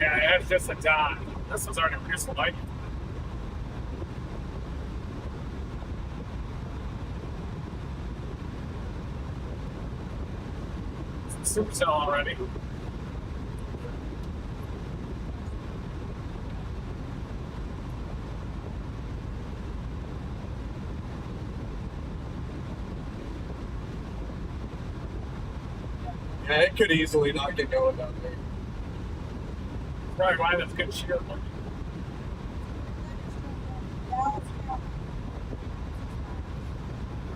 Yeah, it's just a dot. This one's already produced the light. It's a supercell already. Yeah, it could easily not get going down there. Probably why that's good shear.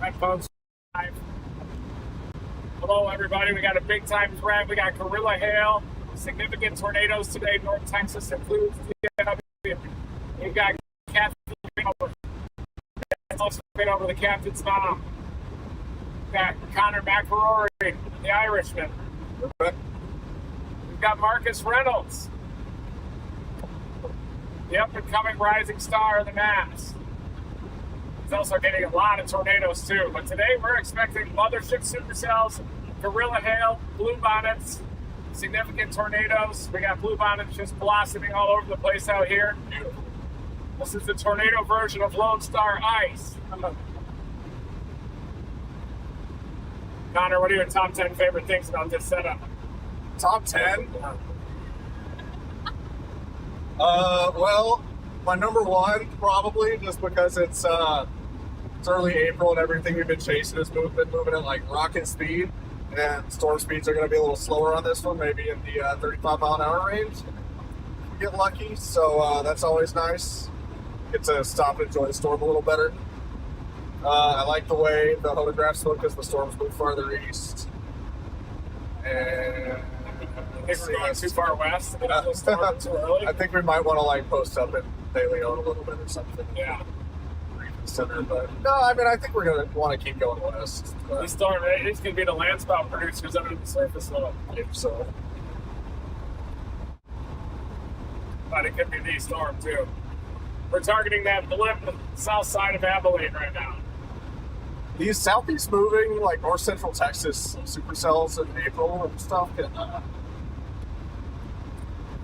Right, folks. Hello, everybody. We got a big time threat. We got Gorilla Hail, significant tornadoes today. North Texas includes DFW. We've got Captain over the captain's mom. We've got Connor McElroy, the Irishman. We've got Marcus Reynolds, the up-and-coming rising star of the Mass. He's also getting a lot of tornadoes, too. But today we're expecting mothership supercells, Gorilla Hail, blue bonnets, significant tornadoes. We got blue bonnets just blossoming all over the place out here. This is the tornado version of Lone Star Ice. Connor, what are your top 10 favorite things about this setup? Top 10? Well, my number one, probably, just because it's early April and everything we've been chasing has been moving at like rocket speed, and storm speeds are going to be a little slower on this one, maybe in the 35-mile-an-hour range. If we get lucky, so that's always nice. Get to stop and enjoy the storm a little better. I like the way the photographs look as the storms move farther east. And I think we're going too far west. Too early. I think we might want to like post up in De Leon a little bit or something. Yeah. Center, but no, I mean I think we're gonna want to keep going west. The storm is gonna be the landspout producers under the surface level. So, but it could be the storm too. We're targeting that blip south side of Abilene right now. These southeast moving, like north central Texas supercells in April and stuff, and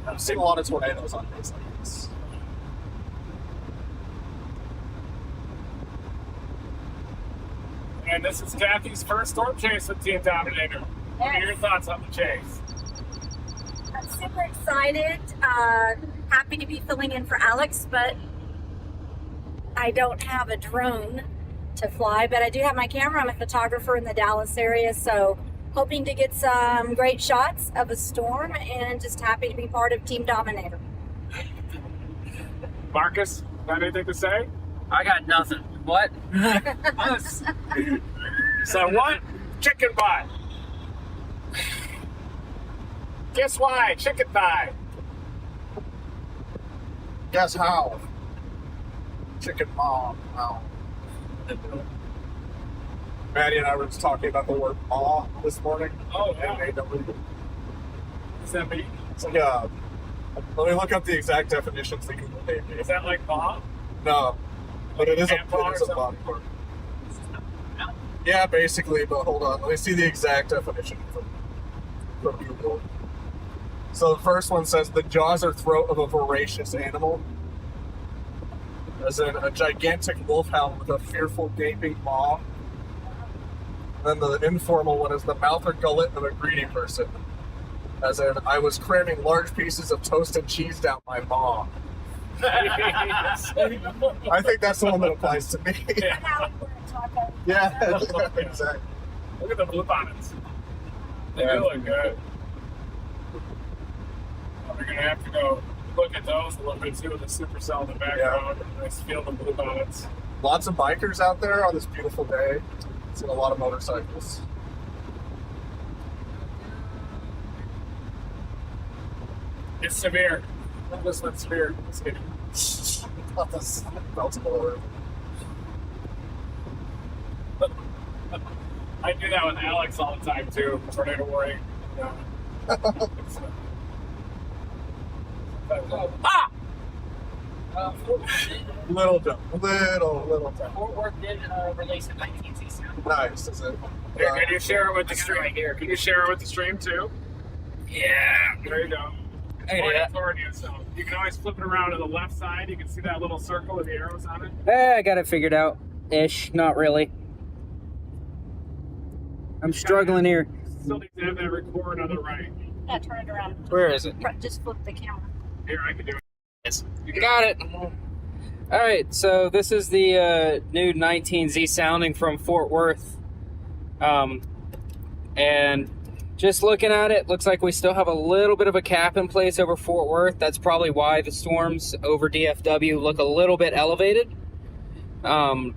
I've seen a lot of tornadoes on days like this. And this is Kathy's first storm chase with Team Dominator. What are your thoughts on the chase? I'm super excited. Happy to be filling in for Alex, but I don't have a drone to fly, but I do have my camera. I'm a photographer in the Dallas area, so hoping to get some great shots of a storm and just happy to be part of Team Dominator. Marcus, got anything to say? I got nothing. What? So what? Chicken butt. Guess why? Chicken thigh. Guess how? Chicken mom. Wow. Maddie and I were just talking about the word maw this morning. Oh, yeah. Does that mean? It's like, let me look up the exact definitions that Google gave me. Is that like maw? No, but it is a Tampon or body part. Yeah, basically, but hold on. Let me see the exact definition from Google. So the first one says the jaws or throat of a voracious animal. As in a gigantic wolfhound with a fearful gaping maw. Then the informal one is the mouth or gullet of a greedy person. As in, I was cramming large pieces of toasted cheese down my maw. I think that's the one that applies to me. Yeah, exactly. Look at the blue bonnets. They do look good. We're going to have to go look at those a little bit too with the supercell in the background. Yeah. Nice field of blue bonnets. Lots of bikers out there on this beautiful day. Seen a lot of motorcycles. It's severe. This one's severe. Just kidding. Not this multiple. I do that with Alex all the time too. Tornado warning. Yeah. Ah! Little dumb. Little dumb. Fort Worth did release in 1967. Nice, is it? Here, can you share it with the stream? Right here. Can you share it with the stream too? Yeah. There you go. pointing toward you, so you can always flip it around to the left side. You can see that little circle with the arrows on it. I got it figured out. Ish, not really. I'm struggling here. Still need to have that record on the right. Yeah, turn it around. Where is it? Just flip the camera. Here, I can do it. Yes. You got it. All right, so this is the new 19Z sounding from Fort Worth. And just looking at it, looks like we still have a little bit of a cap in place over Fort Worth. That's probably why the storms over DFW look a little bit elevated. And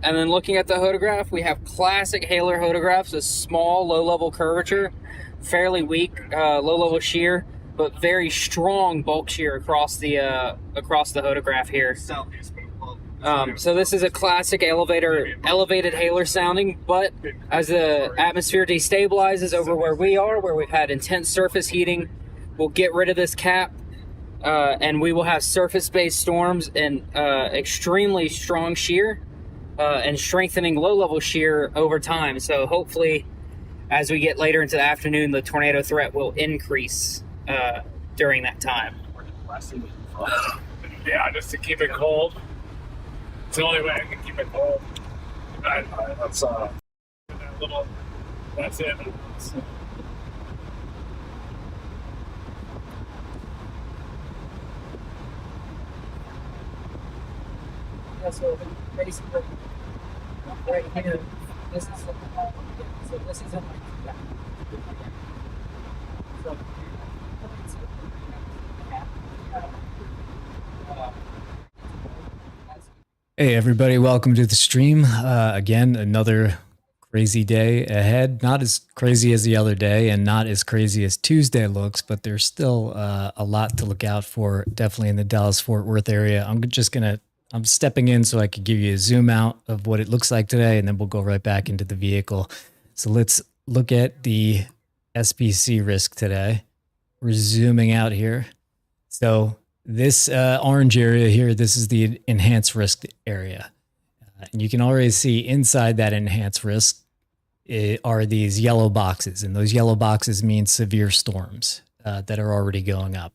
then looking at the hodograph, we have classic Haler hodographs, a small low-level curvature, fairly weak low-level shear, but very strong bulk shear across the hodograph here. So this is a classic elevated Haler sounding, but as the atmosphere destabilizes over where we are, where we've had intense surface heating, we'll get rid of this cap, and we will have surface-based storms and extremely strong shear and strengthening low-level shear over time. So hopefully, as we get later into the afternoon, the tornado threat will increase during that time. Yeah, just to keep it cold. It's the only way I can keep it cold. That's that little. That's it. Yeah, so basically, right here, this is so this is a so Hey everybody, welcome to the stream. Again, another crazy day ahead. Not as crazy as the other day and not as crazy as Tuesday looks, but there's still a lot to look out for, definitely in the Dallas-Fort Worth area. I'm stepping in so I could give you a zoom out of what it looks like today, and then we'll go right back into the vehicle. So let's look at the SPC risk today. We're zooming out here. So this orange area here, this is the enhanced risk area. And you can already see inside that enhanced risk are these yellow boxes. And those yellow boxes mean severe storms that are already going up.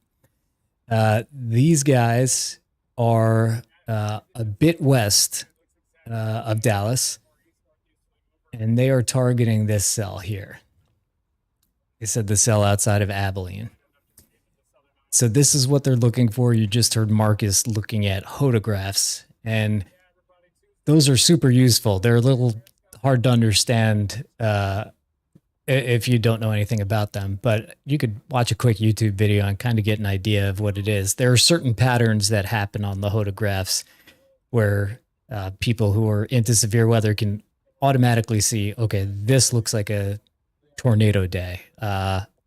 These guys are a bit west of Dallas, and they are targeting this cell here. They said the cell outside of Abilene. So this is what they're looking for. You just heard Marcus looking at hodographs, and those are super useful. They're a little hard to understand if you don't know anything about them, but you could watch a quick YouTube video and kind of get an idea of what it is. There are certain patterns that happen on the hodographs where people who are into severe weather can automatically see, okay, this looks like a tornado day.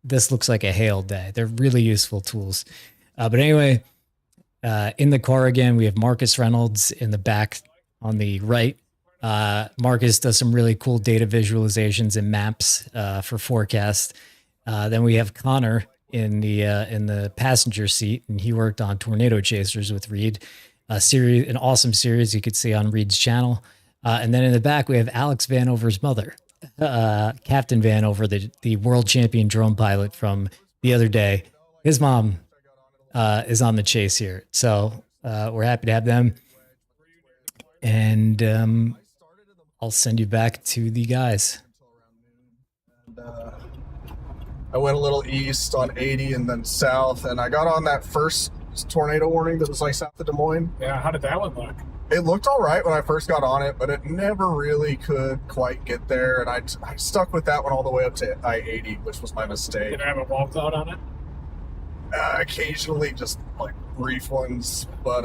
This looks like a hail day. They're really useful tools. But anyway, in the car again, we have Marcus Reynolds in the back on the right. Marcus does some really cool data visualizations and maps for forecast. Then we have Connor in the passenger seat, and he worked on Tornado Chasers with Reed, an awesome series you could see on Reed's channel. And then in the back, we have Alex Vanover's mother, Captain Vanover, the world champion drone pilot from the other day. His mom is on the chase here. So we're happy to have them. And I'll send you back to the guys. I went a little east on 80 and then south, and I got on that first tornado warning that was like south of Des Moines. Yeah, how did that one look? It looked all right when I first got on it, but it never really could quite get there, and I stuck with that one all the way up to I-80, which was my mistake. Did it have a wall cloud on it? Occasionally, just like brief ones, but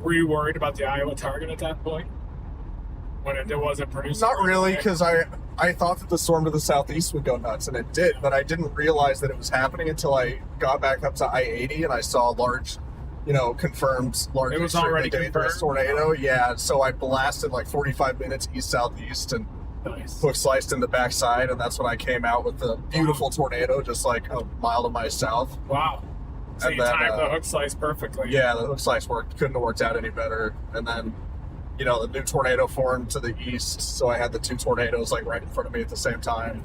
were you worried about the Iowa target at that point? When it wasn't producing? Not really, because I thought that the storm to the southeast would go nuts, and it did, but I didn't realize that it was happening until I got back up to I-80 and I saw a large, confirmed large. It was already confirmed? Tornado. Yeah, so I blasted like 45 minutes east-southeast and hook sliced in the backside, and that's when I came out with the beautiful tornado just like a mile to my south. Wow. So and you then, timed the hook slice perfectly. Yeah, the hook slice couldn't have worked out any better. And then the new tornado formed to the east, so I had the two tornadoes like right in front of me at the same time.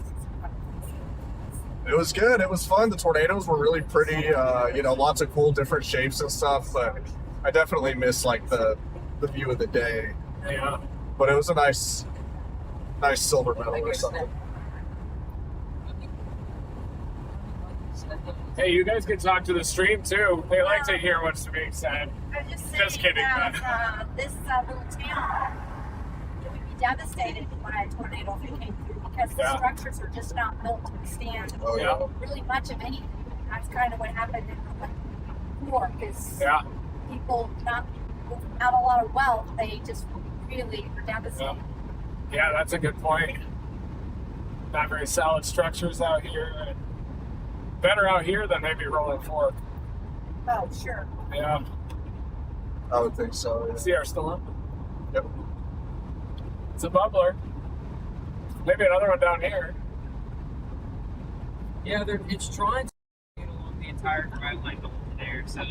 It was good. It was fun. The tornadoes were really pretty. Lots of cool different shapes and stuff. But I definitely miss like the view of the day. Yeah. But it was a nice silver medal or something. Hey, you guys can talk to the stream too. They like to hear what's being said. I'm just saying Just kidding, that this little town would be devastated by a tornado if it came through because the structures are just not built to withstand really much of anything. That's kind of what happened in New York is people not without a lot of wealth, they just really were devastated. Yeah, that's a good point. Not very solid structures out here. Better out here than maybe Rolling Fork. Oh, sure. Yeah. I would think so. Yeah. See our storm? Yep. It's a bubbler. Maybe another one down here. Yeah, it's trying to get along the entire drive lane over there, so.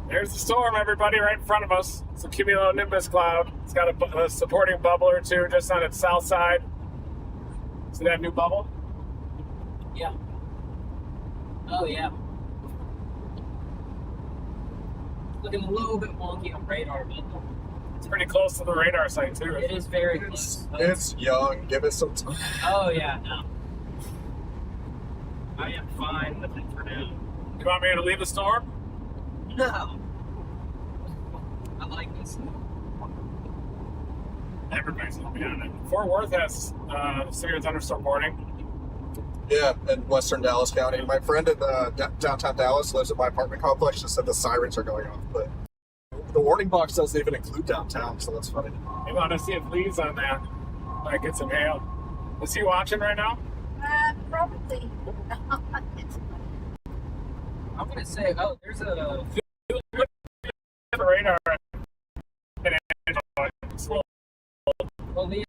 There's the storm, everybody, right in front of us. It's a cumulonimbus cloud. It's got a supporting bubble or two just on its south side. See that new bubble? Yeah. Oh, yeah. Looking a little bit wonky on radar, but It's pretty close to the radar site, too. it is very close. It's young. Give it some time. Oh, yeah, no. I am fine with it for now. You want me to leave the storm? No. I like this. Everybody's going to be on it. Fort Worth has severe thunderstorm warning. Yeah, in western Dallas County. My friend in downtown Dallas lives in my apartment complex. Just said the sirens are going off, but the warning box doesn't even include downtown, so that's funny. You want to see if Lee's on that? Might get some hail. Is he watching right now? Probably. I'm going to say, oh, there's a... The radar. Well, the...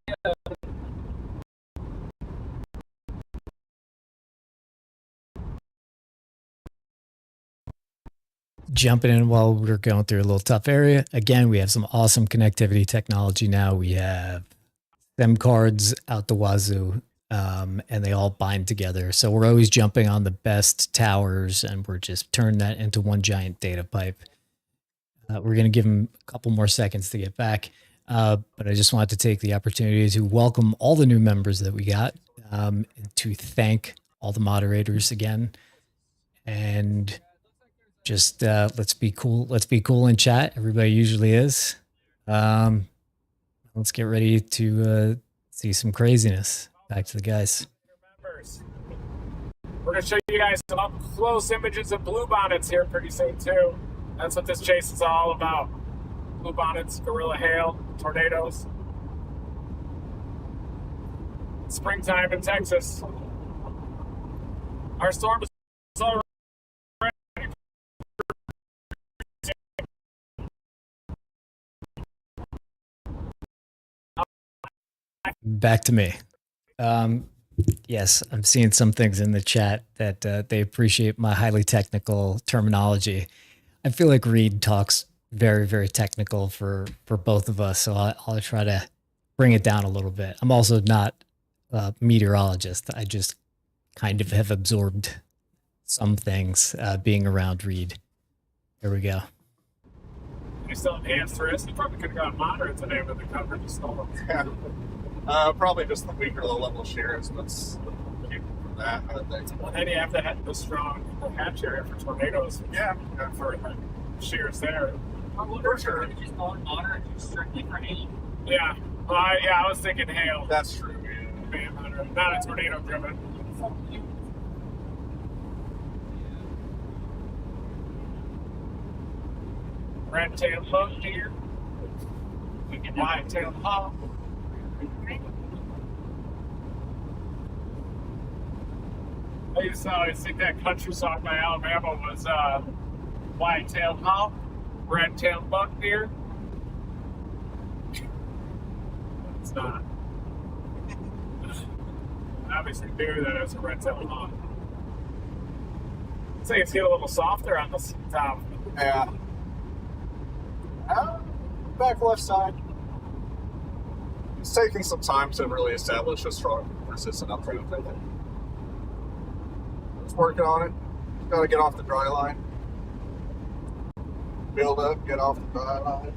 Jumping in while we're going through a little tough area. Again, we have some awesome connectivity technology now. We have SIM cards out the wazoo, and they all bind together. So we're always jumping on the best towers, and we're just turning that into one giant data pipe. We're going to give them a couple more seconds to get back. But I just wanted to take the opportunity to welcome all the new members that we got, and to thank all the moderators again. And just let's be cool. Let's be cool in chat. Everybody usually is. Let's get ready to see some craziness. Back to the guys. We're going to show you guys some up-close images of bluebonnets here pretty soon, too. That's what this chase is all about. Bluebonnets, gorilla hail, tornadoes. Springtime in Texas. Our storm is already Back to me. Yes, I'm seeing some things in the chat that they appreciate my highly technical terminology. I feel like Reed talks very, very technical for both of us, so I'll try to bring it down a little bit. I'm also not a meteorologist. I just kind of have absorbed some things being around Reed. There we go. You still enhanced risk. You probably could have gone moderate today with the coverage of storm. Probably just the weaker low-level shears. Let's keep from that, I would think. Well, then you have to have the strong hatch area for tornadoes. Yeah, For shears there. For sure. Just on moderate, just strictly for hail. Yeah. Well, I was thinking hail. that's true. Being moderate. Not a tornado driven. Red-tailed bug deer. White-tailed hawk. I used to always think that country song by Alabama was white-tailed hawk, red-tailed buck deer. It's not. I obviously knew that it was a red-tailed hawk. say it's getting a little softer on the top. Yeah. Back left side. It's taking some time to really establish a strong, persistent uptrend, I think. Just working on it. Got to get off the dry line. Build up, get off the dry line.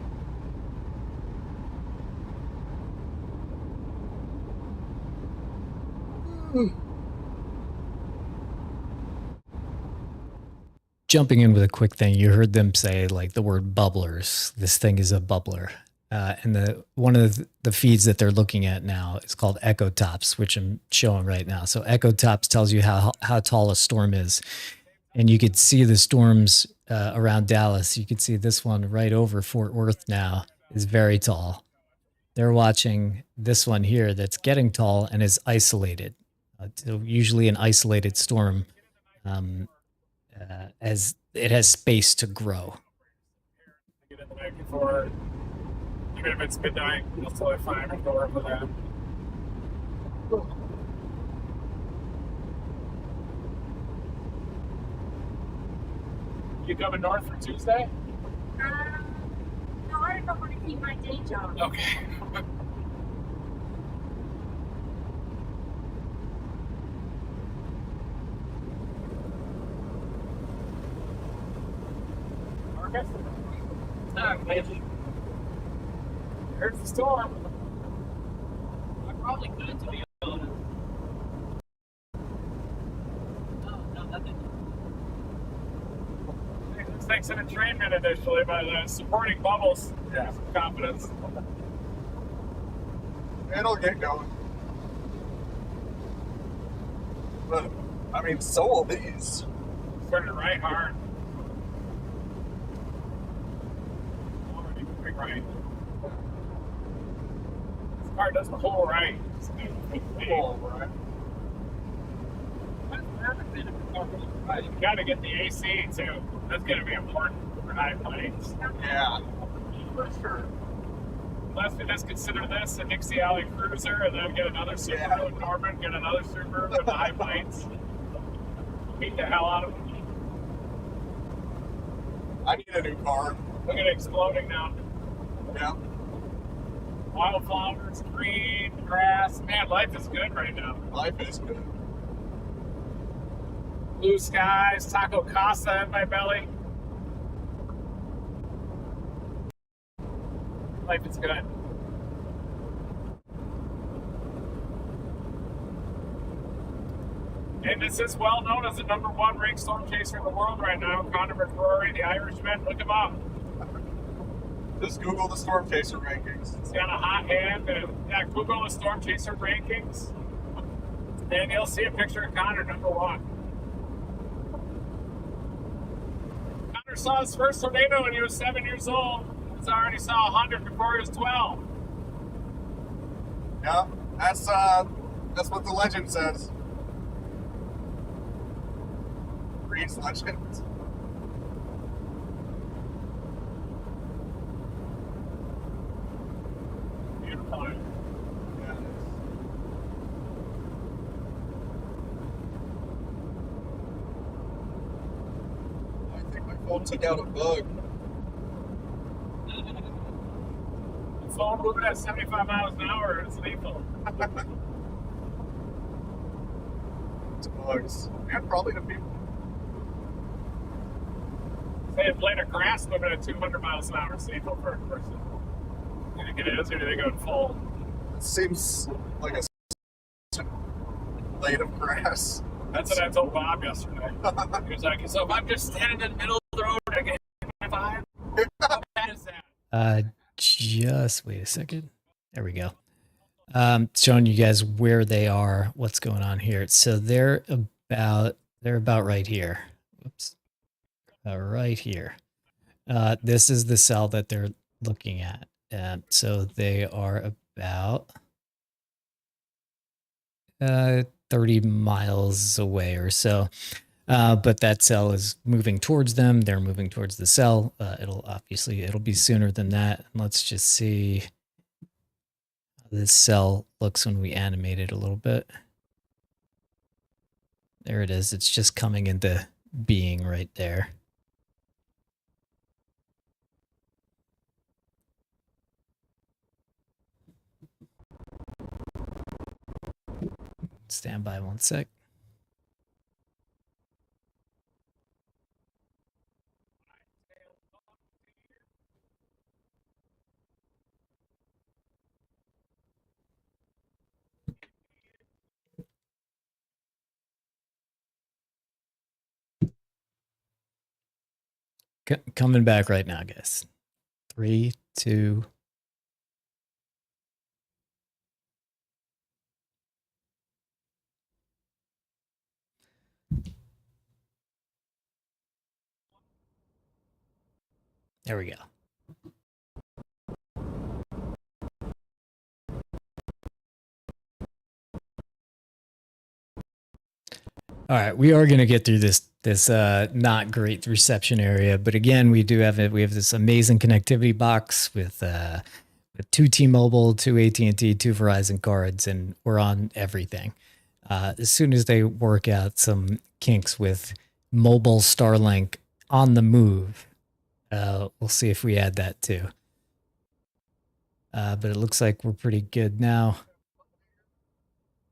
Jumping in with a quick thing, you heard them say like the word bubblers. This thing is a bubbler. And one of the feeds that they're looking at now is called Echo Tops, which I'm showing right now. So Echo Tops tells you how tall a storm is. And you could see the storms around Dallas. You could see this one right over Fort Worth now is very tall. They're watching this one here that's getting tall and is isolated. So usually an isolated storm as it has space to grow. Get in the night before, even if it's midnight, it's totally fine. I'll go over for that. You coming north for Tuesday? No, I don't want to keep my day job. Okay. Marcus? Maybe. Here's the storm. I probably couldn't be honest. No, nothing. This thing's an entrainment initially by the supporting bubbles. Yeah. Some confidence. It'll get going. But, I mean, so will these. Started right hard. Already moving right. This car does the whole right. Whole right. You gotta get the AC too. That's gonna be important for high planes. Yeah. For sure. Unless we just consider this a Dixie Alley Cruiser and then get another Subaru in Norman, get another Subaru with the high planes. Beat the hell out of them. I need a new car. Look at it exploding now. Yeah. Wildflowers, green, grass. Man, life is good right now. Life is good. Blue skies, taco casa in my belly. Life is good. And this is well known as the #1 ranked storm chaser in the world right now, Conor McCrory, the Irishman. Look him up. Just Google the storm chaser rankings. He's got a hot hand, and yeah, Google the storm chaser rankings, and you'll see a picture of Conor #1. Conor saw his first tornado when he was 7 years old. He's already saw 100 before he was 12. Yeah, that's what the legend says. Reads legends. Beautiful. Yeah. I think my phone took out a bug. The phone moving at 75 miles an hour is lethal. To bugs. And probably to people. Say a blade of grass moving at 200 miles an hour is lethal for a person. You think it is, or do they go full? It seems like a blade of grass. That's what I told Bob yesterday. He was like, so if I'm just standing in the middle of the road, I get hit by 5? How bad is that? Just wait a second. There we go. Showing you guys where they are, what's going on here. So they're about right here. Whoops. Right here. This is the cell that they're looking at. So they are about 30 miles away or so. But that cell is moving towards them. They're moving towards the cell. It'll be sooner than that. Let's just see how this cell looks when we animate it a little bit. There it is. It's just coming into being right there. Stand by 1 sec. Coming back right now, guys. 3, 2. There we go. All right, we are going to get through this not great reception area, but again, we have this amazing connectivity box with 2 T-Mobile, 2 AT&T, 2 Verizon cards, and we're on everything. As soon as they work out some kinks with mobile Starlink on the move, we'll see if we add that too. But it looks like we're pretty good now.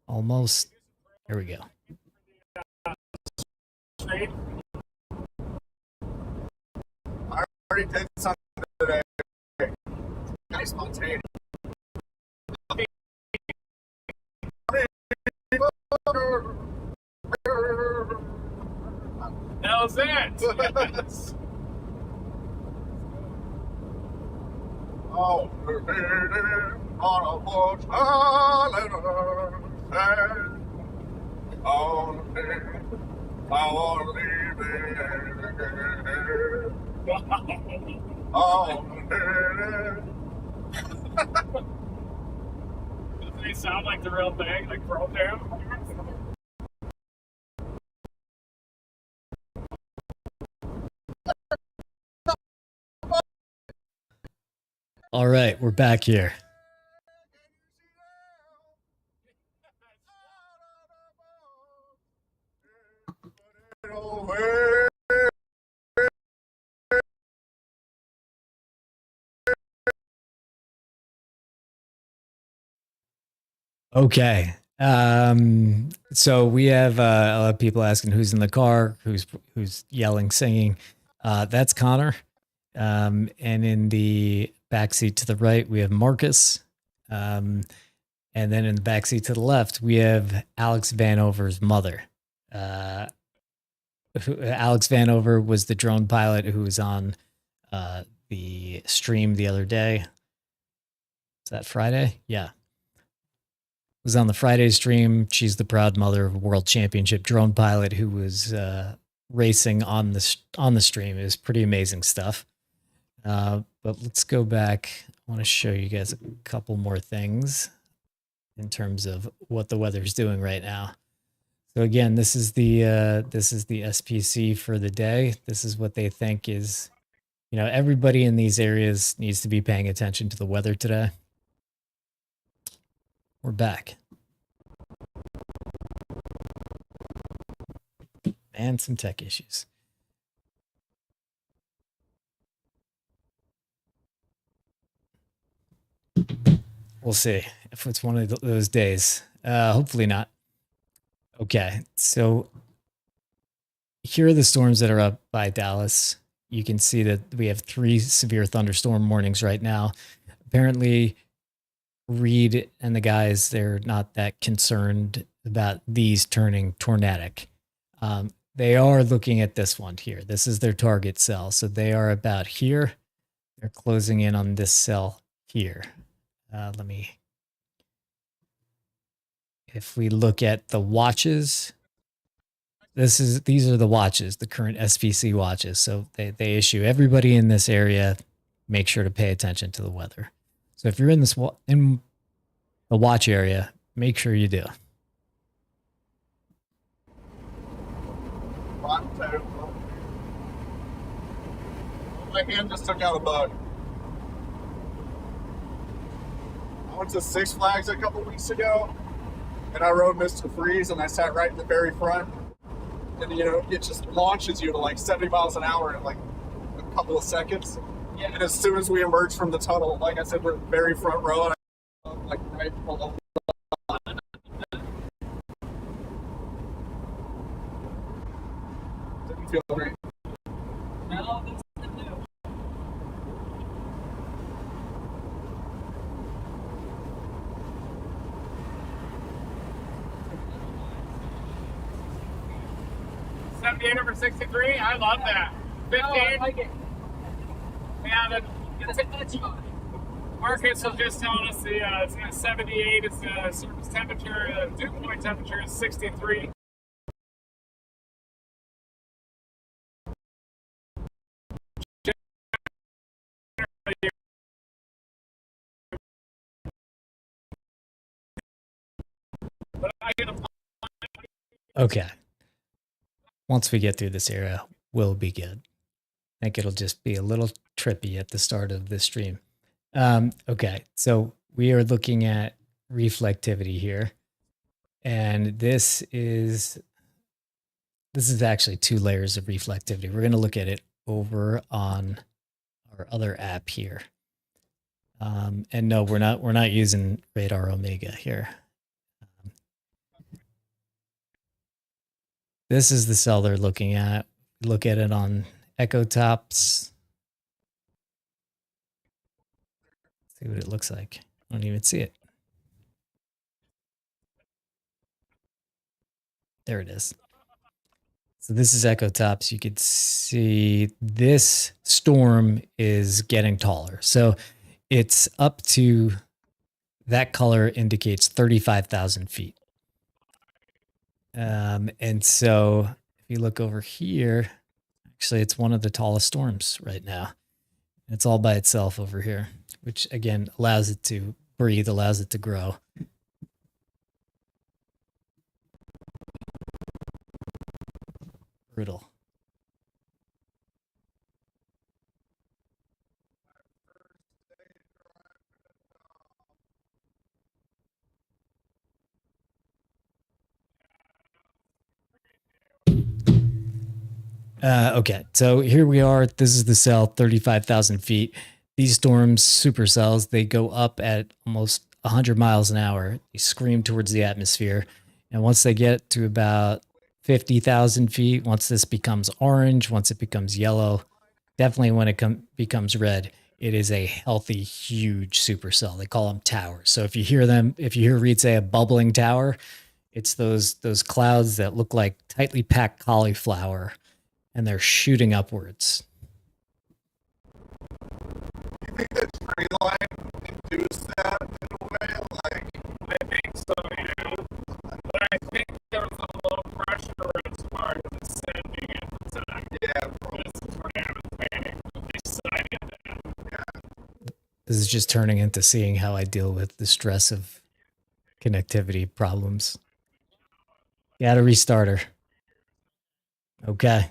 Almost. Here we go. I already did something today. Nice spontaneous. How's that? Oh, on a porch island, on I want to leave it. Doesn't he sound like the real thing, like Pro Jam? All right, we're back here. Okay. So we have a lot of people asking who's in the car, who's yelling, singing. That's Connor. And in the backseat to the right, we have Marcus. And then in the backseat to the left, we have Alex Vanover's mother. Alex Vanover was the drone pilot who was on the stream the other day. Is that Friday? Yeah. Was on the Friday stream. She's the proud mother of a world championship drone pilot who was racing on the stream. It was pretty amazing stuff. But let's go back. I want to show you guys a couple more things in terms of what the weather's doing right now. So again, this is the SPC for the day. This is what they think is, everybody in these areas needs to be paying attention to the weather today. We're back. And some tech issues. We'll see if it's one of those days. Hopefully not. Okay, so here are the storms that are up by Dallas. You can see that we have 3 severe thunderstorm warnings right now. Apparently, Reed and the guys, they're not that concerned about these turning tornadic. They are looking at this one here. This is their target cell. So they are about here. They're closing in on this cell here. If we look at the watches, these are the watches, the current SPC watches. So they issue everybody in this area, make sure to pay attention to the weather. So if you're in in the watch area, make sure you do. My hand just took out a bug. I went to Six Flags a couple weeks ago, and I rode Mr. Freeze, and I sat right in the very front. and it just launches you to like 70 miles an hour in like a couple of seconds. Yeah. And as soon as we emerge from the tunnel, like I said, we're very front row, and I'm like right below. Didn't feel great. No, that's the new. Over 63. I love that. 15. Oh, I like it. Yeah, Marcus was just telling us it's at 78. It's the surface temperature. The dew point temperature is 63. Okay. Once we get through this area, we'll be good. I think it'll just be a little trippy at the start of this stream. Okay, so we are looking at reflectivity here. And this is actually 2 layers of reflectivity. We're going to look at it over on our other app here. And no, we're not using Radar Omega here. This is the cell they're looking at. Look at it on Echo Tops. See what it looks like. I don't even see it. There it is. So this is Echo Tops. You could see this storm is getting taller. So it's up to, that color indicates 35,000 feet. And so if you look over here, actually it's one of the tallest storms right now. It's all by itself over here, which again allows it to breathe, allows it to grow. Brutal. Okay, so here we are. This is the cell, 35,000 feet. These storms, supercells, they go up at almost 100 miles an hour. They scream towards the atmosphere. And once they get to about 50,000 feet, once this becomes orange, once it becomes yellow, definitely when it becomes red, it is a healthy, huge supercell. They call them towers. So if you hear Reed say a bubbling tower, it's those clouds that look like tightly packed cauliflower, and they're shooting upwards. You think that tree line induced that in a way? Like, I think so, yeah. But I think there was a low pressure reservoir that was sending it at the time. yeah, This is where I was waiting. They cited that. This is just turning into seeing how I deal with the stress of connectivity problems. Got a restarter. Okay.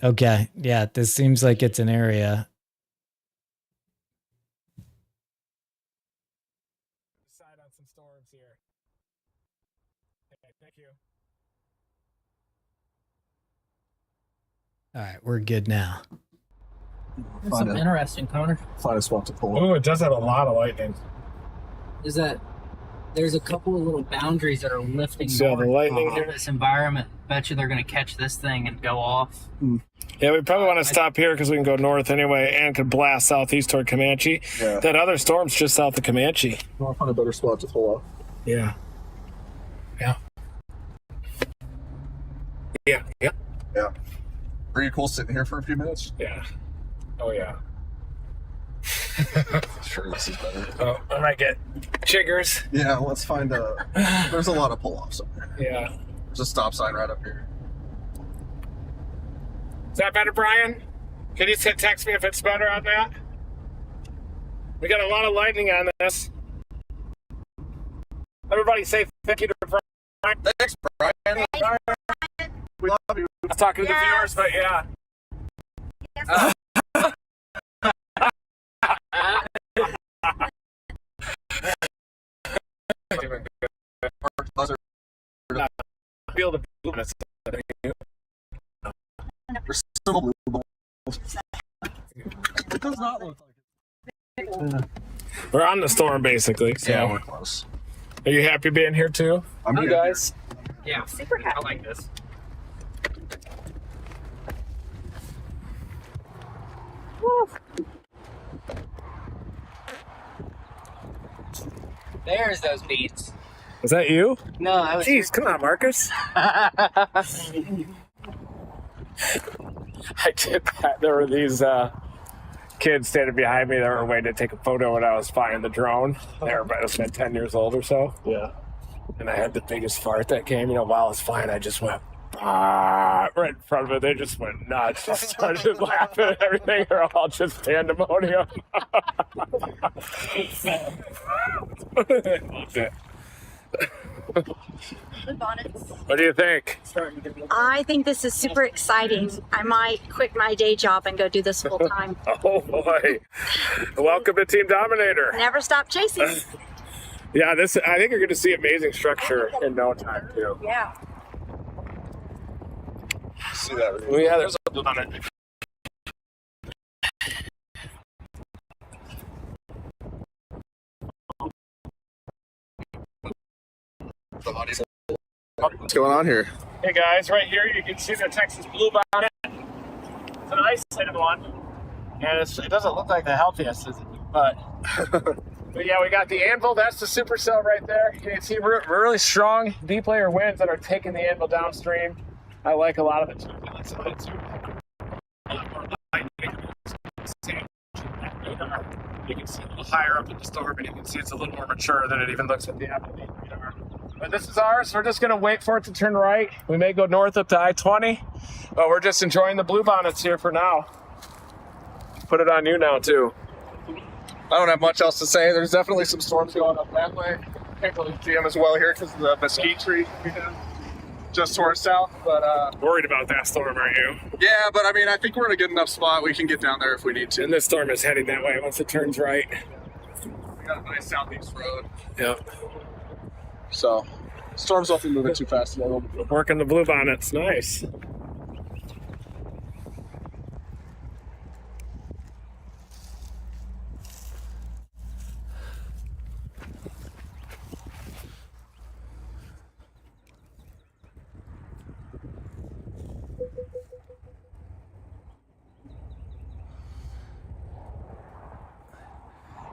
Okay. Yeah, this seems like it's an area. Decide on some storms here. Okay, thank you. All right, we're good now. That's something interesting, Connor. Find a spot to pull up. Oh, it does have a lot of lightning. Is that there's a couple of little boundaries that are lifting See all the lightning north here? of this environment. Bet you they're going to catch this thing and go off. Yeah, we probably want to stop here because we can go north anyway and could blast southeast toward Comanche. Yeah. That other storm's just south of Comanche. I'll find a better spot to pull up. Yeah. Yeah. Yeah. Yeah. Yeah. Are you cool sitting here for a few minutes? Yeah. Oh, yeah. Sure, this is better. Oh, I might get chiggers. Yeah, let's find there's a lot of pull-offs up there. Yeah. There's a stop sign right up here. Is that better, Brian? Can you text me if it's better on that? We got a lot of lightning on this. Everybody say thank you to Brian. Thanks, Brian. We love you. I was talking to the viewers, but yeah. feel the blueness. It does not look like it. We're on the storm, basically. So. Yeah, we're close. Are you happy being here too? You guys? Yeah, Super happy. I like this. Woo. There's those beats. Is that you? No, I was. Jeez, come on, Marcus. I did that. There were these kids standing behind me that were waiting to take a photo when I was flying the drone. They were about 10 years old or so. Yeah. And I had the biggest fart that came. While I was flying, I just went right in front of it. They just went nuts. Just started laughing and everything. They're all just pandemonium. Loved it. What do you think? I think this is super exciting. I might quit my day job and go do this full time. Oh boy! Welcome to Team Dominator. Never stop chasing. Yeah, I think you're going to see amazing structure in no time too. Yeah. See that? Well, yeah, there's a on it. What's going on here? Hey guys, right here you can see the Texas bluebonnet. It's an isolated one, and it doesn't look like the healthiest, but yeah, we got the anvil. That's the supercell right there. You can see really strong deep layer winds that are taking the anvil downstream. I like a lot of it. You can see a little higher up in the storm, and you can see it's a little more mature than it even looks at the Apple radar. But this is ours. We're just going to wait for it to turn right. We may go north up to I-20, but we're just enjoying the bluebonnets here for now. Put it on you now, too. I don't have much else to say. There's definitely some storms going up that way. Can't really see them as well here because of the mesquite tree we have just to our south. But Worried about that storm, aren't you? yeah, but I mean, I think we're in a good enough spot. We can get down there if we need to. And this storm is heading that way once it turns right. We got a nice southeast road. Yep. So, storm's not moving too fast today. Working the bluebonnets. Nice.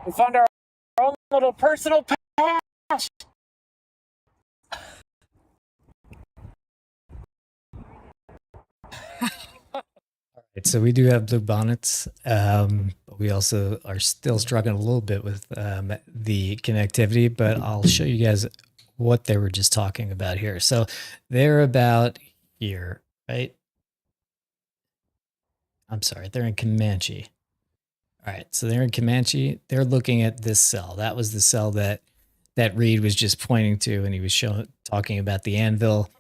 We found our own little personal patch. So we do have blue bonnets, but we also are still struggling a little bit with the connectivity, but I'll show you guys what they were just talking about here. So they're about here, right? I'm sorry, they're in Comanche. All right, so they're in Comanche. They're looking at this cell. That was the cell that Reed was just pointing to, and he was talking about the anvil.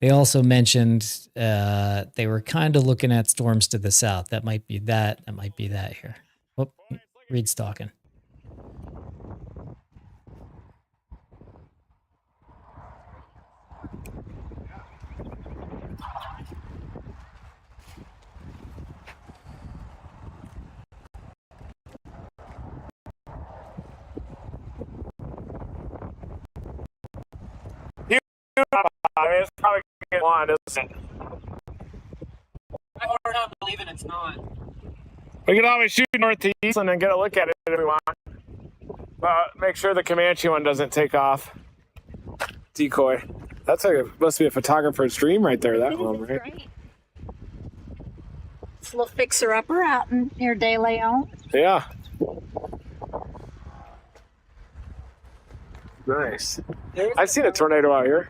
They also mentioned they were kind of looking at storms to the south. That might be that. That might be that here. Oh, Reed's talking. I mean, it's probably going to get one, isn't it? I'm hard not believing it's not. We can always shoot northeast and then get a look at it if we want. Make sure the Comanche one doesn't take off. Decoy. Must be a photographer's dream right there, that one, right? Great. It's a little fixer-upper out near De Leon. Yeah. Nice. I've seen a tornado out here.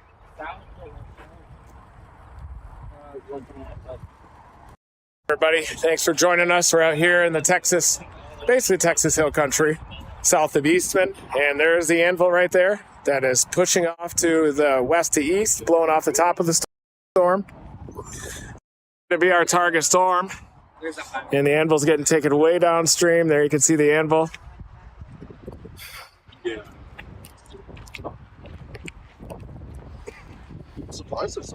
Everybody, thanks for joining us. We're out here in the Texas Hill Country, south of Eastman, and there's the anvil right there that is pushing off to the west to east, blowing off the top of the storm. To be our target storm, and the anvil's getting taken way downstream. There you can see the anvil. supplies this.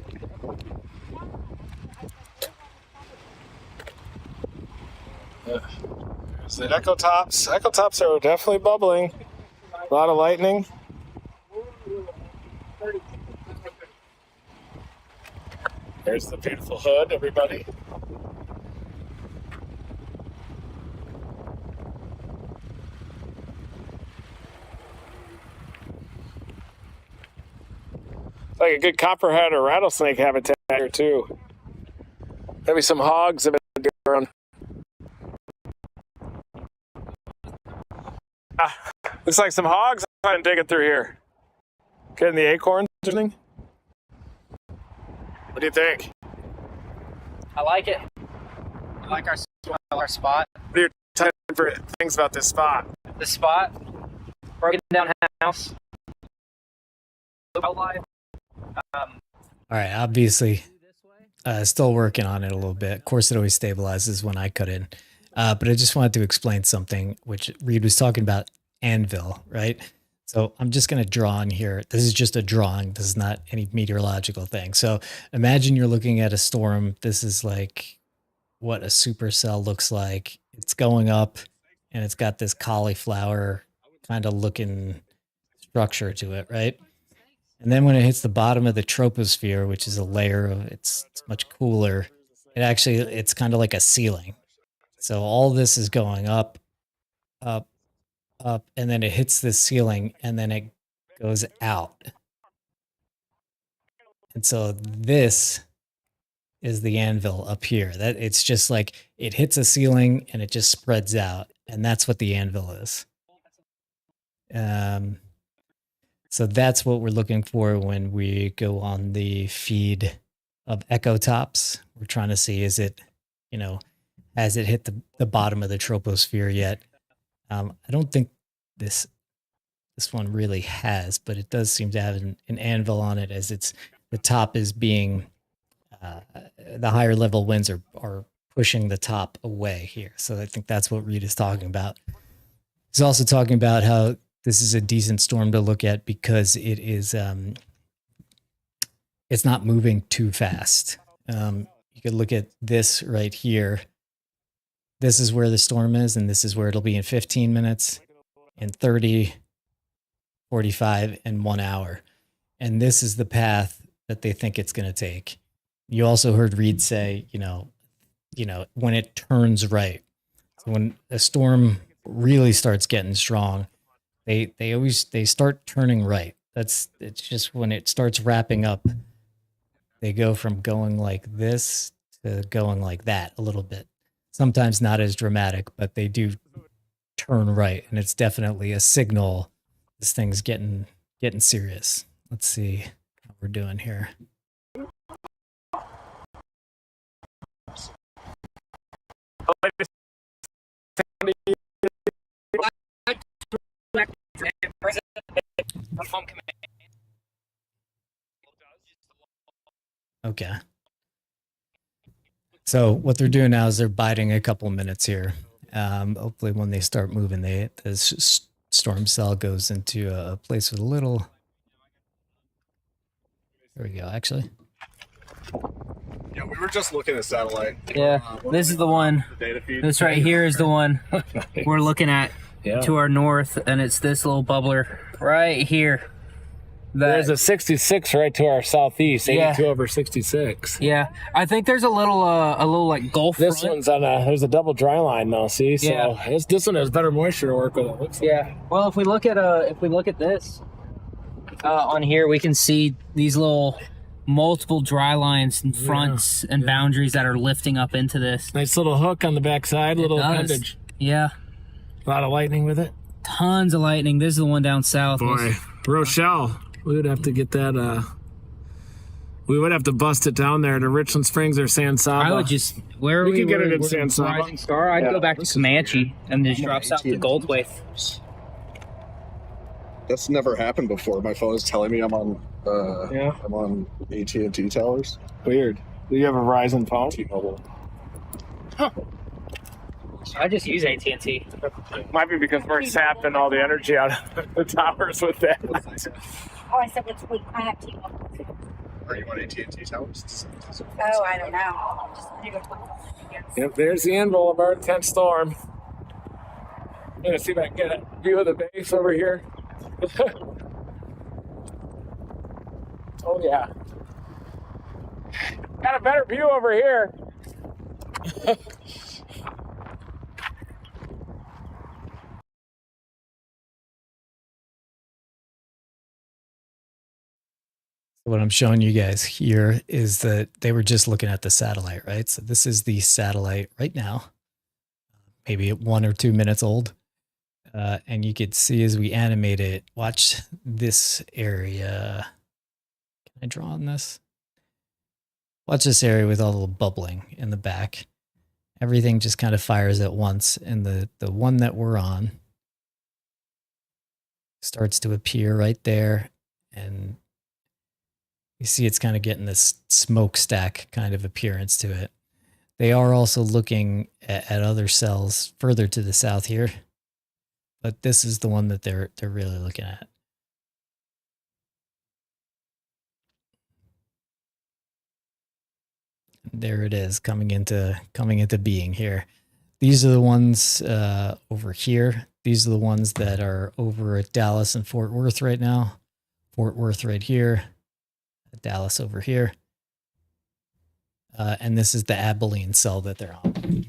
There's the echo tops. Echo tops are definitely bubbling. A lot of lightning. There's the beautiful hood, everybody. Like a good copperhead or rattlesnake habitat here too. Maybe some hogs have been around. Looks like some hogs are digging through here. Getting the acorns or something. What do you think? I like it. I like our spot. What are your favorite things about this spot? The spot, broken down house. Wildlife. All right, obviously, still working on it a little bit. Of course, it always stabilizes when I cut in. But I just wanted to explain something, which Reed was talking about anvil, right? So I'm just going to draw on here. This is just a drawing. This is not any meteorological thing. So imagine you're looking at a storm. This is like what a supercell looks like. It's going up, and it's got this cauliflower kind of looking structure to it, right? And then when it hits the bottom of the troposphere, which is a layer of, it's much cooler, it's kind of like a ceiling. So all this is going up, up, up, and then it hits this ceiling, and then it goes out. And so this is the anvil up here. That it's just like it hits a ceiling and it just spreads out, and that's what the anvil is. So that's what we're looking for when we go on the feed of echo tops. We're trying to see, is it, has it hit the bottom of the troposphere yet? I don't think this one really has, but it does seem to have an anvil on it, as the top is being, the higher level winds are pushing the top away here. So I think that's what Reed is talking about. He's also talking about how this is a decent storm to look at because it is, it's not moving too fast. You could look at this right here. This is where the storm is, and this is where it'll be in 15 minutes, in 30, 45, and 1 hour. And this is the path that they think it's going to take. You also heard Reed say, when it turns right. So when a storm really starts getting strong, they start turning right. It's just when it starts wrapping up, they go from going like this to going like that a little bit. Sometimes not as dramatic, but they do turn right, and it's definitely a signal this thing's getting serious. Let's see how we're doing here. Okay. So what they're doing now is they're biding a couple minutes here. Hopefully when they start moving, the storm cell goes into a place with a little... There we go, actually. Yeah, we were just looking at satellite. Yeah, this is the one. This right here is the one we're looking at to our north, and it's this little bubbler right here. There's a 66 right to our southeast, 82 over 66. Yeah, I think there's a little like Gulf. This front. one's on there's a double dry line though. See, so Yeah. this one has better moisture to work with. It looks like. Yeah. Well, if we look at this on here, we can see these little multiple dry lines and fronts and boundaries that are lifting up into this. Nice little hook on the backside, little appendage. Yeah. A lot of lightning with it. Tons of lightning. This is the one down south. Boy, Rochelle. We would have to get that. We would have to bust it down there to Richland Springs or San Saba. I would just where We we could get were- it in we're San Saba. Rising Star. I'd go back to Comanche and just drop south to Goldthwaite. That's never happened before. My phone is telling me I'm on I'm on AT&T towers. Weird. Do you have a Verizon phone? T-Mobile. I just use AT&T. Might be because we're sapping all the energy out of the towers with that. Oh, I said I have T-Mobile. Are you on AT&T towers? Oh, I don't know. Yep, there's the end roll of our 10th storm. I'm gonna see if I can get a view of the base over here. Oh yeah. Got a better view over here. What I'm showing you guys here is that they were just looking at the satellite, right? So this is the satellite right now, maybe 1 or 2 minutes old. And you could see as we animate it, watch this area. Can I draw on this? Watch this area with all the bubbling in the back. Everything just kind of fires at once. And the one that we're on starts to appear right there. And you see it's kind of getting this smokestack kind of appearance to it. They are also looking at other cells further to the south here. But this is the one that they're really looking at. There it is, coming into being here. These are the ones over here. These are the ones that are over at Dallas and Fort Worth right now. Fort Worth right here. Dallas over here. And this is the Abilene cell that they're on.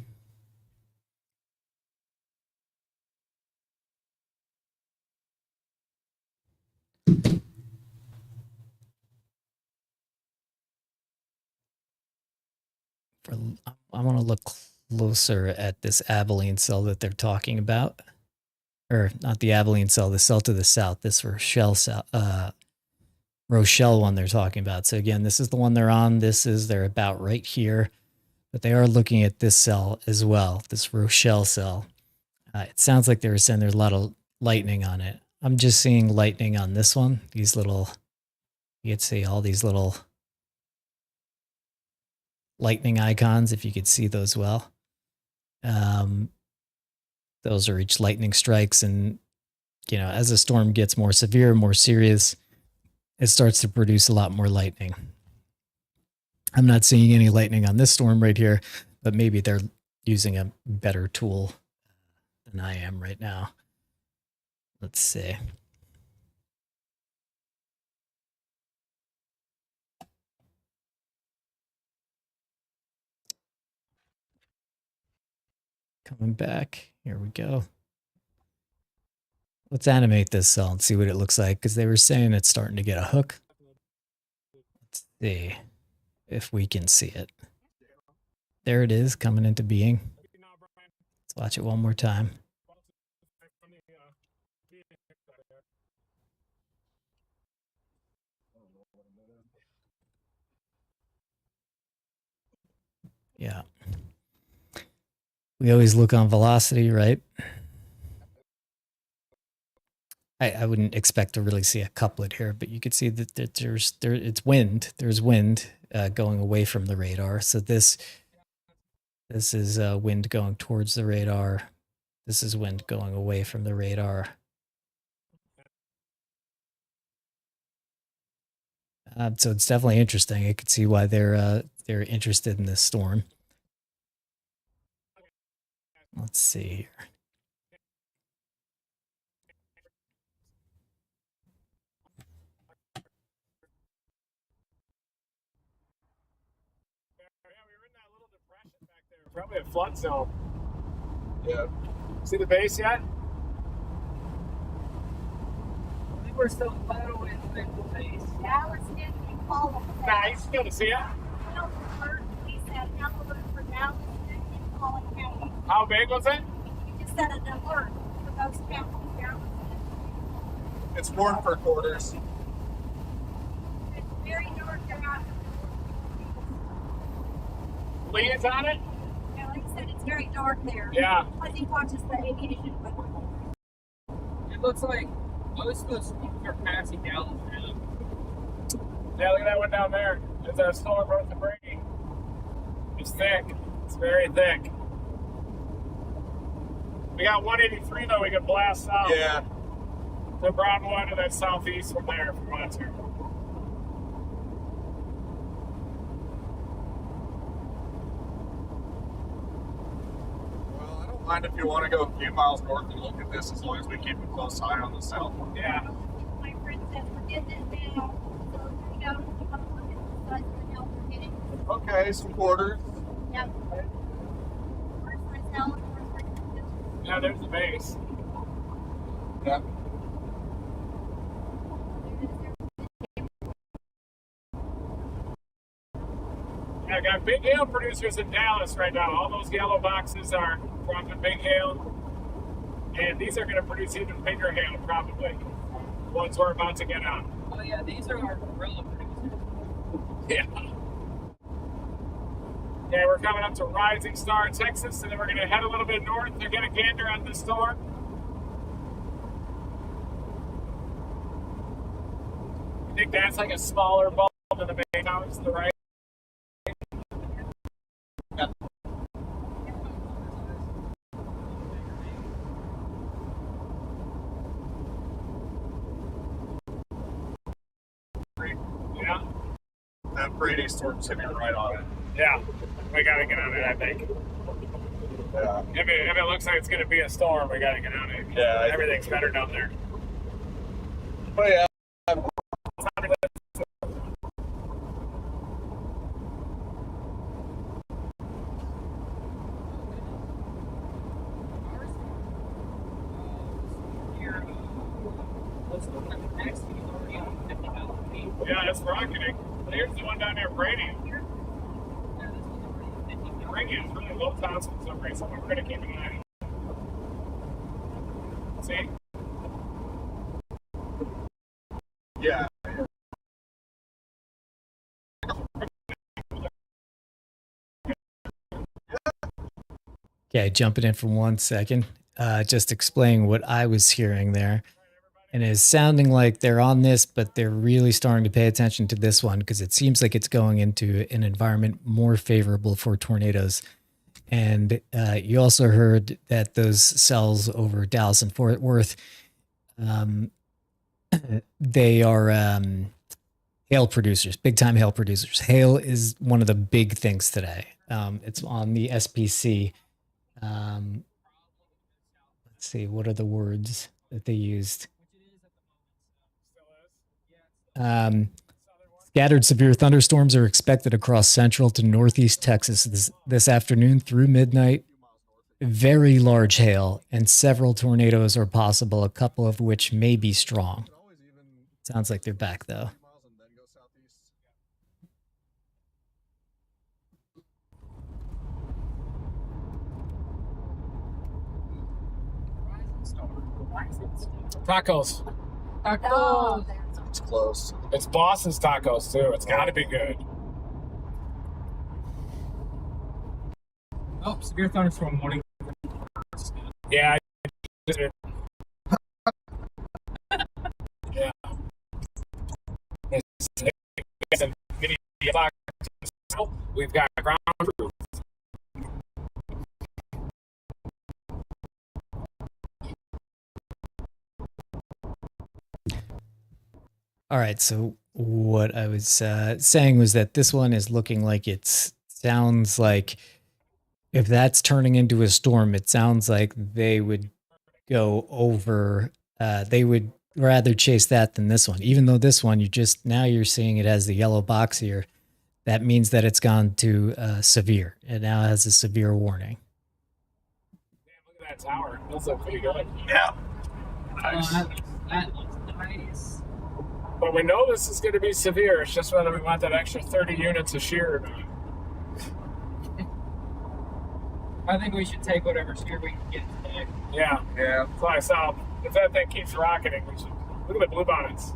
I want to look closer at this Abilene cell that they're talking about. Or not the Abilene cell, the cell to the south. This Rochelle cell, Rochelle one they're talking about. So again, this is the one they're on. They're about right here. But they are looking at this cell as well, this Rochelle cell. It sounds like they were saying there's a lot of lightning on it. I'm just seeing lightning on this one. These little, you could see all these little lightning icons, if you could see those well. Those are each lightning strikes. And, you know, as a storm gets more severe, more serious, it starts to produce a lot more lightning. I'm not seeing any lightning on this storm right here, but maybe they're using a better tool than I am right now. Let's see. Coming back. Here we go. Let's animate this cell and see what it looks like, because they were saying it's starting to get a hook. Let's see if we can see it. There it is, coming into being. Let's watch it one more time. Yeah. We always look on velocity, right? I wouldn't expect to really see a couplet here, but you could see that it's wind. There's wind going away from the radar. So this is wind going towards the radar. This is wind going away from the radar. So it's definitely interesting. I could see why they're interested in this storm. Let's see here. Probably a flood zone. Yeah. See the base yet? I think we're still far away from the base. Dallas didn't call it. Nah, you still to see it. He said an alert for Dallas didn't call it county. How big was it? He just said an alert for those counties. It's 4 per quarters. It's very dark out. Lee is on it? Yeah, like I said, it's very dark there. Yeah. Plus he watches the aviation weather. It looks like most of the storms are passing Dallas now. Yeah, look at that one down there. There's a storm north of Brady. It's thick. It's very thick. We got 183 though we can blast south. Yeah. The brown one and then southeast from there if we want to. mind if you want to go a few miles north and look at this as long as we keep a close eye on the south one. Yeah. My friend says we're getting it now. So here we go. You want to look at the size of the hill we're getting? Okay, some quarters. Yep. First size hill and first size hill. Yeah, there's the base. Yeah. Yeah, I got big hail producers in Dallas right now. All those yellow boxes are from the big hail. And these are going to produce even bigger hail, probably. The ones we're about to get on. Oh yeah, these are our gorilla producers. Yeah. Yeah, we're coming up to Rising Star, Texas, and then we're going to head a little bit north to get a gander on this storm. I think that's like a smaller bulb than the main house to the right. Yeah. That Brady storm's hitting right on it. Yeah, we gotta get on it, I think. Yeah. If it looks like it's gonna be a storm, we gotta get on it. Yeah, Everything's better down there. But yeah. Yeah, it's rocketing. Here's the one down there, Brady. The ring is really low tops for some reason. We're gonna keep an eye. See? Yeah. Okay, jumping in for 1 second. Just explaining what I was hearing there. And it's sounding like they're on this, but they're really starting to pay attention to this one because it seems like it's going into an environment more favorable for tornadoes. And you also heard that those cells over Dallas and Fort Worth, they are hail producers, big time hail producers. Hail is one of the big things today. It's on the SPC. Let's see, what are the words that they used? Scattered severe thunderstorms are expected across central to northeast Texas this afternoon through midnight. Very large hail and several tornadoes are possible, a couple of which may be strong. Sounds like they're back though. Tacos. Oh, It's close. It's Boston's tacos too. It's gotta be good. Oh, severe thunderstorm warning. Yeah. Yeah. We've got ground truth. All right, so what I was saying was that this one is looking like it sounds like if that's turning into a storm, it sounds like they would go over, they would rather chase that than this one. Even though this one, now you're seeing it as the yellow box here. That means that it's gone to severe. It now has a severe warning. Damn, look at that tower. That's look pretty good. Yeah. Nice. That looks nice. But we know this is going to be severe. It's just whether we want that extra 30 units of shear or not. I think we should take whatever shear we can get today. Yeah. Yeah. That's what I saw. If that thing keeps rocketing, we should look at the blue bonnets.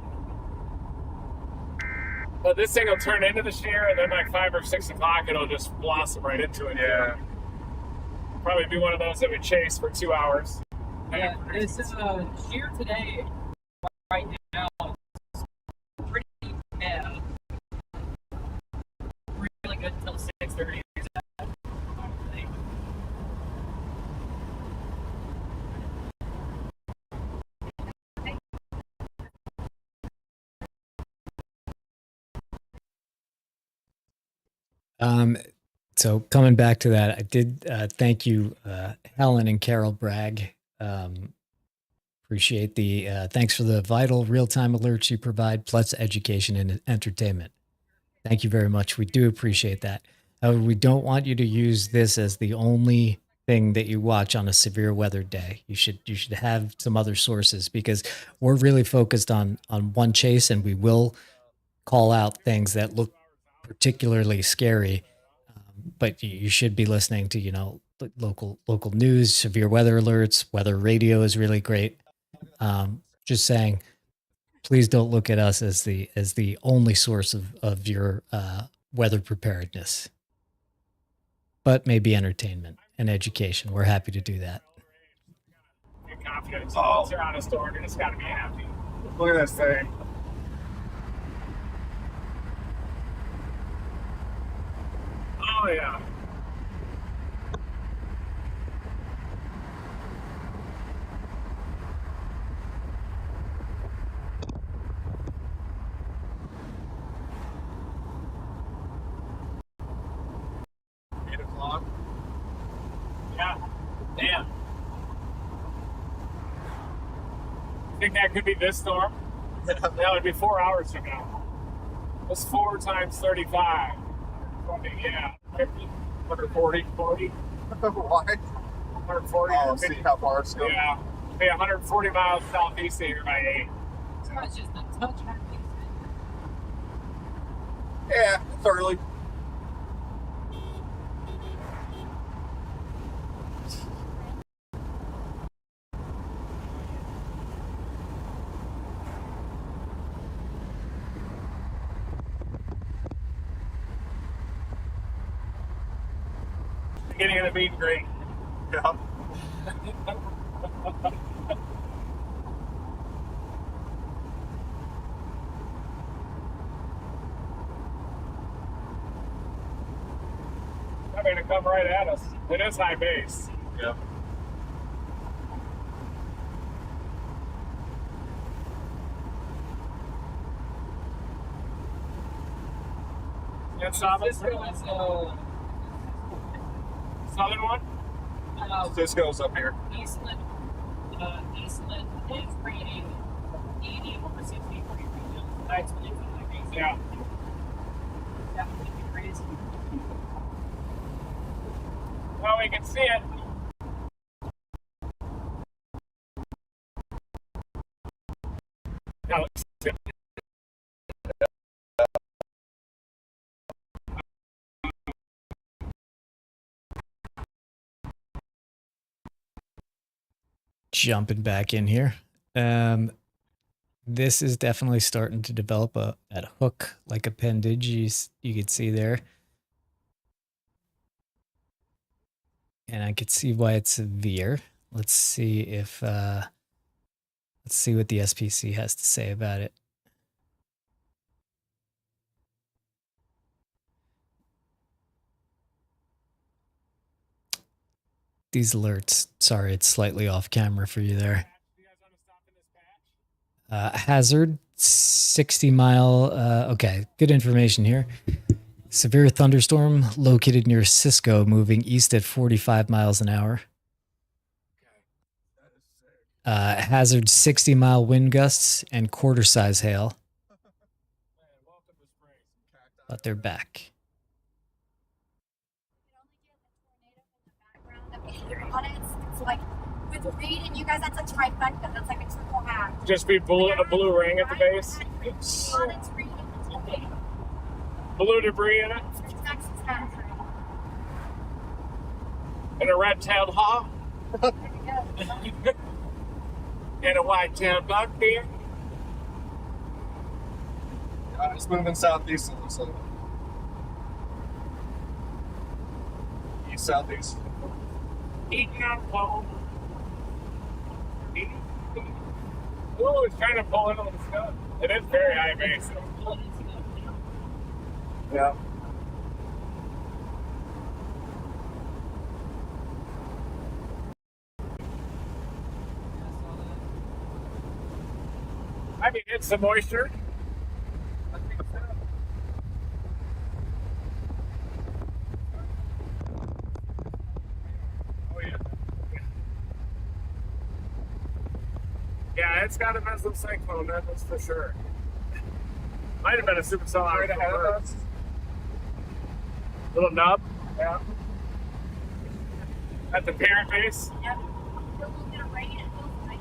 But this thing will turn into the shear, and then like 5 or 6 o'clock, it'll just blossom right into it. Yeah. Probably be one of those that we chase for 2 hours. Yeah, this is shear today right now is pretty bad. Really good until 6:30. So coming back to that, I did thank you, Helen and Carol Bragg. Appreciate the thanks for the vital real-time alerts you provide, plus education and entertainment. Thank you very much. We do appreciate that. However, we don't want you to use this as the only thing that you watch on a severe weather day. You should have some other sources, because we're really focused on one chase, and we will call out things that look particularly scary. But you should be listening to, local news, severe weather alerts. Weather radio is really great. Just saying, please don't look at us as the only source of your weather preparedness, but maybe entertainment and education. We're happy to do that. You're confident. Once you're on a storm, you just got to be happy. Look at this thing. Oh, yeah. Yeah. Damn. Think that could be this storm? That would be 4 hours from now. That's 4 times 35. 20, yeah. 50, 140, 40. Why? 140. Oh, see how far it's going. Yeah. Be 140 miles southeast of here by 8. Yeah, it's early. Beginning of the meet and greet. Yeah. They're going to come right at us. It is high base. Yeah. And southern one? Cisco's up here. Eastland is rating 80 over 60 degree region. That's 25 degrees. Yeah. Definitely crazy. Well, we can see it. Now, let's see. Jumping back in here. This is definitely starting to develop that hook like appendage you could see there. And I could see why it's severe. Let's see what the SPC has to say about it. These alerts, sorry, it's slightly off camera for you there. Hazard, 60 mile, okay, good information here. Severe thunderstorm located near Cisco, moving east at 45 miles an hour. Hazard, 60 mile wind gusts and quarter size hail. But they're back. It's like with Reed and you guys, that's a trifecta. That's like a triple hat. Just be a blue ring at the base. On its Reed, it's okay. Blue debris in it. It's Texas hat. And a red-tailed hawk. There you go. And a white-tailed buckbeard. It's moving southeast, it looks like. East, southeast. Eating up home. Ooh, it's trying to pull into the stuff. It is very high base. Yeah. I mean, it's some moisture. Yeah, it's got a Muslim cyclone, that's for sure. Might have been a supercell right ahead of us. Little nub. Yeah. At the parent base. Yep. We're looking at rain and feels like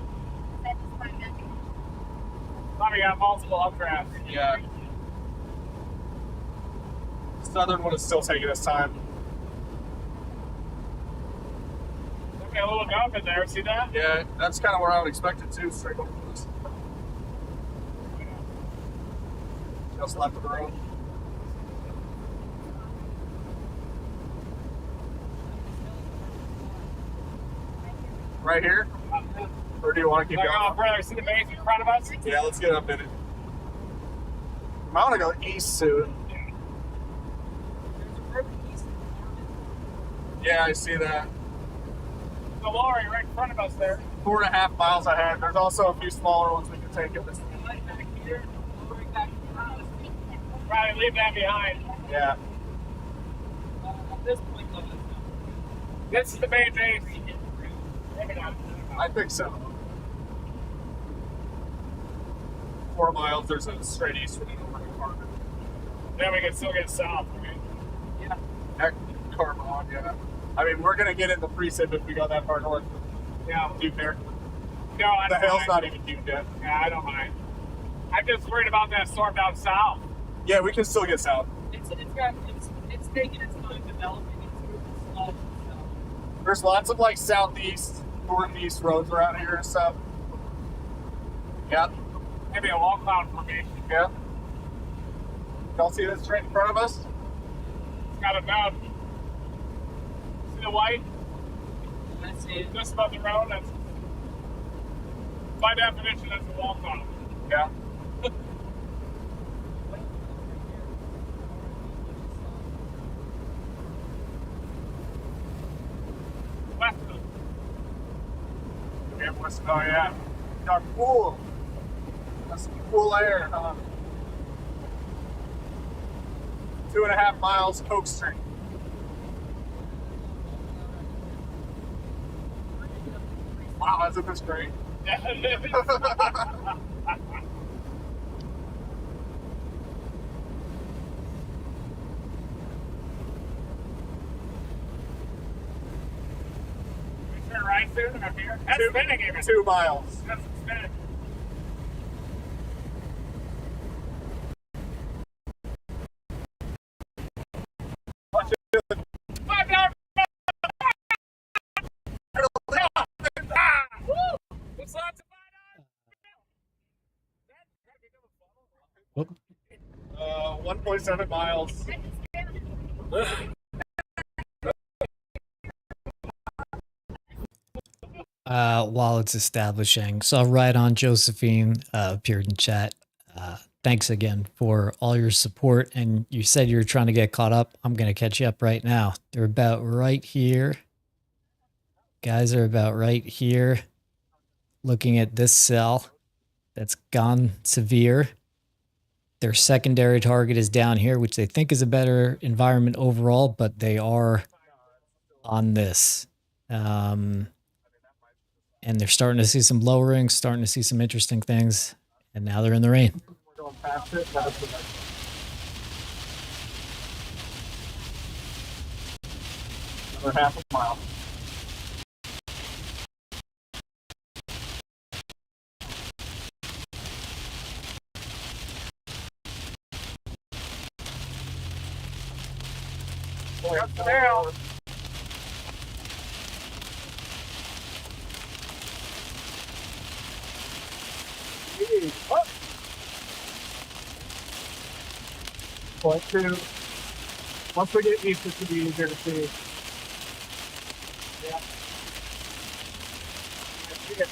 that's my message. Probably got multiple updrafts. Yeah. Southern one is still taking its time. There'll be a little nub in there, see that? Yeah, that's kind of where I would expect it to. Straight over this. Just left of the road. Right here? Or do you want to keep going? Further, see the base in front of us? Yeah, let's get up in it. I want to go east soon. Yeah, I see that. The lorry right in front of us there. 4.5 miles ahead. There's also a few smaller ones we can take in this. Probably leave that behind. Yeah. This is the main base. Maybe not. I think so. 4 miles, there's a straight east from the Carbon. Then we can still get south. Right? Yeah. Carbon, yeah. I mean, we're going to get in the precip if we go that far north. Yeah. Dude, there. No, I The don't hill's mind. not even due yet. Yeah, I don't mind. I'm just worried about that storm down south. Yeah, we can still get south. It's taking its time developing. It's moving slow. So. There's lots of like southeast, northeast roads around here and stuff. Yeah. Maybe a wall cloud formation. Yeah. Y'all see this straight in front of us? It's got a nub. See the white? That's it. Just above the road? That's, by definition, that's a wall cloud. Yeah. West of us. Yeah, what's, oh yeah. Got cool. That's some cool air, huh? 2.5 miles, Coke Street. Wow, isn't this great? We turn right soon up here. That's spinning even. 2 miles. That's spinning. Watch it. $5 What's lots of Whoop. 1.7 miles. While it's establishing. So right on, Josephine appeared in chat. Thanks again for all your support. And you said you were trying to get caught up. I'm going to catch you up right now. They're about right here. Guys are about right here. Looking at this cell that's gone severe. Their secondary target is down here, which they think is a better environment overall, but they are on this. And they're starting to see some lowering, starting to see some interesting things. And now they're in the rain. We're going past it. That's the next. Another 1/2 mile. Up the barrel. Up. 0.2. Once we get east, it should be easier to see. Yeah. I see it.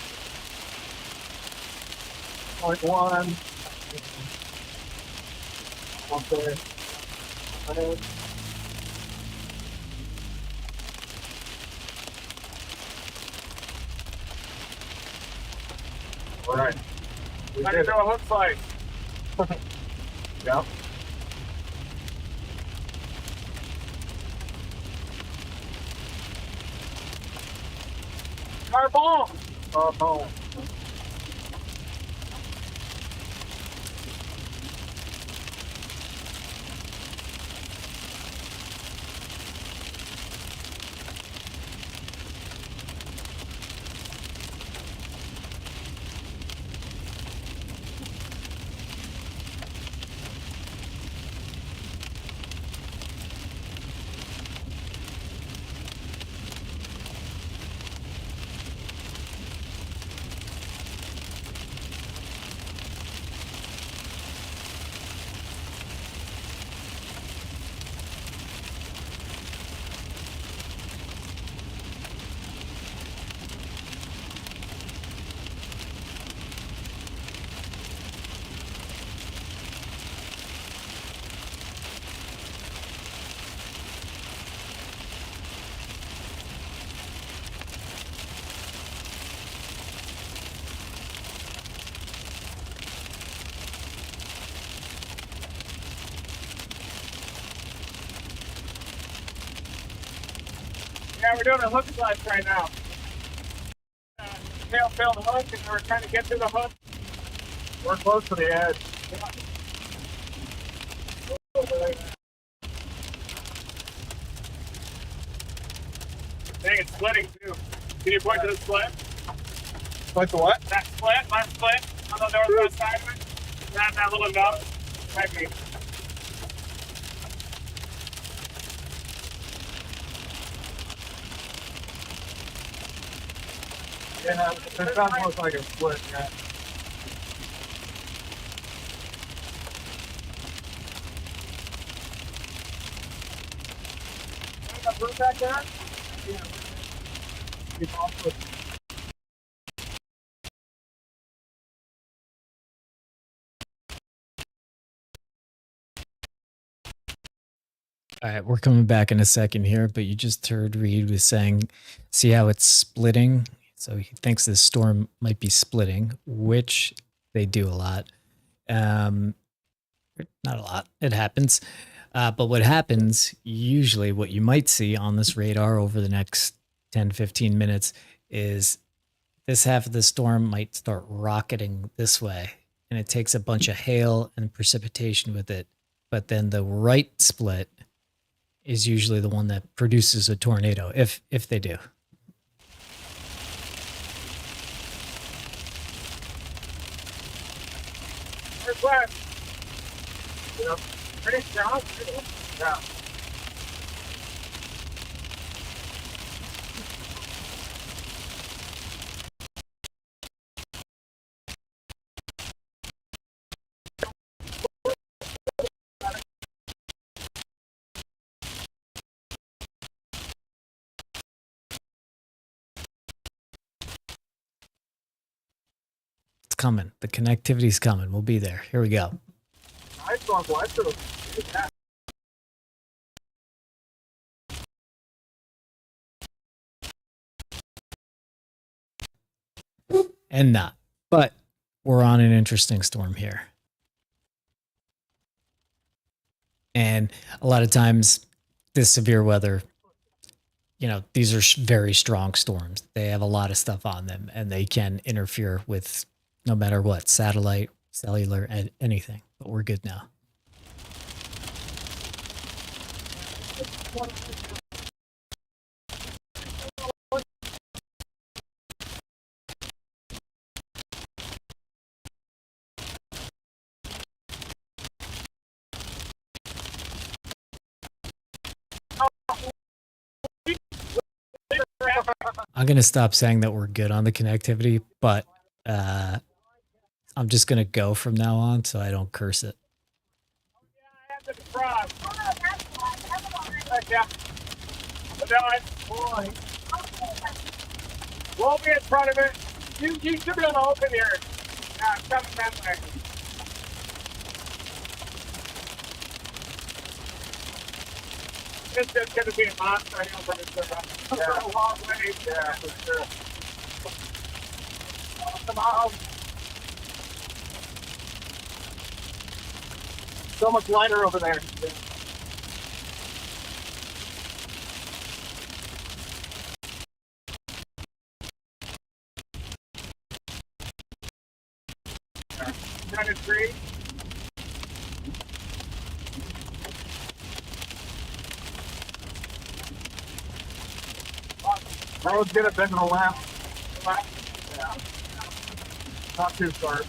0.1. One there. And all right. We Look did at it. what it looks like. Yeah. Carbon. Oh. Yeah, we're doing a hook slice right now. Tail filled hook, and we're trying to get to the hook. We're close to the edge. Dang, it's splitting too. Can you point to the split? Like the what? That split, left split on the northwest side of it. That little nub. Might be. Yeah, it does look like a split, yeah. Got root back there? Yeah. It's also All right, we're coming back in a second here, but you just heard Reed was saying, see how it's splitting? So he thinks this storm might be splitting, which they do a lot. Not a lot, it happens. But what happens, usually what you might see on this radar over the next 10, 15 minutes is this half of the storm might start rocketing this way, and it takes a bunch of hail and precipitation with it. But then the right split is usually the one that produces a tornado, if they do. Northwest. You know, pretty strong too. Yeah. It's coming. The connectivity's coming. We'll be there. Here we go. nice northwest. Yeah. And not. But we're on an interesting storm here. And a lot of times, this severe weather, you know, these are very strong storms. They have a lot of stuff on them, and they can interfere with no matter what, satellite, cellular, and anything. But we're good now. I'm going to stop saying that we're good on the connectivity, but I'm just going to go from now on so I don't curse it. I have the frog. Yeah. But no, we'll be in front of it. You should be able to open here. Yeah, it's coming that way. It's just going to be a monster. I know, but it's a long way. Yeah, for sure. Come on. So much lighter over there. Kind of tree. That was good at bending the left. Yeah. Not too sharp.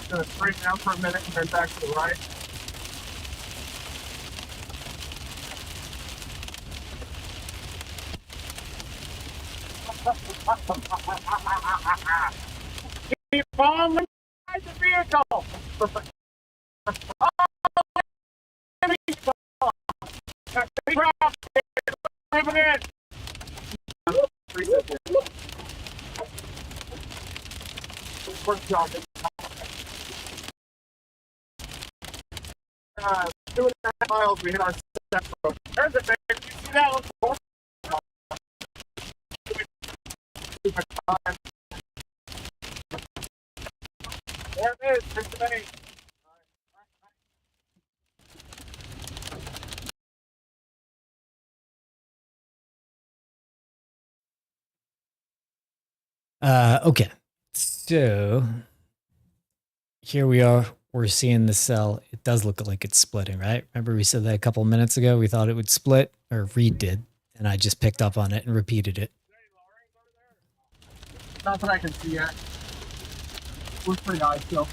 Gonna straighten out for a minute and then back to the right. Keep on inside the vehicle. Moving in. Uh, 2.5 miles, we hit our step road. There's a big. You see that one? There it is, for today. Okay, so here we are. We're seeing the cell. It does look like it's splitting, right? Remember we said that a couple minutes ago? We thought it would split, or Reed did, and I just picked up on it and repeated it. Not that I can see yet. We're pretty high still.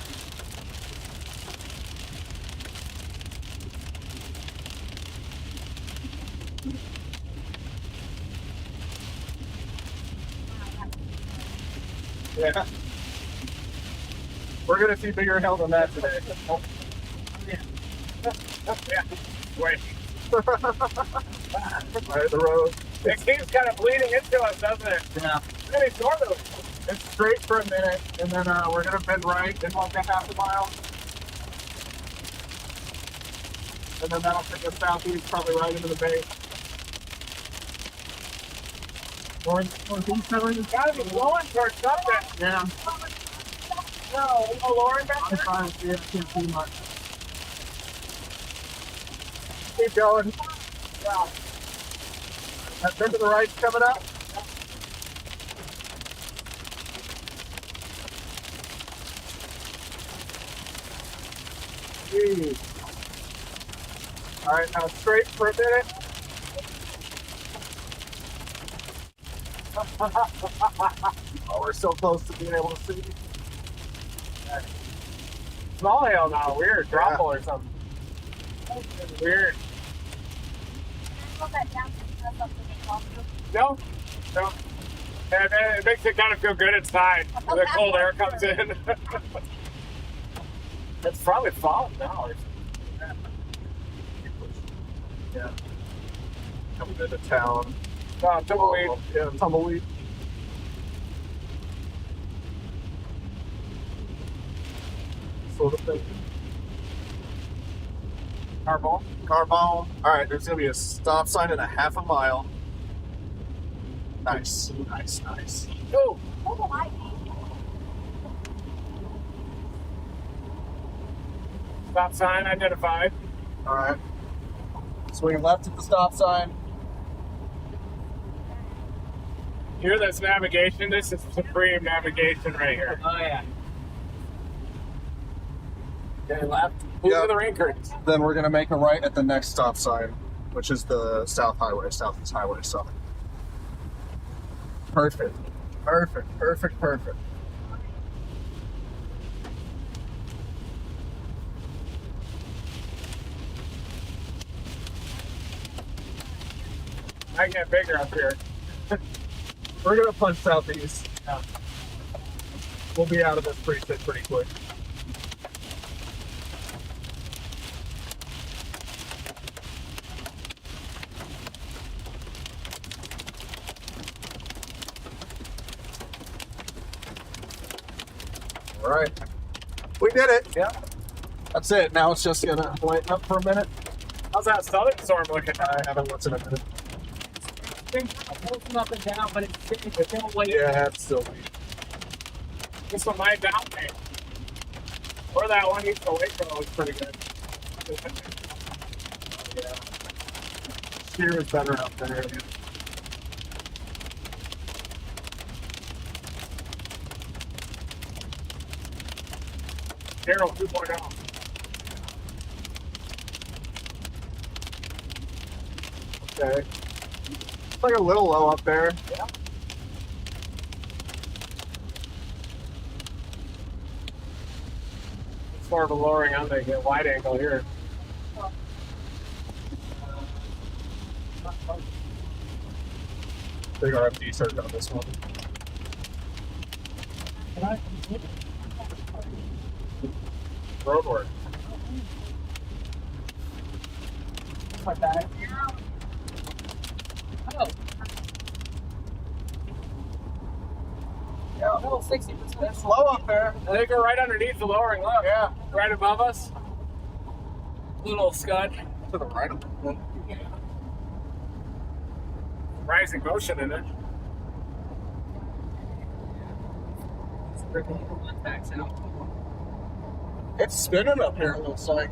Yeah. We're gonna see bigger hail than that today. Oh. Yeah. Wait. Right, the road. It seems kind of bleeding into us, doesn't it? Yeah. Really northerly. It's straight for a minute, and then we're gonna bend right in like a half a mile. And then that'll take us southeast, probably right into the bay. Northeast, It's gotta be blowing towards something. yeah. No, lowering back I'm there. trying to see it. Can't see much. Keep going. Yeah. That bend to the right's coming up. Jeez. All right, now straight for a minute. Oh, we're so close to being able to see. Small hail now, weird. Dropple or something. Weird. No, no. And it makes it kind of feel good inside when the cold air comes in. It's probably falling now. Or something. Yeah. Coming into town. Tumbleweed. Yeah, tumbleweed. Sort of thing. Carbon. Carbone. Alright, there's gonna be a stop sign in a half a mile. Nice. Nice, nice. Oh. Stop sign identified. Alright. Swing left at the stop sign. Hear this navigation? This is supreme navigation right here. Oh yeah. Okay, left. Move Yep. to the rain curtains. Then we're gonna make a right at the next stop sign, which is the South Highway, Southeast Highway, so. Perfect. Perfect, perfect, perfect. I get bigger up here. We're gonna punch southeast. Yeah. We'll be out of this pretty quick. All right, we did it. Yeah. That's it. Now it's just gonna lighten up for a minute. How's that southern storm looking? I haven't looked in a minute. Things are moving up and down, but it's still way. Yeah, it's still weak. This one might down me. Or that one used to wait for was pretty good. Yeah. Steer is better up there. Daryl 2.0. Okay. It's like a little low up there. Yeah. It's more of a lowering on the wide angle here. Big RFD circuit on this one. Roadwork. Like that. Oh. Yeah. No, 60%. It's low up there. I think we're right underneath the lowering look. Yeah. Right above us. Little scud. To the right of it. Rising motion in it. It's spinning up here, it looks like.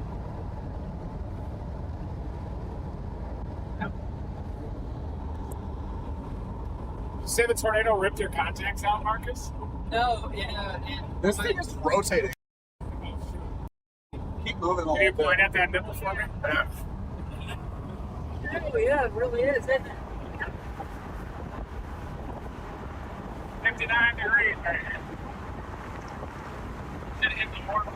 You say the tornado ripped your contacts out, Marcus? No, yeah, and This thing is rotating. Keep moving a Can you little point bit. at that nipple for me? Yeah. oh yeah, it really is, isn't it? 59 degrees right here. Should hit the water.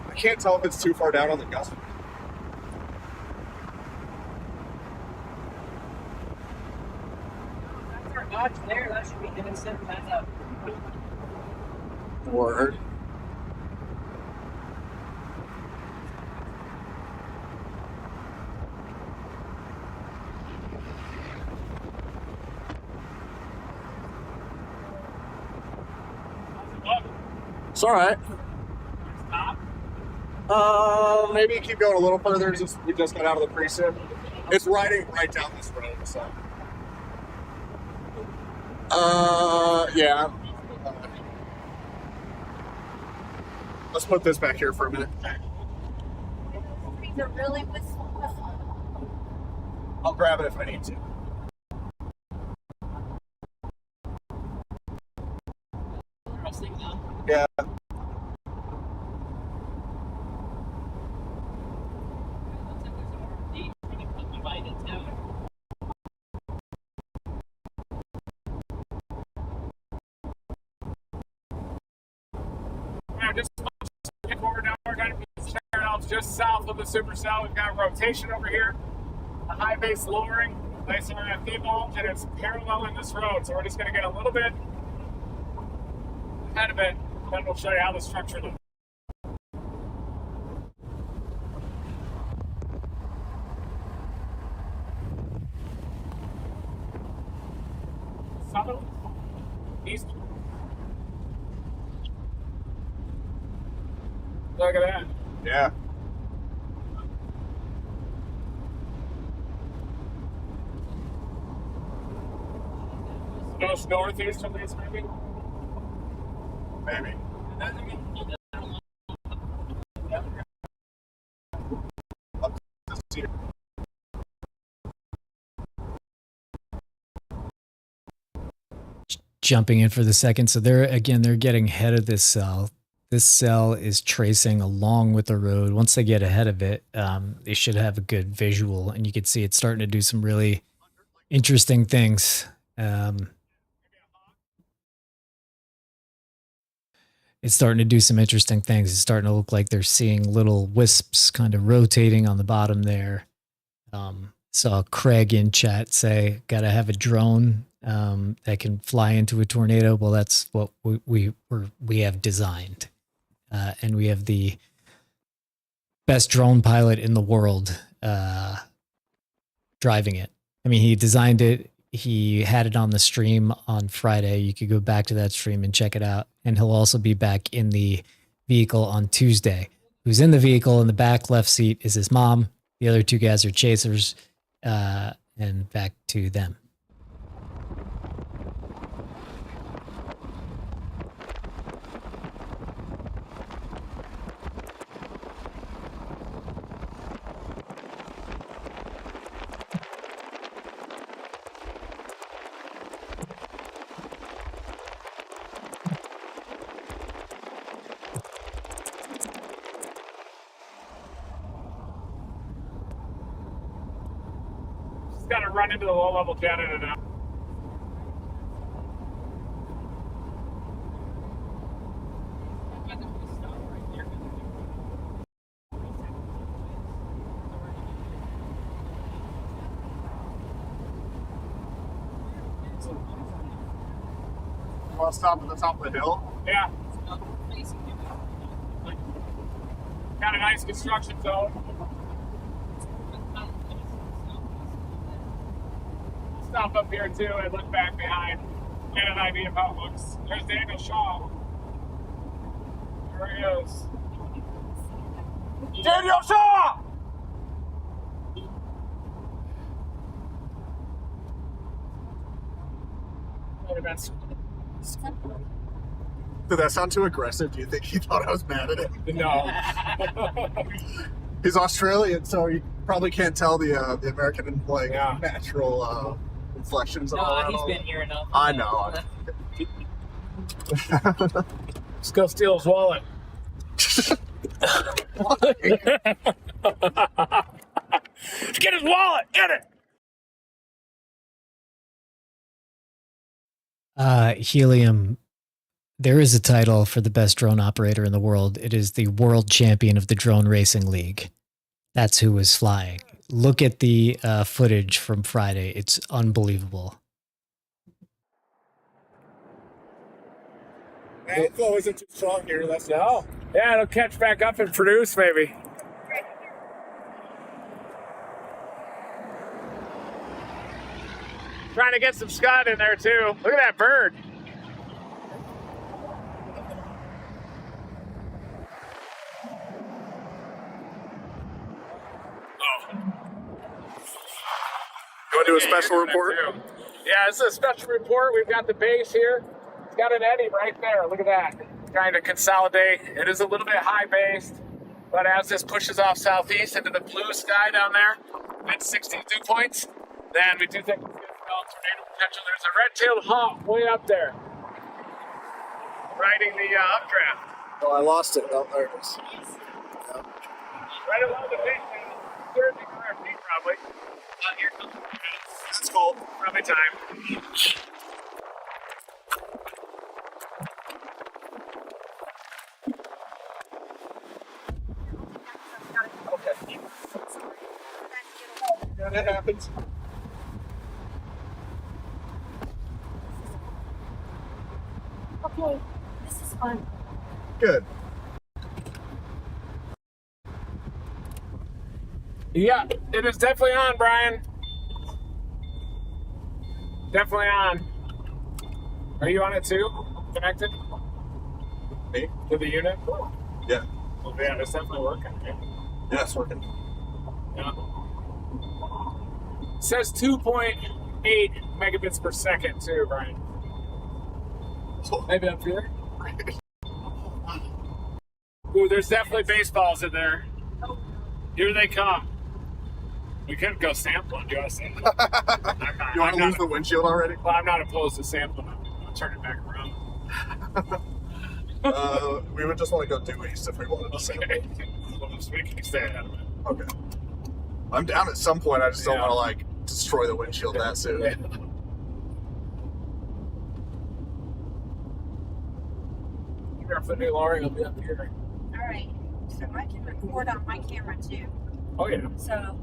I can't tell if it's too far down on the gust. That's our notch there. That should be getting sent back up. Word. It's all right. Stop. Maybe keep going a little further. We just got out of the precip. It's riding right down this road, so. Yeah. Let's put this back here for a minute. These are really whistle. I'll grab it if I need to. Interesting now. Yeah. Looks like there's an RFD trying to put me by the town. Yeah, just skip over now. We're going to be starting off just south of the supercell. We've got rotation over here, a high base lowering, nice RFD bulge, and it's paralleling this road. So we're just going to get a little bit ahead of it, then we'll show you how the structure looks. South, east. Look at that. Yeah. Goes northeast at least, maybe. Maybe. Jumping in for the second. So they're getting ahead of this cell. This cell is tracing along with the road. Once they get ahead of it, they should have a good visual, and you can see it's starting to do some really interesting things. It's starting to do some interesting things. It's starting to look like they're seeing little wisps kind of rotating on the bottom there. Saw Craig in chat say, "Gotta have a drone that can fly into a tornado." Well, that's what we have designed, and we have the best drone pilot in the world driving it. I mean, he designed it. He had it on the stream on Friday. You could go back to that stream and check it out. And he'll also be back in the vehicle on Tuesday. Who's in the vehicle in the back left seat is his mom. The other two guys are chasers, and back to them. Just got to run into the low-level jet in and out. You want to stop at the top of the hill? Yeah. Got a nice construction zone. Stop up here too and look back behind. Get an idea of how it looks. There's Daniel Shaw. There he is. Daniel Shaw! performance. Did that sound too aggressive? Do you think he thought I was mad at him? No. He's Australian, so you probably can't tell the American like Yeah. natural inflections. and all No, that. he's been here enough. I know. Let's go steal his wallet. Get his wallet! Get it! Helium, there is a title for the best drone operator in the world. It is the world champion of the drone racing league. That's who was flying. Look at the footage from Friday. It's unbelievable. Airflow isn't too strong here. That's No. Yeah, it'll catch back up and produce maybe. Trying to get some Scott in there too. Look at that bird. You want to do a special report? Yeah, this is a special report. We've got the base here. It's got an eddy right there. Look at that. Trying to consolidate. It is a little bit high based, but as this pushes off southeast into the blue sky down there, mid 60 dew points, then we do think it's going to develop tornado potential. There's a red-tailed hawk way up there, riding the updraft. Oh, I lost it. Oh, there it is. Right along the base, 30 square feet probably. Here comes the That's cool. probably time. Yeah, that happens. Okay, this is fun. Good. Yeah, it is definitely on, Brian. Definitely on. Are you on it too? Connected Me? to the unit? Yeah. Well, yeah, it's definitely working. Yeah, it's working. Yeah. It says 2.8 megabits per second too, Brian. Maybe up here. Ooh, there's definitely baseballs in there. Here they come. We could go sampling. Do you want to sample? You want to lose the windshield already? Well, I'm not opposed to sampling. I'll turn it back around. We would just want to go due east if we wanted to sample. Okay. Well, just we can stay ahead of it. Okay. I'm down at some point. I just don't Yeah. want to like destroy the windshield that soon. Yeah. If the new Laurie will be up here. All right, so I can record on my camera too. Oh yeah, So,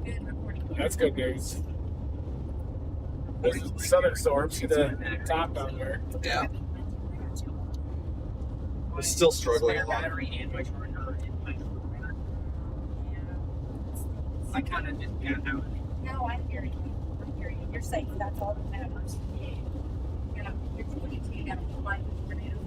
good recording. that's good news. There's a southern storm. See the top down there. Yeah. We're still struggling a lot. Battery and my charger and my charger. I kind of just got out. No, I'm hearing you. I'm hearing you. You're safe. That's all that matters. You know, you're 22. You got to fly with tornadoes.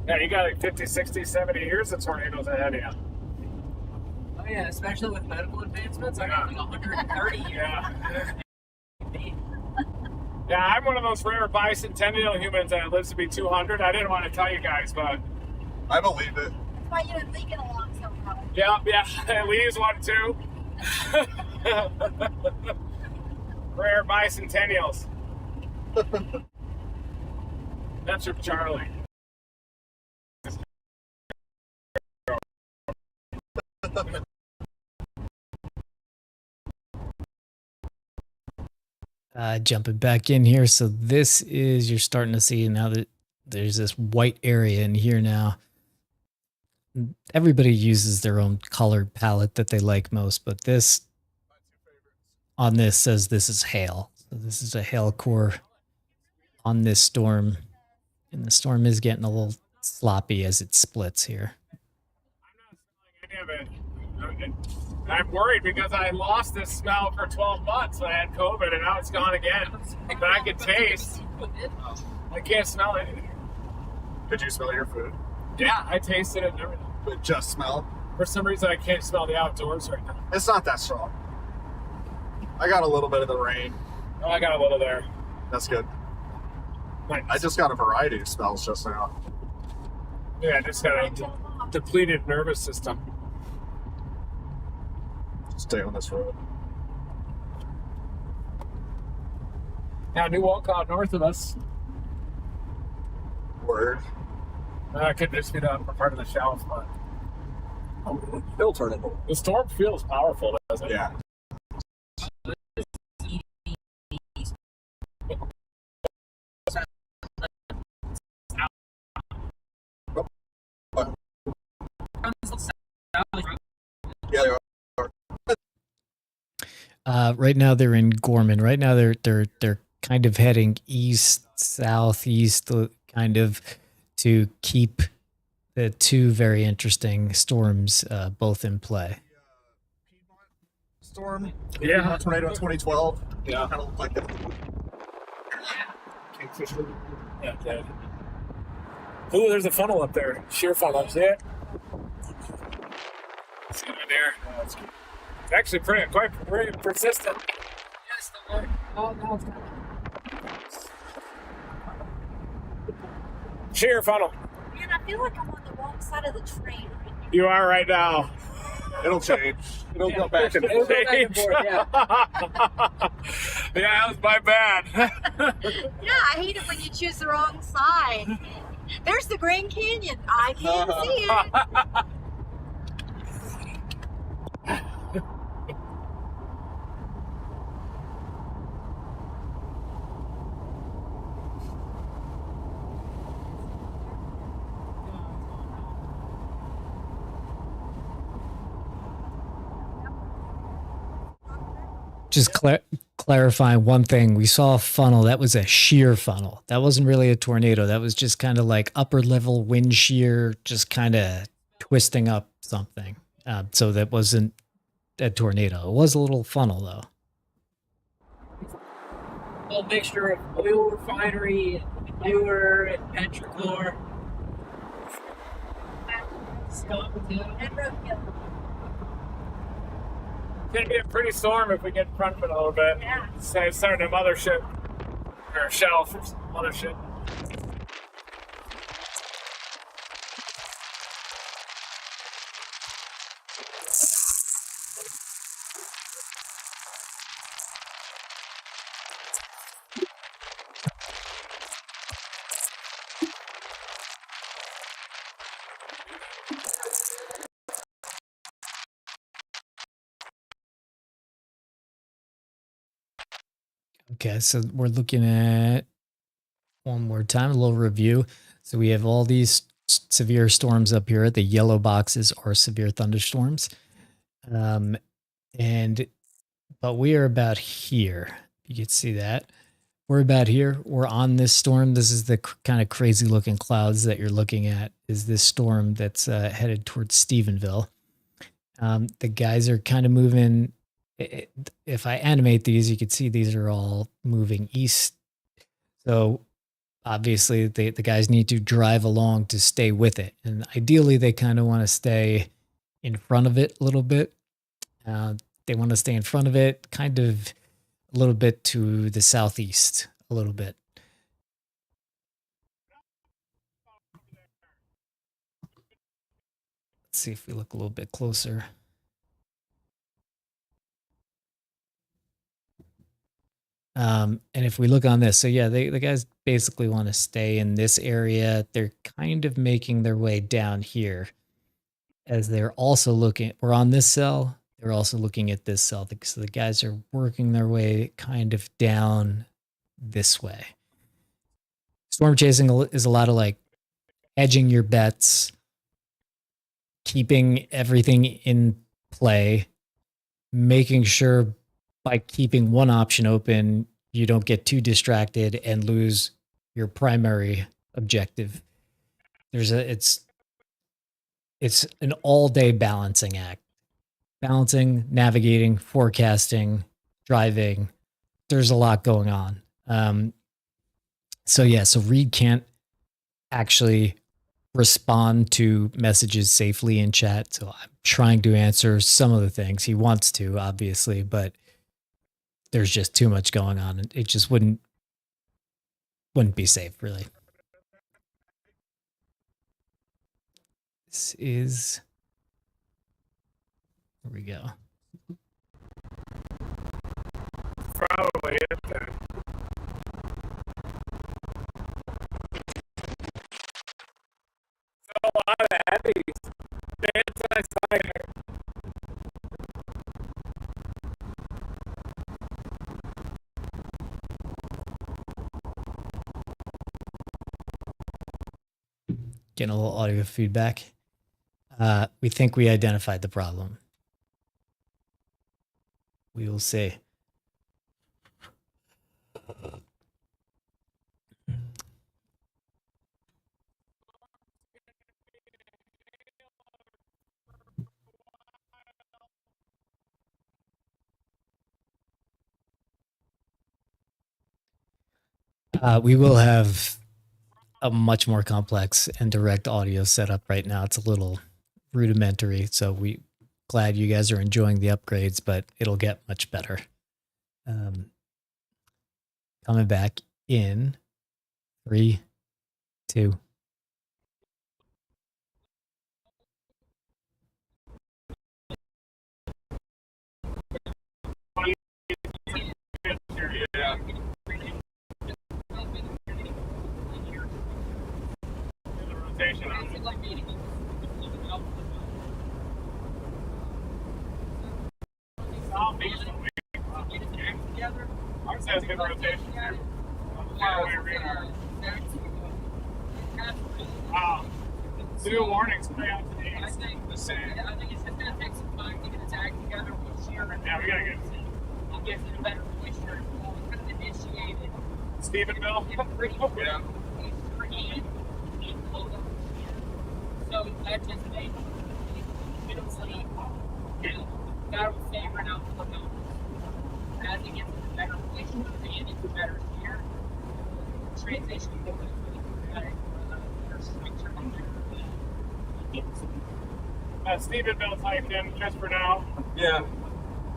Yeah, you got like 50, 60, 70 years of tornadoes ahead of you. Oh yeah, especially with medical advancements, I got like 130 years. Yeah. Yeah, I'm one of those rare bicentennial humans that lives to be 200. I didn't want to tell you guys, but I believe it. That's why you didn't leak it along so well. yeah, Lee's one too. Rare bicentennials. That's from Charlie. Jumping back in here. So this is, you're starting to see now that there's this white area in here now. Everybody uses their own color palette that they like most, but this on this says this is hail. So this is a hail core on this storm. And the storm is getting a little sloppy as it splits here. I'm not smelling any of it. I'm worried because I lost this smell for 12 months. I had COVID and now it's gone again. But I can taste. I can't smell anything. Did you smell your food? Yeah, I tasted it and everything. But just smell? For some reason, I can't smell the outdoors right now. It's not that strong. I got a little bit of the rain. Oh, I got a little there. That's good. Nice. I just got a variety of smells just now. Yeah, I just got a depleted nervous system. Stay on this road. Now, new wall cloud north of us. Word. It could just be the upper part of the shelf, but It'll turn into. the storm feels powerful, doesn't it? Yeah. Yeah, they are. Right now they're in Gorman. Right now they're kind of heading east, southeast, kind of to keep the two very interesting storms both in play. Storm. Yeah. Tornado in 2012. Yeah. Kind of looked like that. Kingfisher. Yeah, yeah. Ooh, there's a funnel up there. Sheer funnel. See it? It's good there. It's actually quite very persistent. Yes, the one. Oh, no, it's coming. Sheer funnel. Man, I feel like I'm on the wrong side of the train right now. You are right now. It'll change. It'll go back and It'll forth. go back and forth, yeah. Yeah, that was my bad. Yeah, I hate it when you choose the wrong side. There's the Grand Canyon. I can't see it. Just clarifying one thing. We saw a funnel. That was a shear funnel. That wasn't really a tornado. That was just kind of like upper level wind shear, just kind of twisting up something. So that wasn't a tornado. It was a little funnel though. A little mixture of oil refinery, manure, and petrichor. Skunk, too. And roadkill. It's gonna be a pretty storm if we get in front of it a little bit. Yeah. It's starting a mothership or a shelf or mothership. Okay, so we're looking at one more time, a little review. So we have all these severe storms up here. The yellow boxes are severe thunderstorms. But we are about here. You can see that. We're about here. We're on this storm. This is the kind of crazy looking clouds that you're looking at, is this storm that's headed towards Stephenville. The guys are kind of moving. If I animate these, you can see these are all moving east. So obviously the guys need to drive along to stay with it. And ideally they kind of want to stay in front of it a little bit. They want to stay in front of it, kind of a little bit to the southeast, a little bit. Let's see if we look a little bit closer. And if we look on this, so yeah, the guys basically want to stay in this area. They're kind of making their way down here as they're also looking. We're on this cell. They're also looking at this cell. So the guys are working their way kind of down this way. Storm chasing is a lot of like hedging your bets, keeping everything in play, making sure by keeping one option open, you don't get too distracted and lose your primary objective. It's an all-day balancing act. Balancing, navigating, forecasting, driving. There's a lot going on. So Reed can't actually respond to messages safely in chat. So trying to answer some of the things. He wants to, obviously, but there's just too much going on. It just wouldn't be safe, really. This is, here we go. Probably it then. So a lot of heavies. Anti-cider. Getting a little audio feedback. We think we identified the problem. We will see. We will have a much more complex and direct audio setup right now. It's a little rudimentary, so we glad you guys are enjoying the upgrades, but it'll get much better. Coming back in 3, 2. Ours has good rotation here. New warnings play out today. I think it's just gonna take some time to get a tag together with shear and Yeah, we gotta get we'll get in a better position. We'll kind of initiate it. Stephenville. Yeah. So that just makes minimally that would favor out the numbers. As it gets in a better position and it's a better shear, transition goes better structure. Stephenville typed in just for now. Yeah.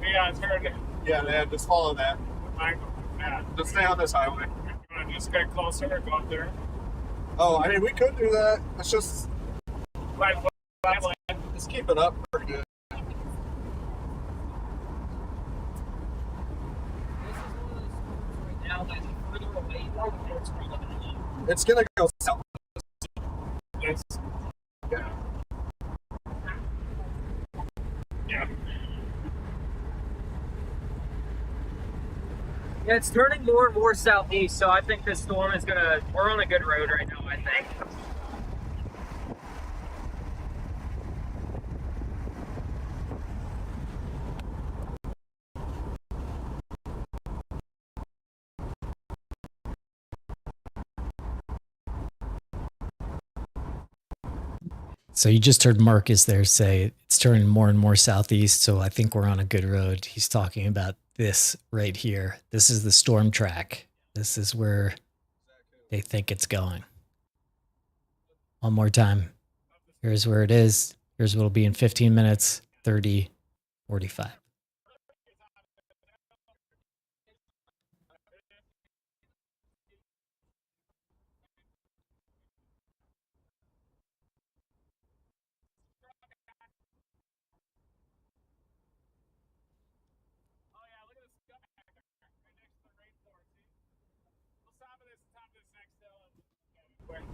It's heard. Yeah, just follow that. Yeah. Just stay on this highway. You want to just get closer or go up there? Oh, I mean, we could do that. It's just, Just keep it up pretty good. It's gonna go south. Yes. Yeah. Yeah. Yeah, it's turning more and more southeast, so I think this storm is we're on a good road right now, I think. So you just heard Marcus there say it's turning more and more southeast, so I think we're on a good road. He's talking about this right here. This is the storm track. This is where they think it's going. One more time. Here's where it is. Here's what it'll be in 15 minutes, 30, 45.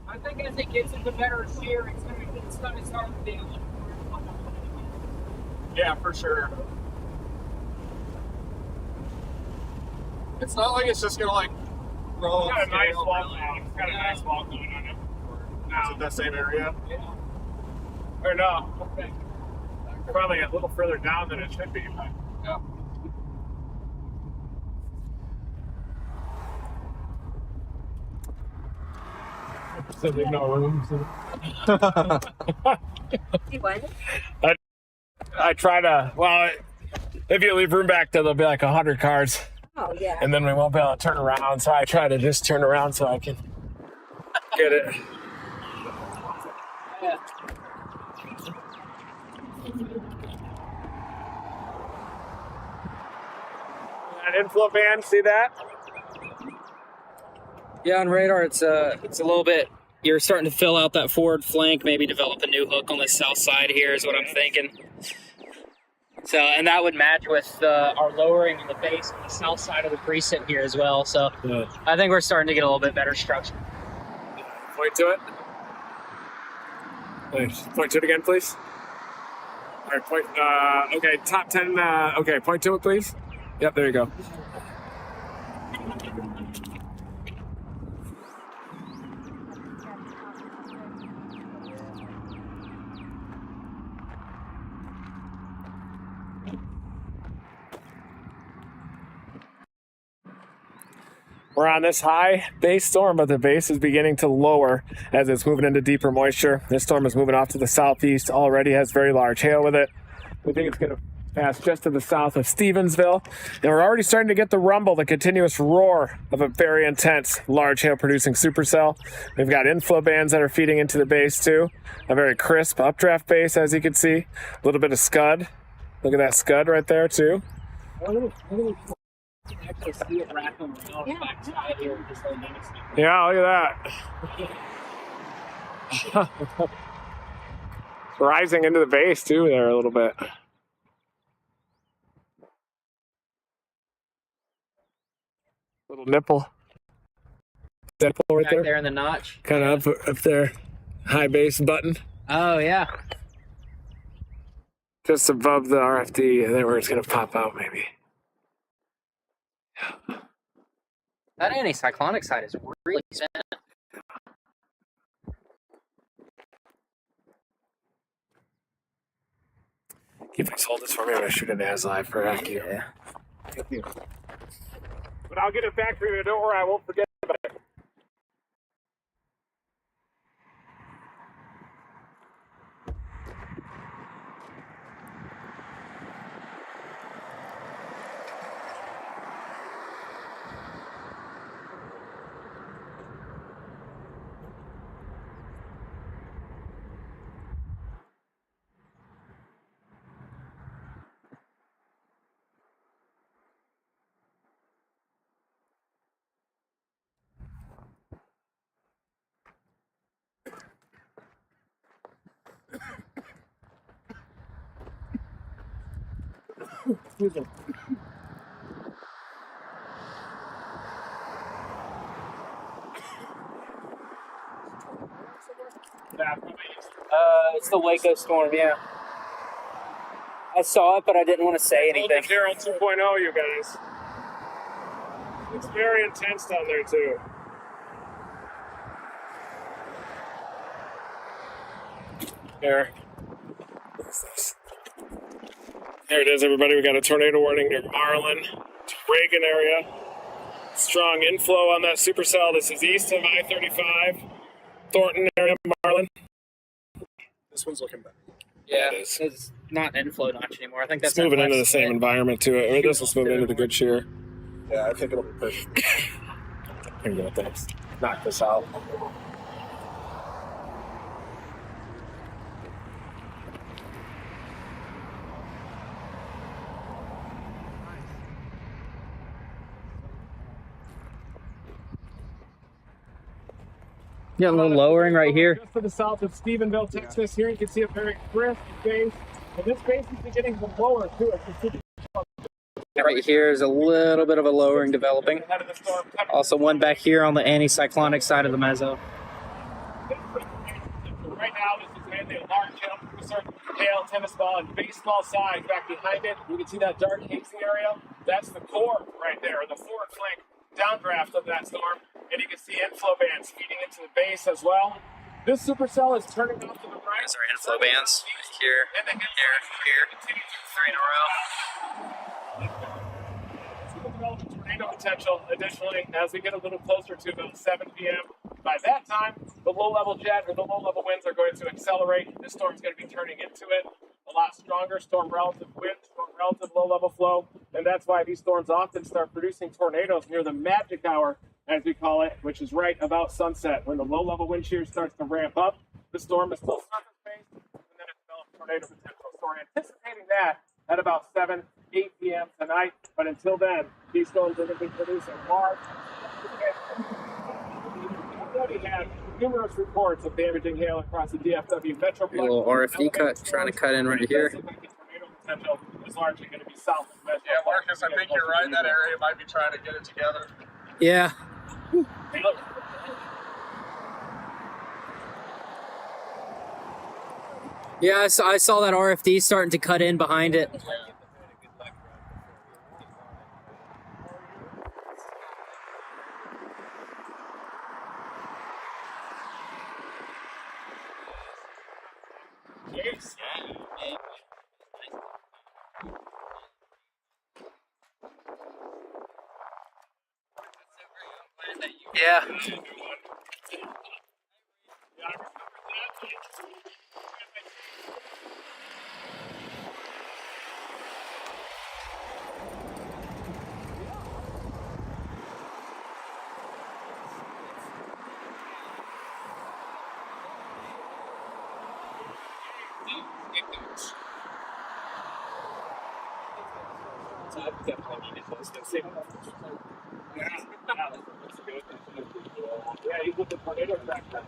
I think as it gets into better shear, it's gonna start to be a little more. Yeah, for sure. It's not like it's just gonna like roll. It's got a nice scale, wall really. now. It's got a nice wall going on it. Is it that same area? Yeah. Or no. Probably a little further down than it should be, but Yeah. so there's no room. What? I try to, if you leave room back there, there'll be like 100 cars. Oh, yeah. And then we won't be able to turn around. So I try to just turn around so I can get it. Yeah. got an inflow band, see that? Yeah, on radar, it's a little bit. You're starting to fill out that forward flank. Maybe develop a new hook on the south side here is what I'm thinking. So, and that would match with our lowering on the base on the south side of the preset here as well. So, I think we're starting to get a little bit better structure. Point to it. Nice. Point to it again, please. All right, point. Okay, top 10. Okay, point to it, please. Yep, there you go. We're on this high base storm, but the base is beginning to lower as it's moving into deeper moisture. This storm is moving off to the southeast, already has very large hail with it. We think it's going to pass just to the south of Stevensville. And we're already starting to get the rumble, the continuous roar of a very intense large hail producing supercell. We've got inflow bands that are feeding into the base too. A very crisp updraft base, as you can see. A little bit of scud. Look at that scud right there too. Actually see it rattling around backside here. Just like noticing. Yeah, look at that. Rising into the base too there a little bit. Little nipple. Nipple right Back there in the notch. Kind of up there. High base button. Oh, yeah. Just above the RFD, and then where it's going to pop out maybe. That anticyclonic side is really sent. Can you please hold this for me? I'm going to shoot an AS live for Aki. Yeah. Thank you. But I'll get it back for you. Don't worry, I won't forget about it. Excuse me. It's the Waco storm, yeah. I saw it, but I didn't want to say anything. Here on 2.0, you guys. It's very intense down there, too. There. What's this? There it is, everybody. We got a tornado warning near Marlin, Reagan area. Strong inflow on that supercell. This is east of I-35, Thornton area, Marlin. This one's looking better. Yeah, it's not an inflow notch anymore. I think that's It's moving into the same environment to it. I mean, this is moving into the good shear. Yeah, I think it'll be perfect. Here we go, thanks. Knock this out. Yeah, a little lowering right here. Just to the south of Stephenville, Texas. Here you can see a very crisp base. And this base is beginning to lower too. Right here is a little bit of a lowering developing. Also one back here on the anticyclonic side of the mezzo. Right now, this is mainly a large hail producer, hail, tennis ball, and baseball size. Back behind it, you can see that dark hazing area. That's the core right there, the forward flank downdraft of that storm. And you can see inflow bands feeding into the base as well. This supercell is turning off to the right. There's our inflow bands here, here. 3 in a row. Developing tornado potential. Additionally, as we get a little closer to about 7 p.m., by that time, the low-level jet or the low-level winds are going to accelerate. This storm is going to be turning into it. A lot stronger storm relative wind, storm relative low-level flow, and that's why these storms often start producing tornadoes near the magic hour, as we call it, which is right about sunset. When the low-level wind shear starts to ramp up, the storm is still surface-based, and then it develops tornado potential. So we're anticipating that at about 7, 8 p.m. p.m. tonight. But until then, these storms are going to be producing large. We already have numerous reports of damaging hail across the DFW metroplex. A little RFD cut, trying to cut in right here. Is largely going to be south of Metro. Yeah, Marcus, I think you're right. That area might be trying to get it together. Yeah. Yeah, I saw that RFD starting to cut in behind it. Yeah. Yeah, he's with the tornado tractor.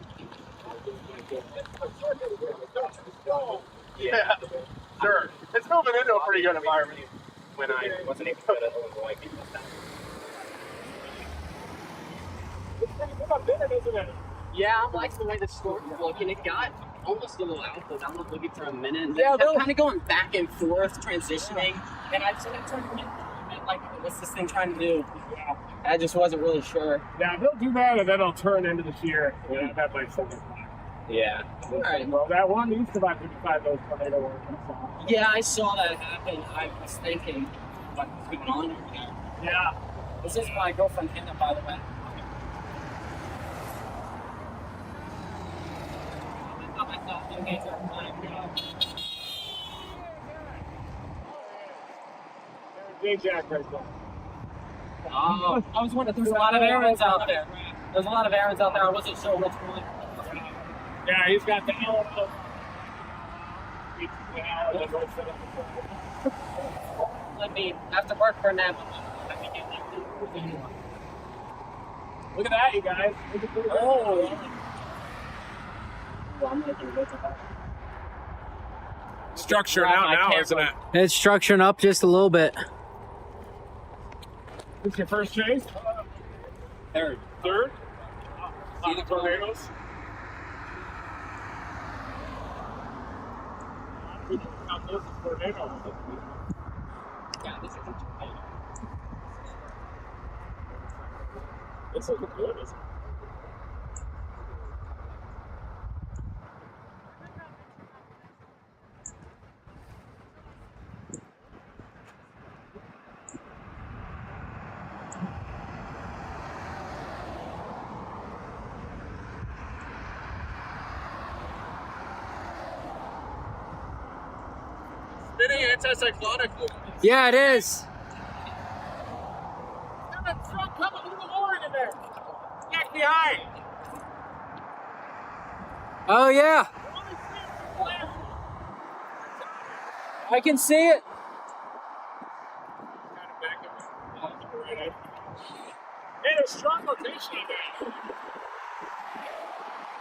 Yeah, sure. It's moving into a pretty good environment. When I wasn't able to get it, it's pretty good on dinner, isn't it? Yeah, I like the way the storm was looking. It got almost a little out, but I was looking for a minute. And Yeah, kind of going back and forth, transitioning. And I sort of turned to like, what's this thing trying to do? Yeah. I just wasn't really sure. Yeah, they'll do that and then it'll turn into the shear. Yeah, that might take time. Yeah. All right. Well, that one needs to about 55 those tornado warnings. Yeah, I saw that happen. I was thinking, what's going on over there? Yeah. This is my girlfriend Hannah, by the way. J-Jack right there. Oh, I was wondering, there's a lot of errands out there. There's a lot of errands out there. I wasn't sure which one. Yeah, he's got the element. Let me after work for a nap. Look at that, you guys. Look at that. Oh. Structured out now, isn't it? It's structuring up just a little bit. This your first chase? Third. Third? See the tornadoes? Not this is tornado. Yeah, this is This looking good, isn't it? Spinning anticyclonic loop. Yeah, it is. Got a truck coming through the horn in there. Back behind. Oh, yeah. I can see it. Hey, there's strong rotation in there.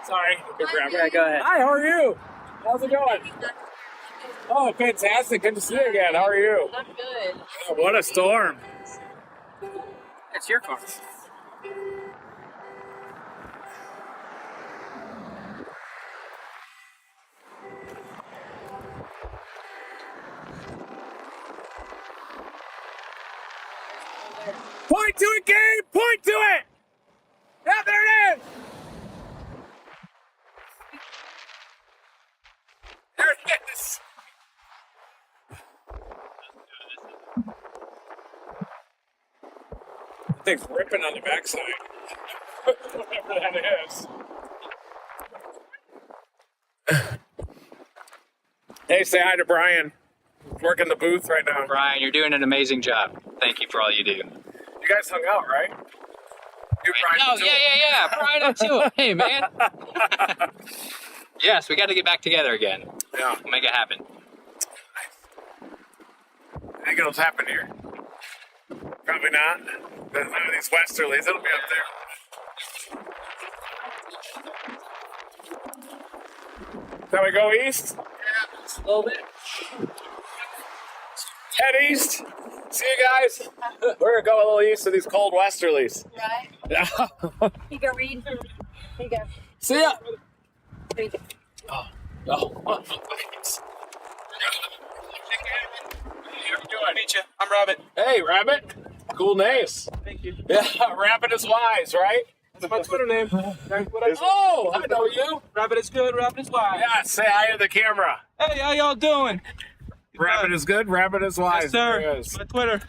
Sorry. Good grab. Yeah, go ahead. Hi, how are you? How's it going? Oh, fantastic. Good to see you again. How are you? I'm good. Oh, what a storm. It's your car. Point to it, Gabe! Point to it! Yeah, there it is! There it is! That thing's ripping on the backside. Whatever that is. Hey, say hi to Brian. He's working the booth right now. Brian, you're doing an amazing job. Thank you for all you do. You guys hung out, right? You, Brian, Oh, too. yeah. Brian and too. Hey, man. Yes, we got to get back together again. Yeah. We'll make it happen. I think it'll happen here. Probably not. There's none of these westerlies. It'll be up there. Then we go east? Yeah, a little bit. Head east. See you guys. We're gonna go a little east of these cold westerlies. Right? Yeah. Here you go, Reed. Here you go. See ya. Reed. Oh, thanks. How you doing? Meet you. I'm Rabbit. Hey, Rabbit. Cool names. Thank you. Yeah, Rabbit is wise, right? That's my Twitter name. Oh, I know you. Rabbit is good. Rabbit is wise. Yeah, say hi to the camera. Hey, how y'all doing? Rabbit is good. Rabbit is wise. Yes, sir. There he is. It's my Twitter.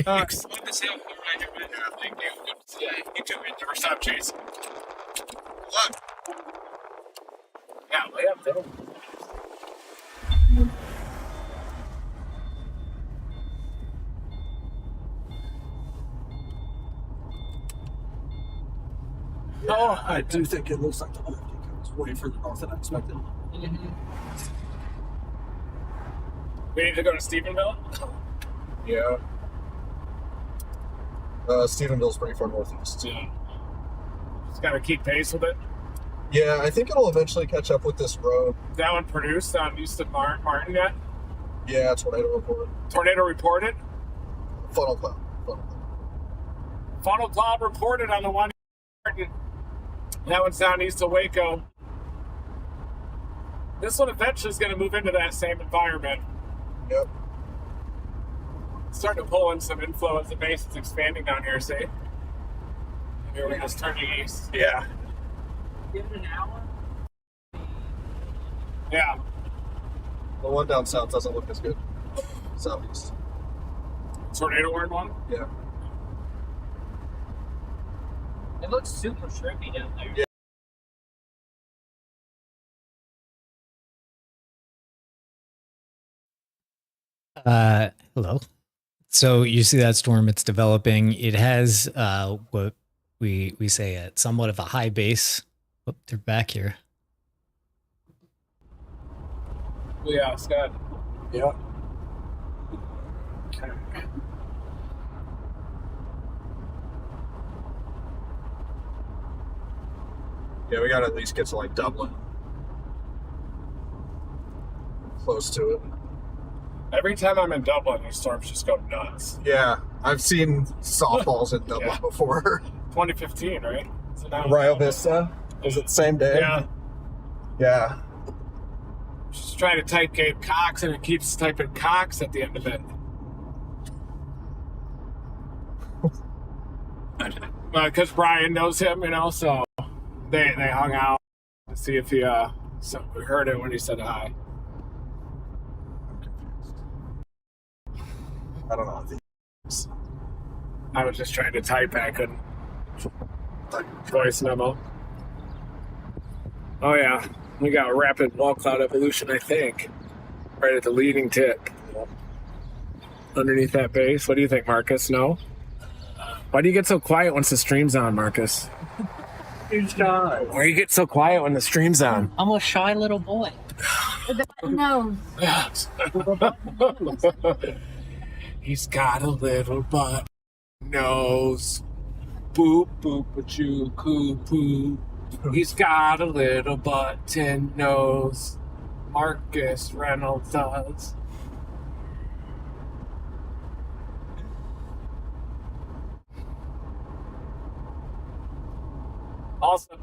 Thanks. Good to see you. All right, Thank you. Good to see you. You too. Never stop chasing. Look. Yeah, way up there. Oh, I do think it looks like the left is way further north than I expected. We need to go to Stephenville? Yeah. Stephenville's pretty far northeast. Yeah. Just gotta keep pace with it. Yeah, I think it'll eventually catch up with this road. That one produced on east of Martin yet? Yeah, tornado report. Tornado reported? Funnel cloud. Funnel cloud reported on the one in Martin. That one's down east of Waco. This one eventually is going to move into that same environment. Yep. It's starting to pull in some inflow as the base is expanding down here, see? Here we're just turning east. Yeah. Give it an hour. Yeah. The one down south doesn't look as good. Southeast. Tornado warned one? Yeah. It looks super trippy down there. Hello. So you see that storm, it's developing. It has what we say somewhat of a high base. Oh, they're back here. Yeah, Scott. Yeah. Okay. Yeah, we gotta at least get to like Dublin. Close to it. Every time I'm in Dublin, these storms just go nuts. Yeah, I've seen softballs in Dublin Yeah. before. 2015, right? So now Rio Vista. Was it the same day? Yeah. Yeah. Just trying to type Gabe Cox, and it keeps typing Cox at the end of it. Because Brian knows him, you know, so they hung out to see if he heard it when he said hi. I'm confused. I don't know. I was just trying to type, and I couldn't. Voice memo. Oh yeah, we got rapid wall cloud evolution, I think, right at the leading tip. Underneath that base. What do you think, Marcus? No? Why do you get so quiet once the stream's on, Marcus? Huge guy. Why do you get so quiet when the stream's on? I'm a shy little boy. No. He's got a little butt nose. Boop boop a choo coo poo. He's got a little button nose. Marcus Reynolds does. Awesome.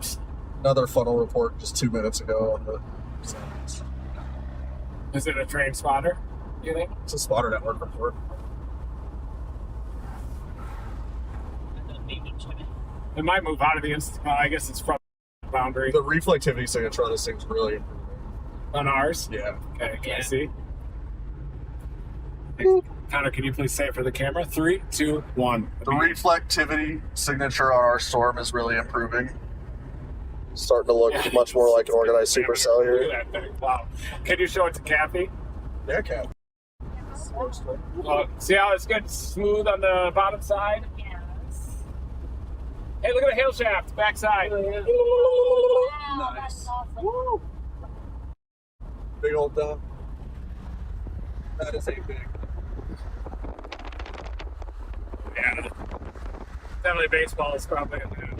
Another funnel report just 2 minutes ago on the. Is it a train spotter? You think? It's a spotter network report. It might move out of the instant. I guess it's from the boundary The reflectivity signature on this thing's really improving. on ours. Yeah. Okay, can I see? Connor, can you please say it for the camera? 3, 2, 1. The reflectivity signature on our storm is really improving. Starting to look much more like an organized supercell Look here. at that thing. Wow. Can you show it to Kathy? Yeah, Cap. See how it's getting smooth on the bottom side? Yes. Hey, look at the hail shaft, backside. Wow, that's awesome. Big old dump. That is a big. Yeah. Definitely baseball is probably in there.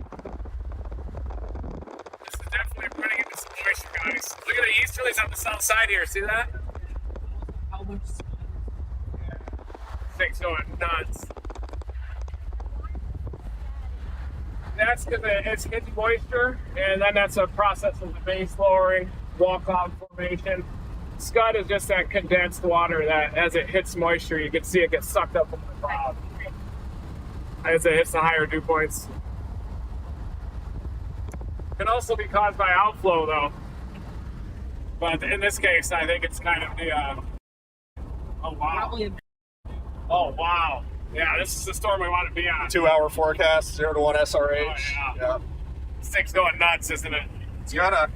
This is definitely running into some moisture, guys. Look at the easterlies on the south side here. See that? How much? Thing's going nuts. That's because it's hitting moisture, and then that's a process of the base lowering, walk-off formation. Scud is just that condensed water that, as it hits moisture, you can see it get sucked up from the cloud as it hits the higher dew points. Can also be caused by outflow, though. But in this case, I think it's kind of the. Oh wow! Probably Oh wow! Yeah, this is the storm we want to be on. 2-hour forecast, 0 to 1 SRH. Oh, yeah. This thing's going nuts, isn't it? It's gonna.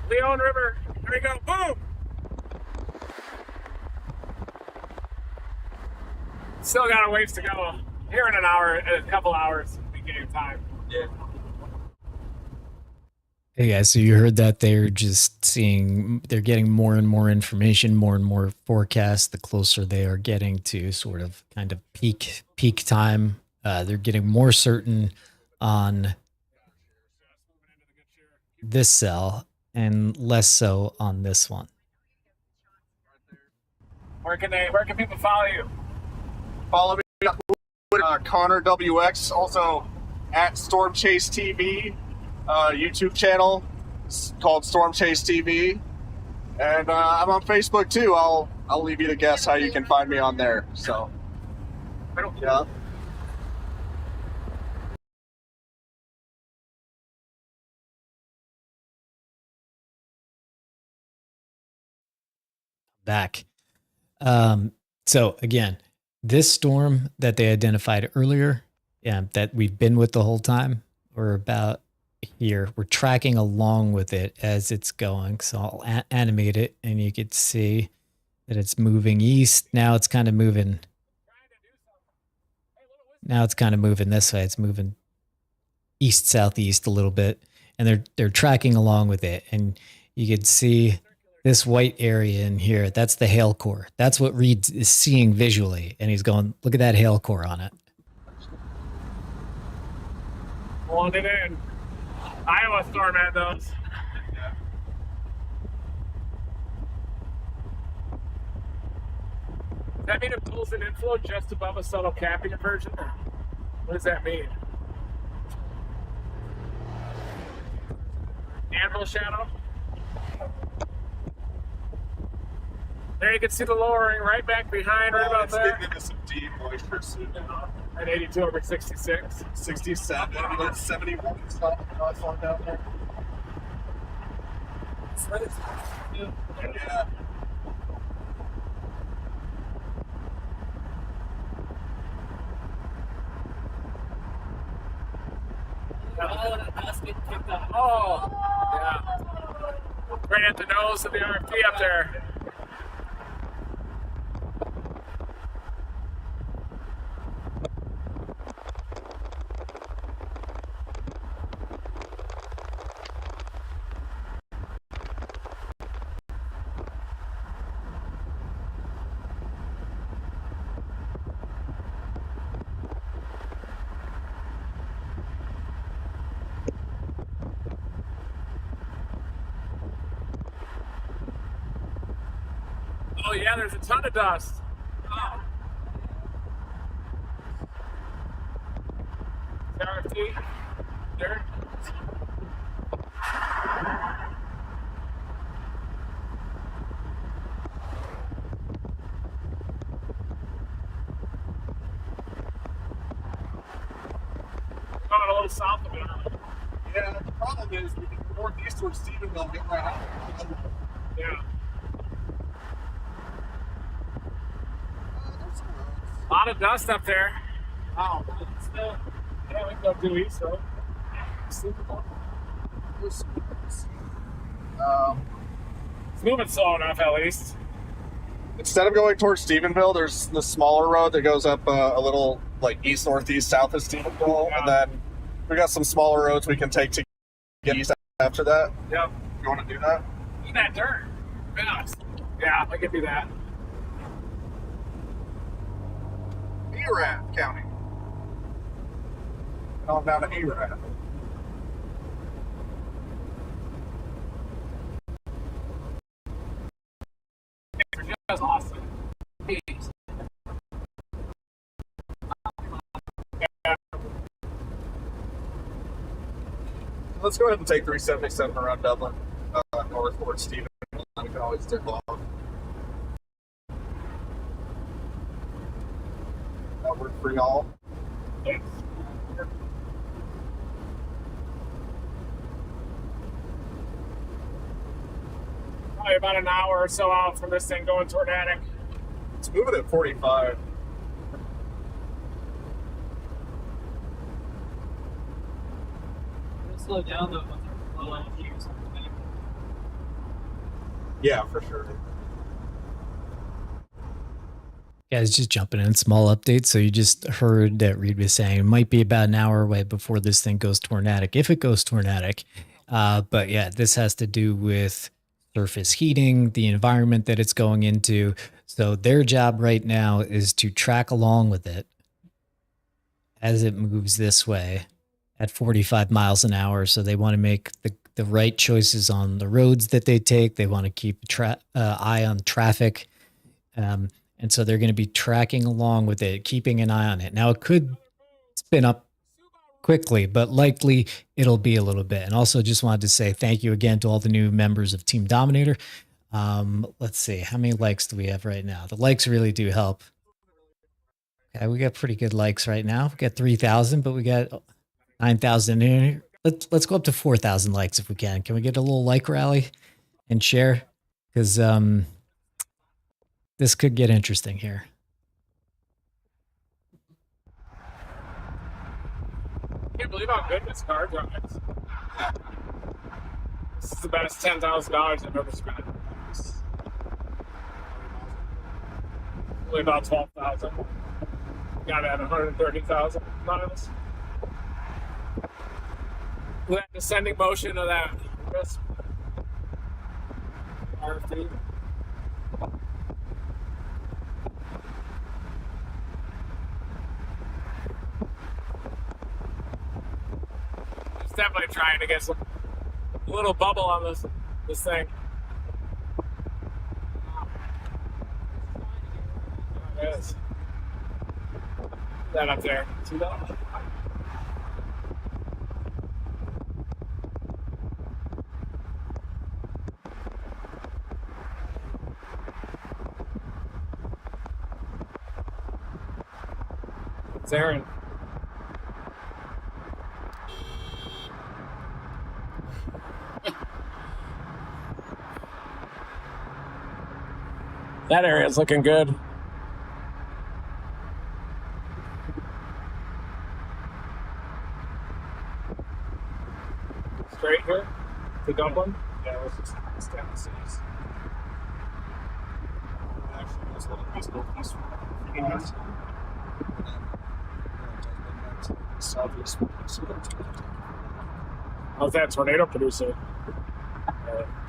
Leon River. There we go. Boom! Still got a ways to go. Here in an hour, in a couple hours, we game time. Yeah. Hey guys, so you heard that they're getting more and more information, more and more forecasts the closer they are getting to sort of kind of peak time. They're getting more certain on this cell and less so on this one. Where can people follow you? Follow me on Twitter, Connor WX, also at Storm Chase TV, YouTube channel called Storm Chase TV, and I'm on Facebook too. I'll leave you to guess how you can find me on there. So, yeah. Back. So again, this storm that they identified earlier, that we've been with the whole time, we're about here. We're tracking along with it as it's going. So I'll animate it, and you can see that it's moving east. Now it's kind of moving. Now it's kind of moving this way. It's moving east southeast a little bit, and they're tracking along with it, and you can see this white area in here. That's the hail core. That's what Reed is seeing visually, and he's going, look at that hail core on it. Pulling it in. Iowa storm had those. Does that mean it pulls an inflow just above a subtle capping inversion? What does that mean? Anvil shadow? There you can see the lowering right back behind, right about there. It's getting into some deep moisture soon. At 82 over 66. 67, even 71 stuff. Down there. Yeah. Oh, yeah. Right at the nose of the RFP up there. Oh yeah, there's a ton of dust. Oh. RFT, dirt. Going a little south of it. Yeah, the problem is we can northeast towards Stephenville, get right out. Yeah. A lot of dust up there. Wow. Still, yeah, we can go due east, so. It's moving slow enough, at least. Instead of going towards Stephenville, there's the smaller road that goes up a little like east, northeast, south of Stephenville, and then we got some smaller roads we can take to get east after that. Yep. You want to do that? Eat that dirt. Yeah, I can do that. Erath County. On down to Erath. That's awesome. Let's go ahead and take 377 around Dublin, north towards Stephen. We can always dip off. That work for y'all? Yes. Probably about an hour or so out from this thing going toward Attic. It's moving at 45. Slow down though once they're low energy or something. Yeah, for sure. Guys, just jumping in, small update. So you just heard that Reed was saying it might be about an hour away before this thing goes tornadic, if it goes tornadic. But yeah, this has to do with surface heating, the environment that it's going into. So their job right now is to track along with it as it moves this way at 45 miles an hour. So they want to make the right choices on the roads that they take. They want to keep eye on traffic. And so they're going to be tracking along with it, keeping an eye on it. Now, it could spin up quickly, but likely it'll be a little bit. And also just wanted to say thank you again to all the new members of Team Dominator. Let's see, how many likes do we have right now? The likes really do help. Okay, we got pretty good likes right now. We got 3,000, but we got 9,000 in here. Let's go up to 4,000 likes if we can. Can we get a little like rally and share? Because this could get interesting here. I can't believe how good this car drives. This is the best $10,000 I've ever spent. Only about 12,000. Got it at 130,000 miles. That descending motion of that crisp RFD. It's definitely trying to get some little bubble on this thing. There it is. That up there. See that? It's Aaron. That area's looking good. Straight here to Dublin? Yeah, let's just down the cities. Actually, it's a little east. Southeast. How's that tornado producer?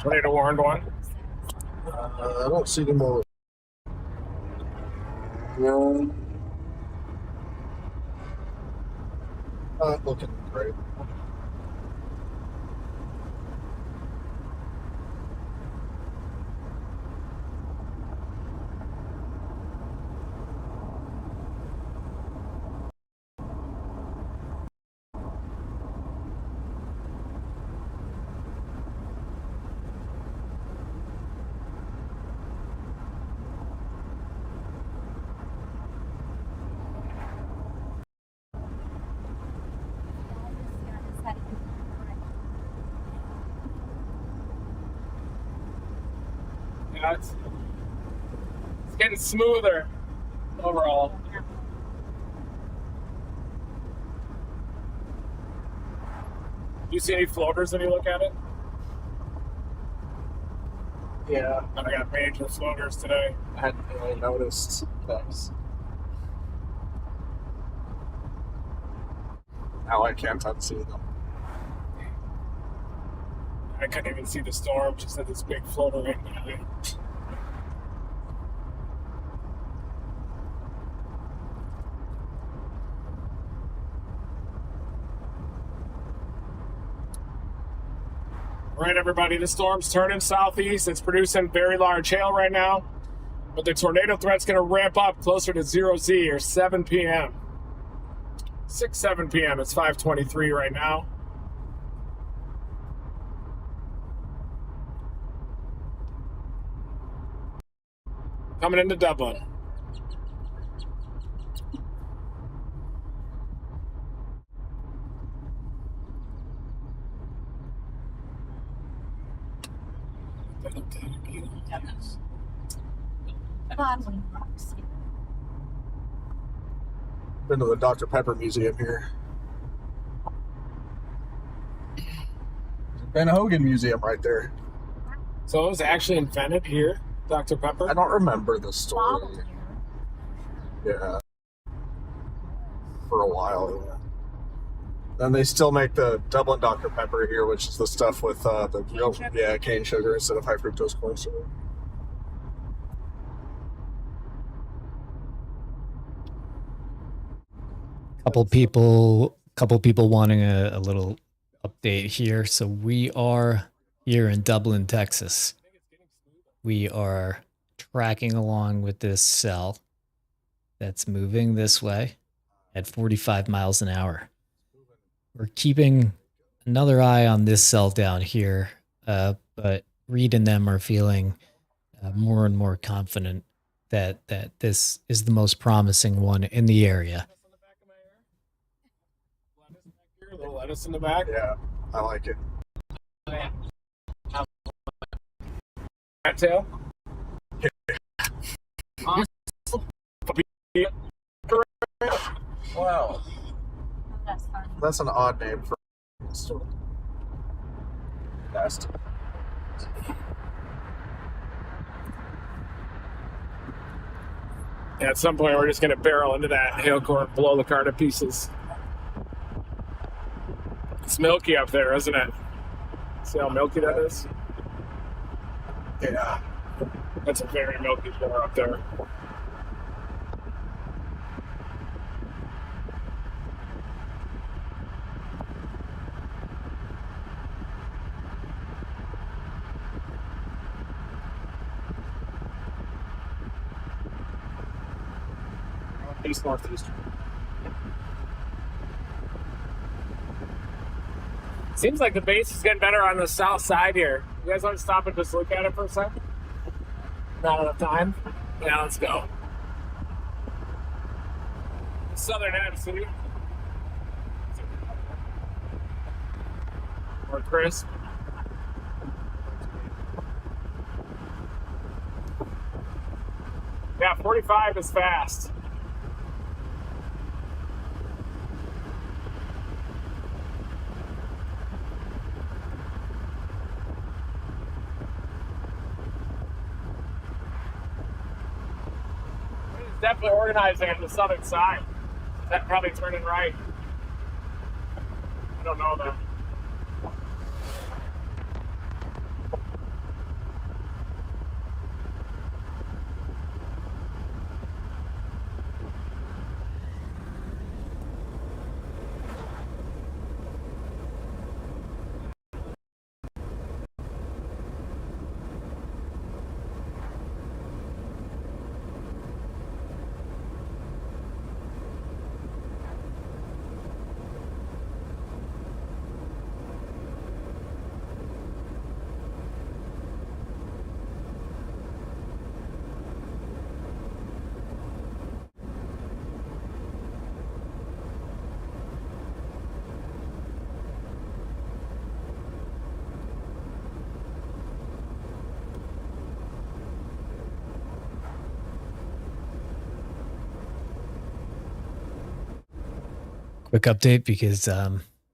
Tornado warned one? I don't see them all. Not looking great. Yeah, it's getting smoother overall. Do you see any floaters when you look at it? Yeah, And I got major floaters today. I hadn't really noticed. Thanks. Now I can't unsee them. I couldn't even see the storm, just had this big floater right behind me. All right, everybody, the storm's turning southeast. It's producing very large hail right now, but the tornado threat's going to ramp up closer to 0Z or 7 p.m. 7 p.m. It's 5:23 right now. Coming into Dublin. Been to the Dr. Pepper Museum here. Ben Hogan Museum right there. So it was actually invented here, Dr. Pepper? I don't remember the story. Yeah. For a while, yeah. Then they still make the Dublin Dr. Pepper here, which is the stuff with the real, cane sugar instead of high fructose corn syrup. Couple people wanting a little update here. So we are here in Dublin, Texas. We are tracking along with this cell that's moving this way at 45 miles an hour. We're keeping another eye on this cell down here, but Reed and them are feeling more and more confident that this is the most promising one in the area. A little lettuce in the back. Yeah, I like it. Rat tail. Wow. That's fun. That's an odd name for Nasty. Yeah, at some point, we're just going to barrel into that hail core and blow the car to pieces. It's milky up there, isn't it? See how milky that is? Yeah. That's a very milky core up there. East northeast. Seems like the base is getting better on the south side here. You guys want to stop and just look at it for a second? Not enough time? Yeah, let's go. Southern end, see? More crisp. Yeah, 45 is fast. It's definitely organizing on the southern side. That probably turning right. I don't know though. Quick update because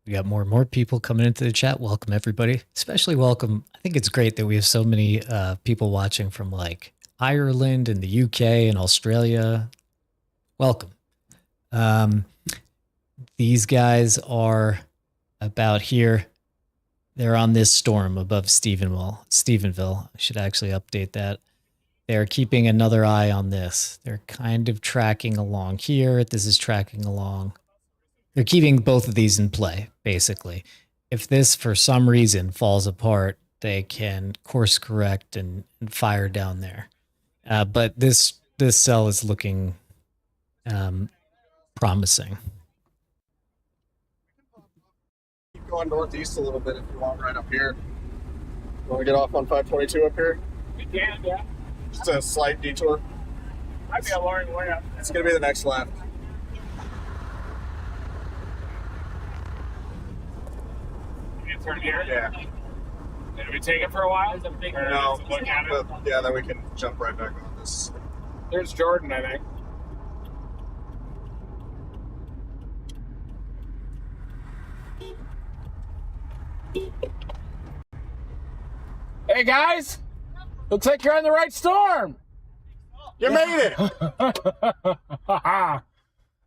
We got more and more people coming into the chat. Welcome, everybody. Especially welcome. I think it's great that we have so many people watching from like Ireland and the UK and Australia. Welcome. These guys are about here. They're on this storm above Stephenville. I should actually update that. They're keeping another eye on this. They're kind of tracking along here. This is tracking along. They're keeping both of these in play, basically. If this, for some reason, falls apart, they can course correct and fire down there. But this cell is looking promising. Keep going northeast a little bit if you want, right up here. You want to get off on 522 up here? We can, yeah. Just a slight detour. Might be a long way up. It's going to be the next left. You can turn here. Yeah. Did we take it for a while? There's a big No, look at it. but yeah, then we can jump right back on this. There's Jordan, I think. Hey guys, looks like you're on the right storm. You made it!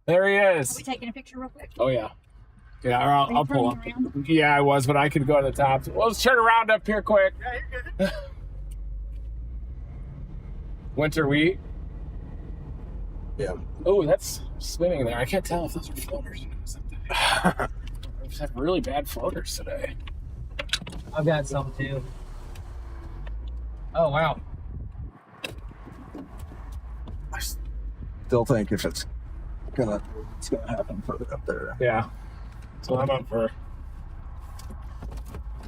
There he Are is. we taking a picture real quick? Oh yeah. Yeah, I'll pull up. turning around? Yeah, I was, but I could go to the top. Well, let's turn around up here quick. Yeah, you're good. Winter wheat. Yeah. Oh, that's spinning there. I can't tell if those are floaters or something. We've had really bad floaters today. I've got some too. Oh wow. I still think if it's gonna happen further up there. Yeah. So I'm up for.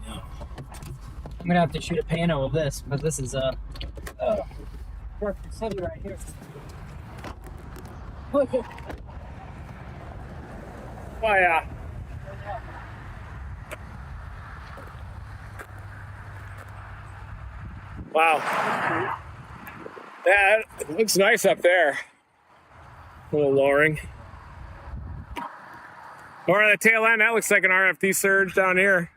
I'm gonna have to shoot a pano of this, but this is perfect city right here. Oh yeah. Wow. Yeah, it looks nice up there. A little lowering. Or on the tail end, that looks like an RFD surge down here.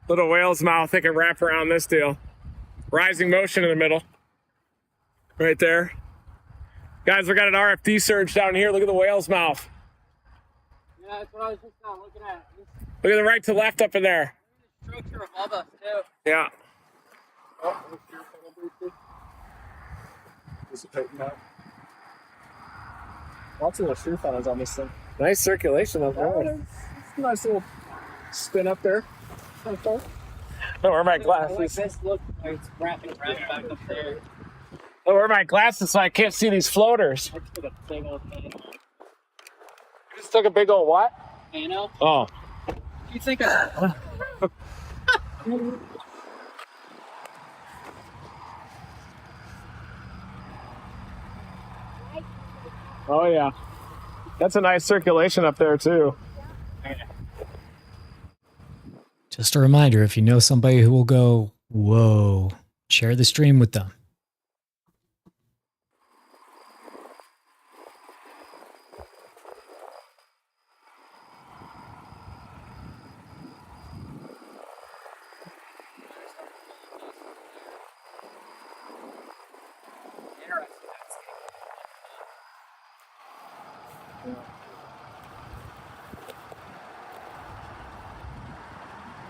Little whale's mouth, they can wrap around this deal. Rising motion in the middle. Right there. Guys, we got an RFD surge down here. Look at the whale's mouth. Yeah, that's what I was just now looking at. Look at the right to left up in there. Structure above us too. Yeah. Dissipating out. Lots of little shear funnels on this thing. Nice circulation up there. It's a nice little spin up there. Oh, where are my I like glasses? this look like it's wrapping around back up there. Oh, where are my glasses so I can't see these floaters? I just took a big old pano. Just took a big old what? Pano? Oh. You think of Oh, yeah. That's a nice circulation up there, too. Just a reminder, if you know somebody who will go, whoa, share the stream with them.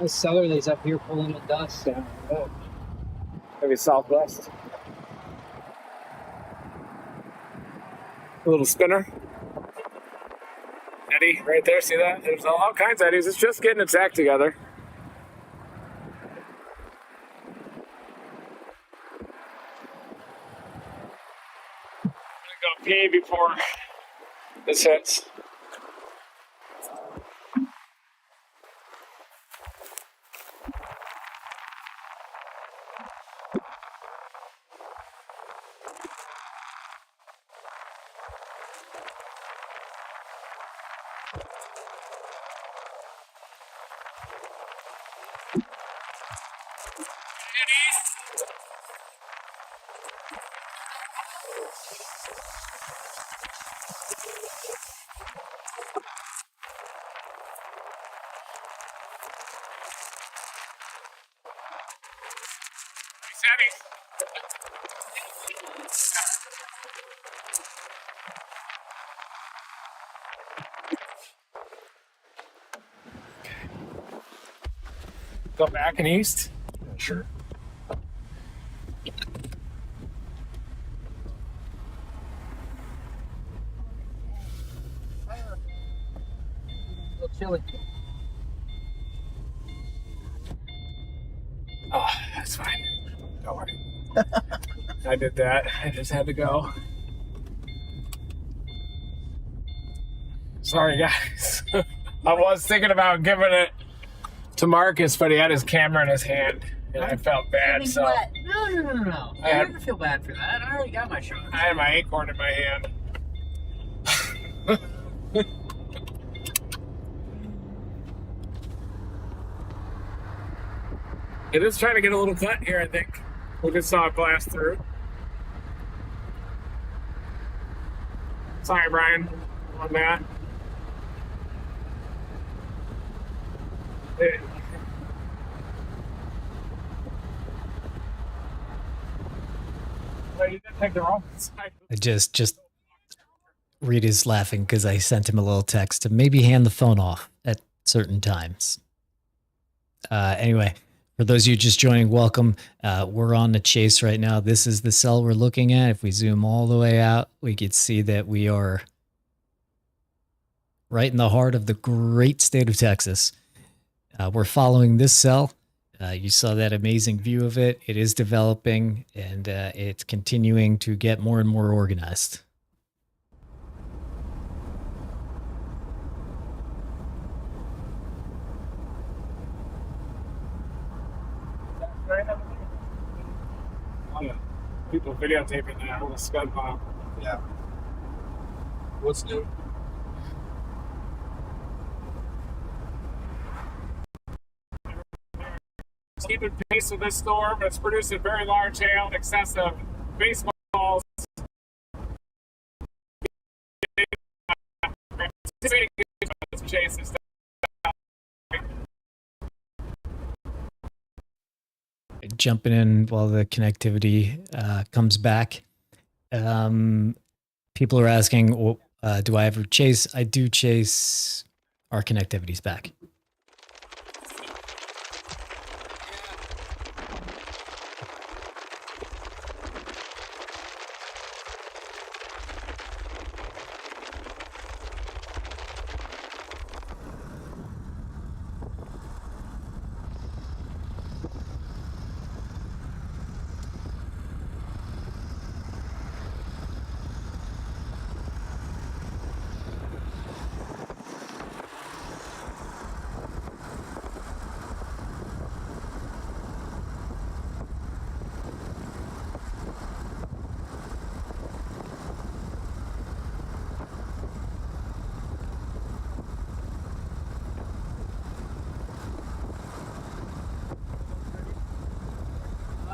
those southerlies up here pulling the dust down. Maybe southwest. A little spinner. Eddy right there, see that? There's all kinds of eddies. It's just getting its act together. I'm gonna go pee before this hits. Go back and east. Sure. Chilly. Oh, that's fine. Don't worry. I did that. I just had to go. Sorry, guys. I was thinking about giving it to Marcus, but he had his camera in his hand, and I felt bad. So What? No. I never feel bad for that. I already got my shot. I had my acorn in my hand. It is trying to get a little cut here, I think. We just saw it blast through. Sorry, Brian, on that. Well, you didn't take the wrong side. I just Reed is laughing because I sent him a little text to maybe hand the phone off at certain times. Anyway, for those of you just joining, welcome. We're on the chase right now. This is the cell we're looking at. If we zoom all the way out, we could see that we are right in the heart of the great state of Texas. We're following this cell. You saw that amazing view of it. It is developing, and it's continuing to get more and more organized. Oh, yeah. People videotaping that little scud bomb. Yeah. What's new? It's keeping pace with this storm. It's producing very large hail in excess of baseballs. Chase and stuff. Jumping in while the connectivity comes back. People are asking, do I ever chase? I do chase. Our connectivity's back.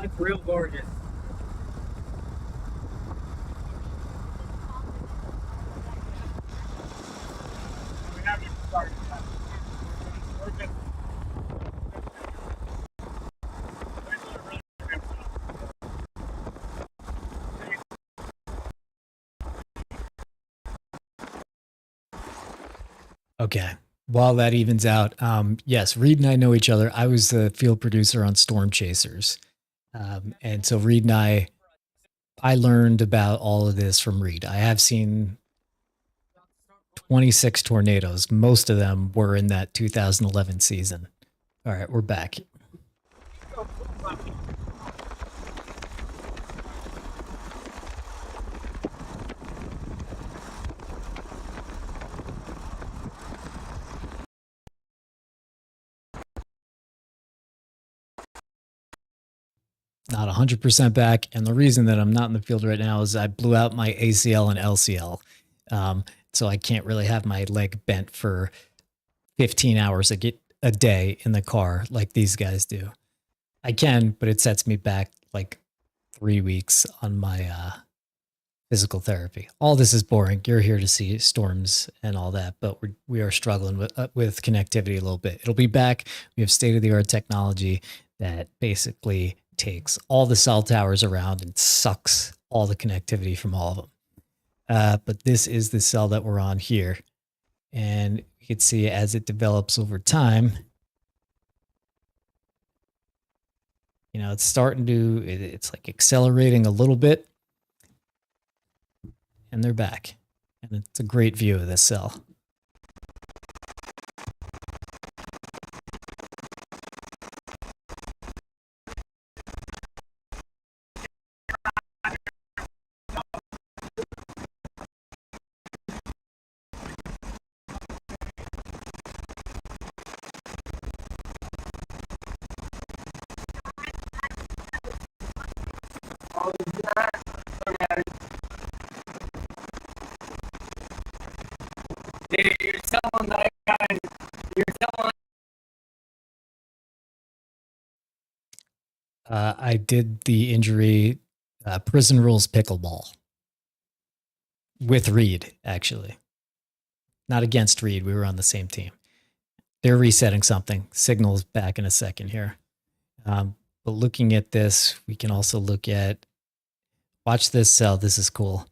It's real gorgeous. We haven't even started yet. We're just- Okay. While that evens out, yes, Reed and I know each other. I was the field producer on Storm Chasers. And so Reed and I learned about all of this from Reed. I have seen 26 tornadoes. Most of them were in that 2011 season. All right, we're back. Not 100% back. And the reason that I'm not in the field right now is I blew out my ACL and LCL. So I can't really have my leg bent for 15 hours a day in the car like these guys do. I can, but it sets me back like 3 weeks on my physical therapy. All this is boring. You're here to see storms and all that, but we are struggling with connectivity a little bit. It'll be back. We have state-of-the-art technology that basically takes all the cell towers around and sucks all the connectivity from all of them. But this is the cell that we're on here. And you can see as it develops over time, you know, it's starting to, it's like accelerating a little bit. And they're back. And it's a great view of this cell. You're telling that guy, you're telling. I did the injury prison rules pickleball with Reed, actually. Not against Reed. We were on the same team. They're resetting something. Signal's back in a second here. But looking at this, we can also look at, watch this cell. This is cool.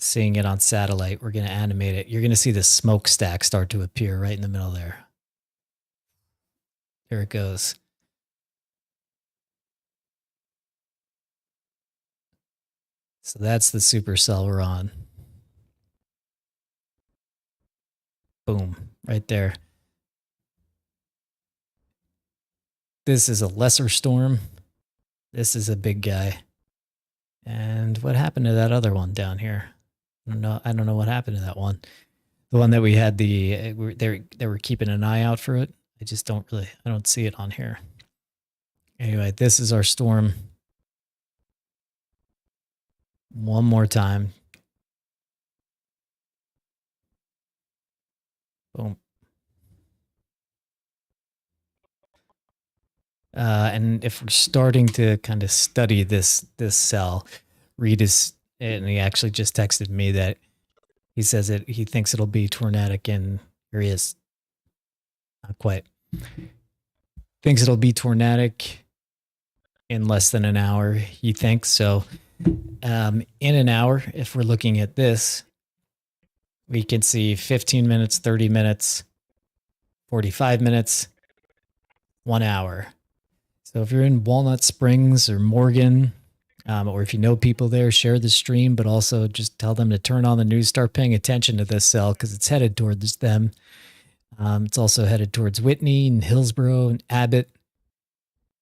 Seeing it on satellite, we're going to animate it. You're going to see the smokestack start to appear right in the middle there. There it goes. So that's the supercell we're on. Boom, right there. This is a lesser storm. This is a big guy. And what happened to that other one down here? I don't know what happened to that one. The one that we had they were keeping an eye out for it. I just I don't see it on here. Anyway, this is our storm. One more time. Boom. And if we're starting to kind of study this cell, Reed is, and he actually just texted me that he says that he thinks it'll be tornadic in, here he is. Not quite. Thinks it'll be tornadic in less than an hour, he thinks. So in an hour, if we're looking at this, we can see 15 minutes, 30 minutes, 45 minutes, 1 hour. So if you're in Walnut Springs or Morgan, or if you know people there, share the stream, but also just tell them to turn on the news, start paying attention to this cell because it's headed towards them. It's also headed towards Whitney and Hillsborough and Abbott,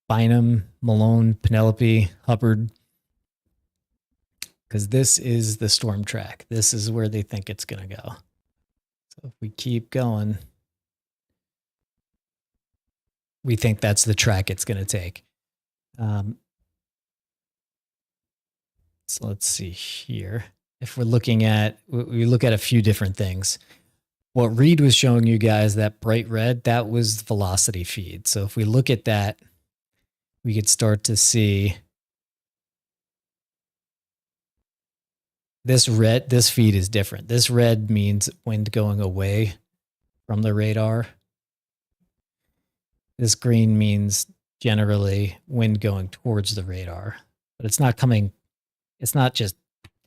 Bynum, Malone, Penelope, Hubbard. Because this is the storm track. This is where they think it's going to go. So if we keep going, we think that's the track it's going to take. So let's see here. If we're looking at, we look at a few different things. What Reed was showing you guys, that bright red, that was velocity feed. So if we look at that, we could start to see this red, this feed is different. This red means wind going away from the radar. This green means generally wind going towards the radar, but it's not coming, it's not just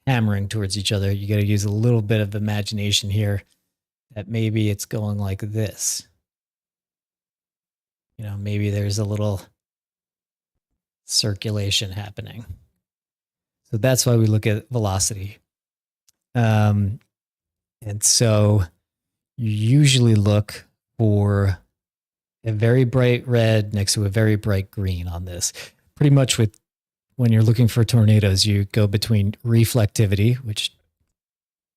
hammering towards each other. You got to use a little bit of imagination here that maybe it's going like this. You know, maybe there's a little circulation happening. So that's why we look at velocity. And so you usually look for a very bright red next to a very bright green on this. Pretty much with when you're looking for tornadoes, you go between reflectivity, which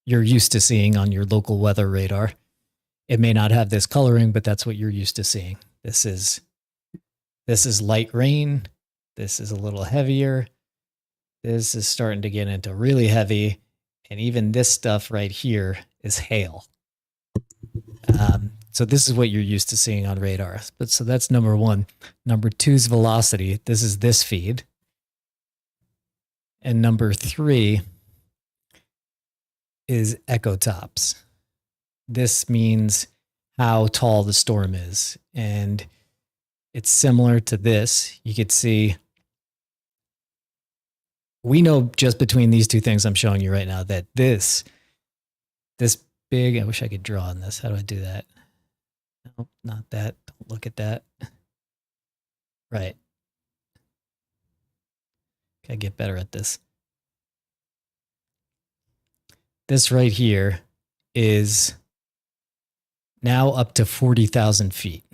you're used to seeing on your local weather radar. It may not have this coloring, but that's what you're used to seeing. This is light rain. This is a little heavier. This is starting to get into really heavy. And even this stuff right here is hail. So this is what you're used to seeing on radar. But so that's number one. Number two is velocity. This is this feed. And number three is echo tops. This means how tall the storm is. And it's similar to this. You could see we know just between these two things I'm showing you right now that this big, I wish I could draw on this. How do I do that? No, not that. Don't look at that. Right. Gotta get better at this. This right here is now up to 40,000 feet.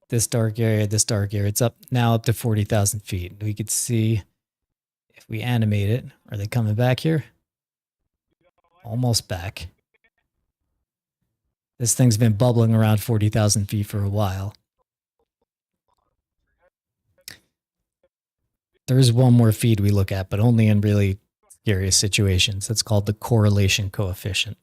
This dark area, it's now up to 40,000 feet. We could see if we animate it. Are they coming back here? Almost back. This thing's been bubbling around 40,000 feet for a while. There is one more feed we look at, but only in really serious situations. That's called the correlation coefficient.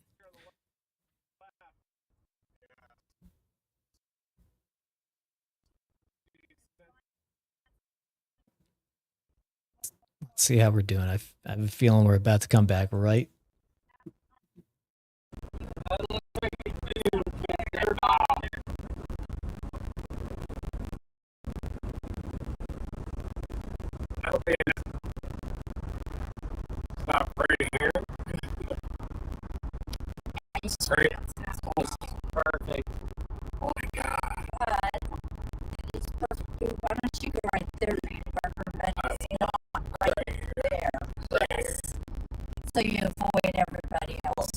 Let's see how we're doing. I have a feeling we're about to come back, right? Stop right here. Sorry. Perfect. Oh my God. It's perfect. Why don't you go right there, everybody? Right there. Yes. So you avoid everybody else.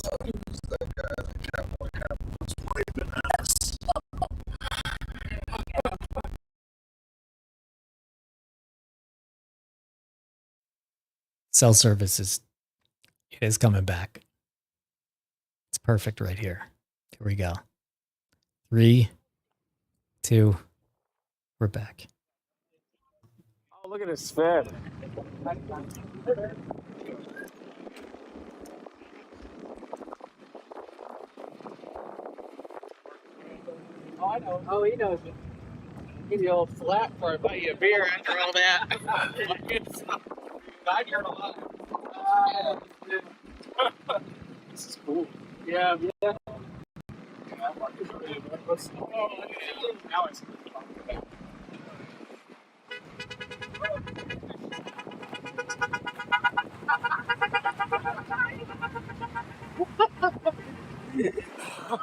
Cell service is coming back. It's perfect right here. Here we go. 3, 2, we're back. Oh, look at his fin. Oh, I know. Oh, he knows it. He's the old flat for I buy you a beer after all that. I heard a lot. This is cool. Yeah, yeah. Now it's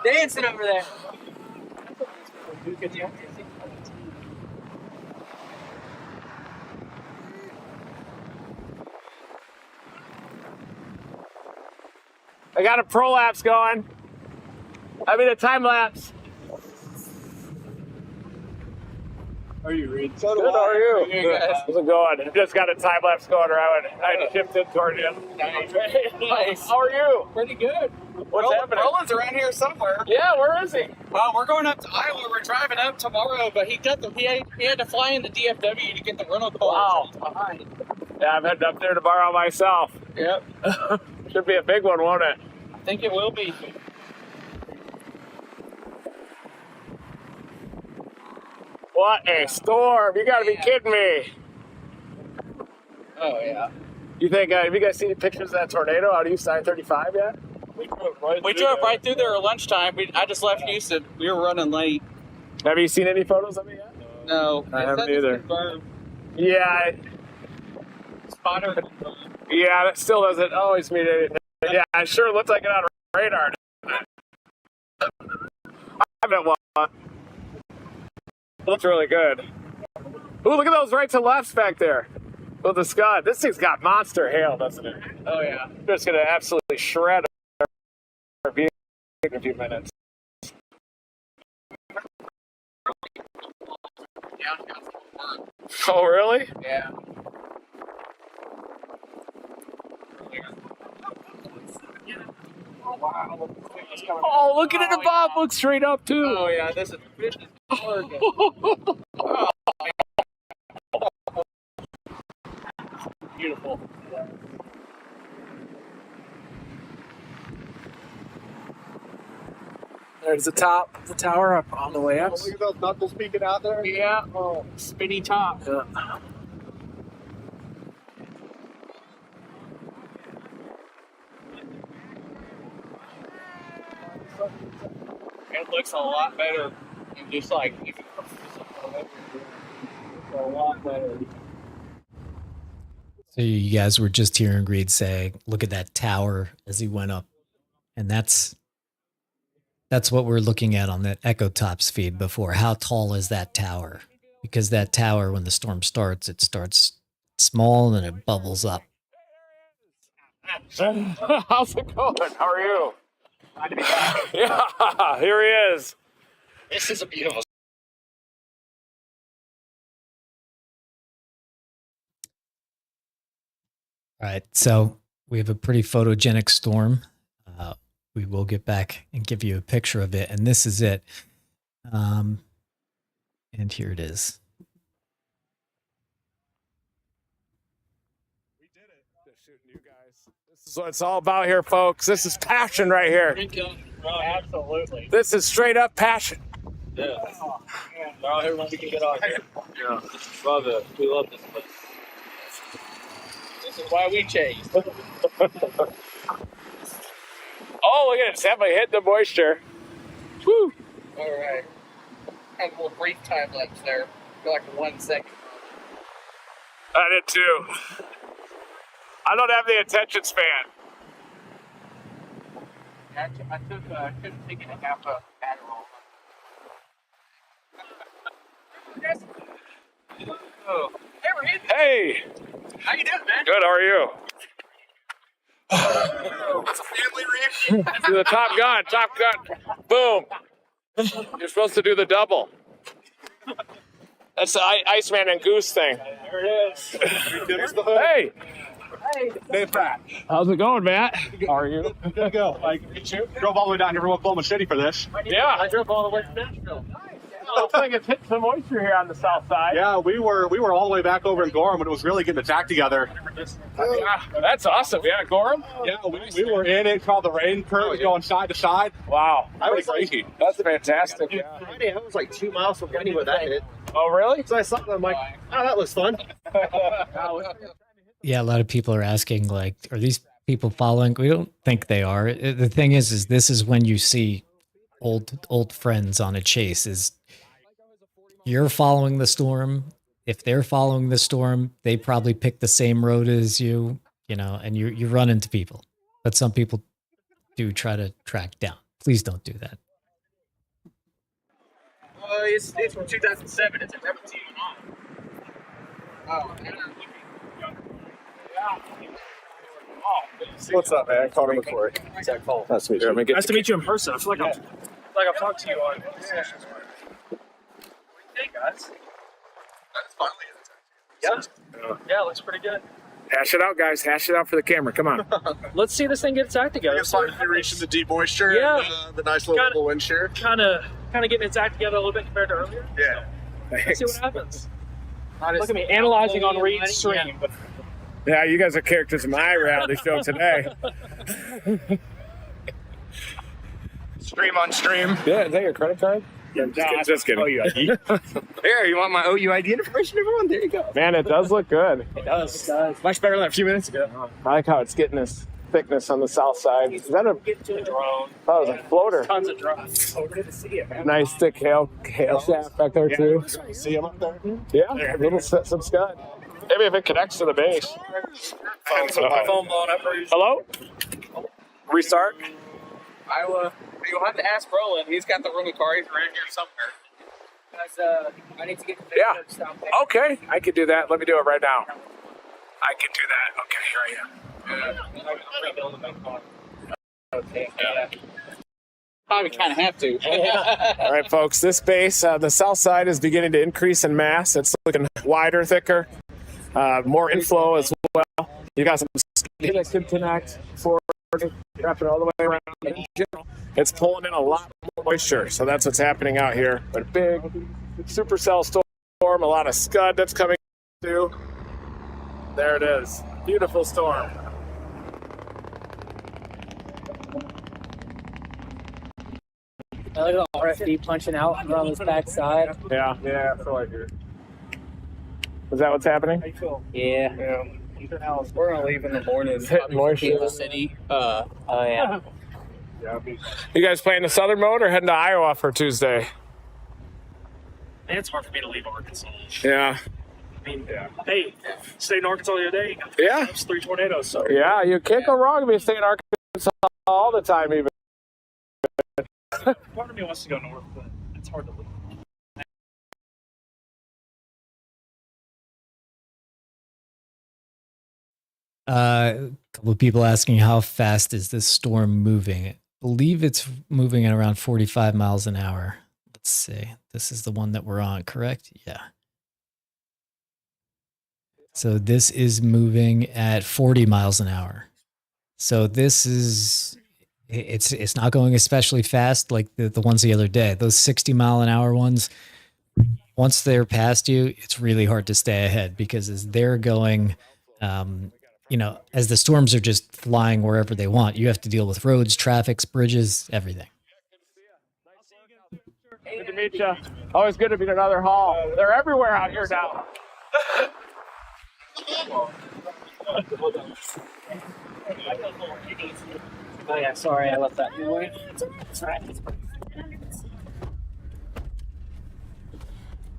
Dancing over there. I got a prolapse going. I mean a time lapse. Are you reading? Good, how are you? How's it going? I just got a time lapse going around. I shifted toward you. Nice. How are you? Pretty good. What's happening? Roland's around here somewhere. Yeah, where is he? Well, we're going up to Iowa. We're driving up tomorrow, but he had to fly in the DFW to get the rental car. Wow. Behind. Yeah, I'm heading up there tomorrow myself. Yep. Should be a big one, won't it? I think it will be. What a storm! You gotta be kidding me. Oh, yeah. You think, have you guys seen the pictures of that tornado out east side 35 yet? We drove right through there at lunchtime. I just left Houston. We were running late. Have you seen any photos of it yet? No. I haven't That's either. confirmed. Yeah, Spotter confirmed. yeah, that still doesn't always mean anything. Yeah, it sure looks like it on radar. I haven't one. It looks really good. Ooh, look at those right to lefts back there. With the Scud. This thing's got monster hail, doesn't it? Oh, yeah. Just gonna absolutely shred our vehicle in a few minutes. Oh, really? Yeah. wow. Oh, look at it above. Look straight up, too. Oh, yeah. This is Oregon. Beautiful. There's the top of the tower up on the way up. Look at those knuckles peeking out there. Yeah. Oh, spinny top. Yeah. It looks a lot better. Just like if you a lot better. So you guys were just hearing Reed say, look at that tower as he went up. And that's what we're looking at on that Echo Tops feed before. How tall is that tower? Because that tower, when the storm starts, it starts small and it bubbles up. How's it going? How are you? Glad to be back. Yeah, here he is. This is a beautiful. All right, so we have a pretty photogenic storm. We will get back and give you a picture of it, and this is it. And here it is. We did it. Just shooting you guys. This is what it's all about here, folks. This is passion right here. Absolutely. This is straight up passion. Yeah. Now everyone we can get out here. Yeah. Love it. We love this place. This is why we chase. Oh, look at it. It's definitely hitting the moisture. Woo. All right. Had a little brief time lapse there. For like 1 second. I did too. I don't have the attention span. I couldn't take it a half a Adderall. Oh. Hey, Reed. Hey. How you doing, man? Good. How are you? It's a family reaction. Do the Top Gun. Top Gun. Boom. You're supposed to do the double. That's the Iceman and Goose thing. There it is. Hey. Hey, Pat. How's it going, Matt? How are you? Good to go. Drove all the way down here from Oklahoma City for this. Yeah, I drove all the way to Nashville. Looks like it's hitting some moisture here on the south side. Yeah, we were all the way back over in Gorham when it was really getting the tack together. Yeah, that's awesome. Yeah, Gorham? Yeah, we were in it, called the rain curve going side to side. Wow. That was crazy. That's fantastic. Friday, I was like 2 miles from Wendy when that hit. Oh, really? So I saw I'm like, oh, that looks fun. Yeah, a lot of people are asking, like, are these people following? We don't think they are. The thing is this is when you see old friends on a chase. Is you're following the storm. If they're following the storm, they probably pick the same road as you, and you run into people. But some people do try to track down. Please don't do that. It's from 2007. It's a 17 on. Oh, What's up, man? Connor McCoy. Zach Paul. Nice to meet you. Nice to meet you in person. I feel like I've talked to you on sessions. Hey guys. that's finally Yeah, it looks pretty good. Hash it out, guys. Hash it out for the camera. Come on. Let's see this thing get its act together. It's finally reaching the deep moisture. Yeah. And, the nice little wind shear. Kind of getting its act together a little bit compared to earlier. Yeah. Let's see what happens. Look at me analyzing on Reed's stream. Yeah, you guys are characters in my reality show today. Stream on stream. Yeah, is that your credit card? Yeah, just kidding. Here, you want my OUID information, everyone? There you go. Man, it does look good. It does. Much better than a few minutes ago. I like how it's getting this thickness on the south side. Is that a Drone. that was a floater? Tons of drones. So good to see it, man. Nice thick hail shaft back there too. See him up there? Yeah, little some scud. Maybe if it connects to the base. My phone blowing up. Hello? Restart? You'll have to ask Roland. He's got the rental car. He's around here somewhere. Because I need to get the Yeah. picture stop there. Okay, I could do that. Let me do it right now. I can do that. Okay, here I am. Probably kind of have to. All right, folks, this base, the south side is beginning to increase in mass. It's looking wider, thicker, more inflow as well. You got some that could connect forward, wrap it all the way around. It's pulling in a lot more moisture, so that's what's happening out here. But a big supercell storm, a lot of scud that's coming through. There it is. Beautiful storm. I look at RFD punching out on his backside. Yeah. Yeah, I feel like it. Is that what's happening? Yeah. Yeah. We're gonna leave in the morning. It's hitting moisture. Kansas City. Oh, yeah. You guys playing the southern mode or heading to Iowa for Tuesday? And it's hard for me to leave Arkansas. Yeah. I mean, hey, stay in Arkansas the other day. Yeah. It's 3 tornadoes. So Yeah, you can't go wrong if you stay in Arkansas all the time, even. part of me wants to go north, but it's hard to leave. A couple of people asking how fast is this storm moving? I believe it's moving at around 45 miles an hour. Let's see. This is the one that we're on, correct? Yeah. So this is moving at 40 miles an hour. So this is, it's not going especially fast like the ones the other day. Those 60-mile-an-hour ones, once they're past you, it's really hard to stay ahead because as they're going, as the storms are just flying wherever they want, you have to deal with roads, traffic, bridges, everything. Good to meet you. Always good to meet another Hall. They're everywhere out here now. Oh yeah, sorry, I left that away.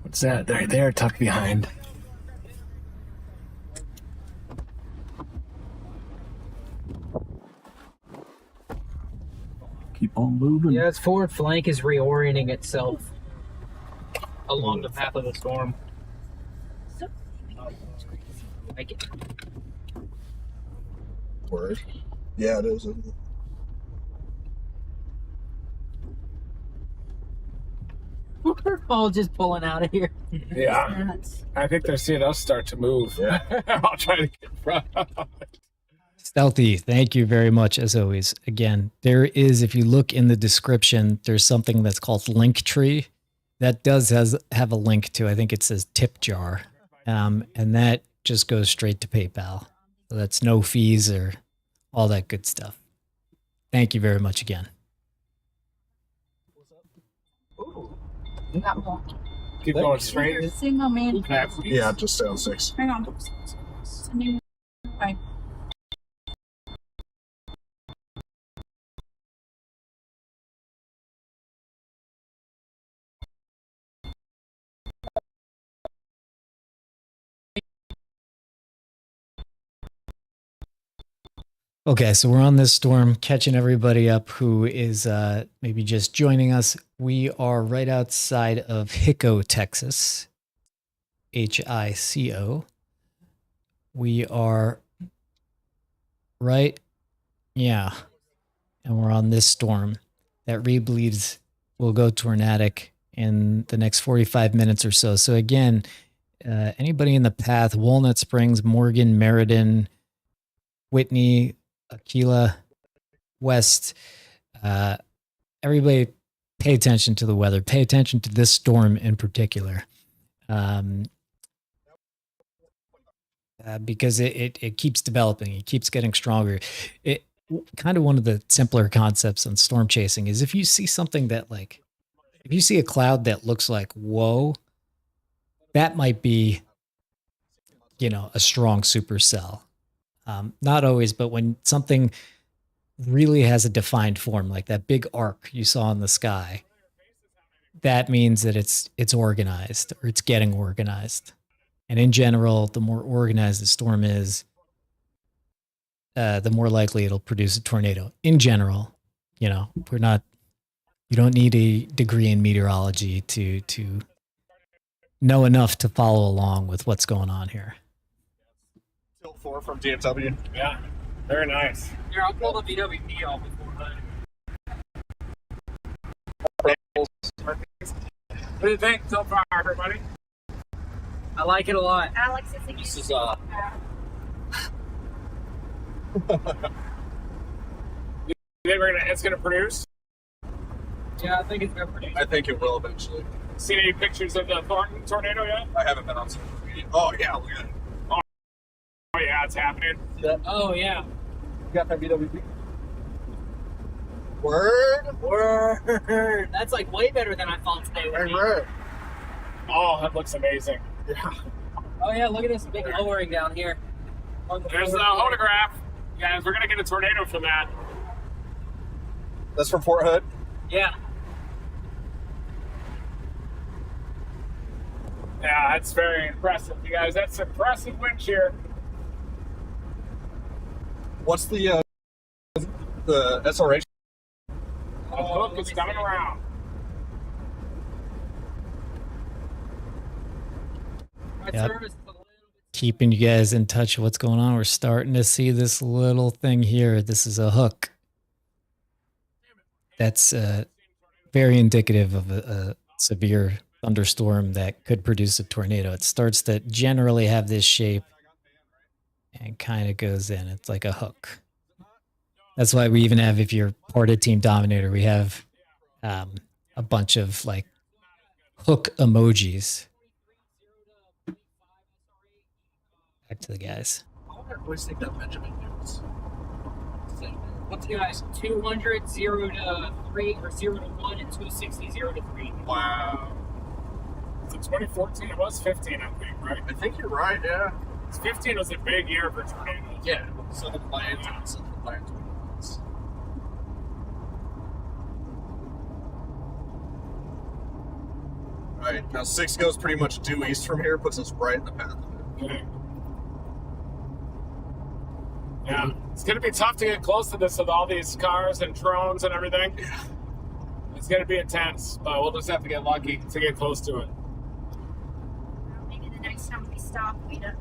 What's that? Right there, tucked behind. Keep on moving. Yeah, its forward flank is reorienting itself along the path of the storm. Like it. Word. Yeah, it is. We're all just pulling out of here. Yeah. I think they're seeing us start to move. Yeah. I'll try to get in front. Stealthy, thank you very much, as always. Again, there is, if you look in the description, there's something that's called Linktree. That does have a link to, I think it says tip jar. And that just goes straight to PayPal. So that's no fees or all that good stuff. Thank you very much again. Keep going straight. Single man. Yeah, just stay on 6. Hang on. Bye. Okay, so we're on this storm, catching everybody up who is maybe just joining us. We are right outside of Hico, Texas. Hico. We are right, yeah. And we're on this storm that believes will go tornadic in the next 45 minutes or so. So again, anybody in the path, Walnut Springs, Morgan, Meriden, Whitney, Aquila, West, everybody pay attention to the weather. Pay attention to this storm in particular. Because it keeps developing. It keeps getting stronger. It kind of one of the simpler concepts on storm chasing is if you see something that if you see a cloud that looks like, whoa, that might be, a strong supercell. Not always, but when something really has a defined form, like that big arc you saw in the sky, that means that it's organized or it's getting organized. And in general, the more organized the storm is, the more likely it'll produce a tornado. In general, you don't need a degree in meteorology to know enough to follow along with what's going on here. 4 from DFW. Yeah, very nice. Here, I'll pull the VWP off before What do you think so far, everybody? I like it a lot. Alex is This is You think it's gonna produce? Yeah, I think it's gonna produce. I think it will eventually. Seen any pictures of the Thornton tornado yet? I haven't been on social media. Oh, yeah, look at it. Oh yeah, it's happening. Oh yeah. You got that BWP? Word. That's like way better than I thought today would be. Word. Oh, that looks amazing. Yeah. Oh yeah, look at this big lowering down here. There's the photograph. Guys, we're gonna get a tornado from that. That's from Fort Hood. Yeah. Yeah, that's very impressive, you guys. That's impressive wind shear. What's the SRH? The hook is coming around. Yep. Keeping you guys in touch with what's going on. We're starting to see this little thing here. This is a hook. That's very indicative of a severe thunderstorm that could produce a tornado. It starts to generally have this shape and kind of goes in. It's like a hook. That's why we even have, if you're part of Team Dominator, we have a bunch of like hook emojis. Back to the guys. I always think that Benjamin Newton's. What's you guys? 200 0 to 3 or 0 to 1 and 260 0 to 3. Wow. So 2014, it was 15, I think, right? I think you're right, yeah. 15 was a big year for tornadoes. Yeah. Southern Plains and Southern Plains. Right. Now 6 goes pretty much due east from here, puts us right in the path of it. Okay. Yeah, it's going to be tough to get close to this with all these cars and drones and everything. Yeah. It's going to be intense, but we'll just have to get lucky to get close to it. Maybe the next time we stop, we don't.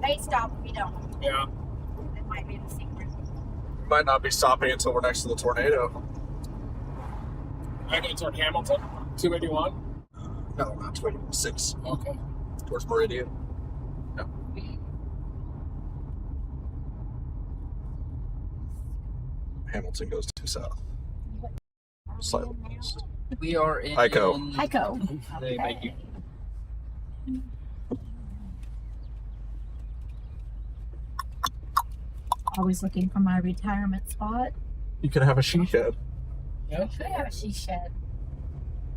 They stop, we don't. Yeah. It might be the secret. We might not be stopping until we're next to the tornado. I go toward Hamilton, 281. No, not 26. Okay. Towards Meridian. No. Hamilton goes to south. Slightly east. We are in Ico. Heiko. Thank you. Always looking for my retirement spot. You can have a she shed. I have a she shed.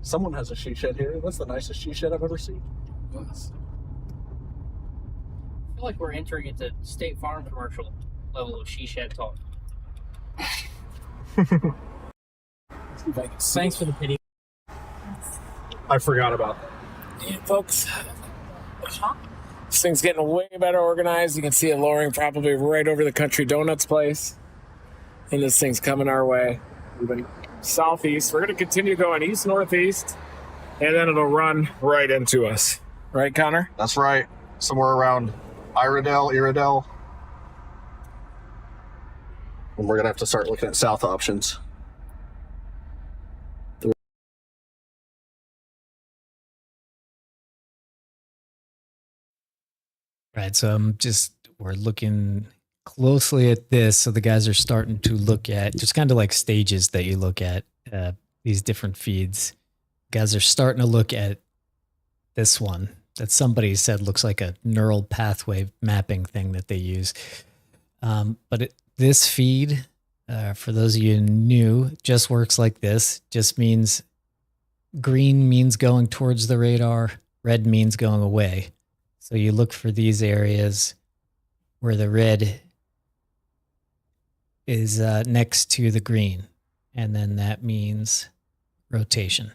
Someone has a she shed here. That's the nicest she shed I've ever seen. Yes. I feel like we're entering into State Farm commercial level of she shed talk. Thanks for the pity. I forgot about that. Yeah, folks. This thing's getting way better organized. You can see it lowering probably right over the Country Donuts place. And this thing's coming our way. Moving southeast. We're going to continue going east-northeast, and then it'll run right into us. Right, Connor? That's right. Somewhere around Iredell. And we're going to have to start looking at south options. Right, so we're looking closely at this. So the guys are starting to look at just kind of like stages that you look at these different feeds. Guys are starting to look at this one that somebody said looks like a neural pathway mapping thing that they use. But this feed, for those of you new, just works like this. Just means green means going towards the radar, red means going away. So you look for these areas where the red is next to the green, and then that means rotation.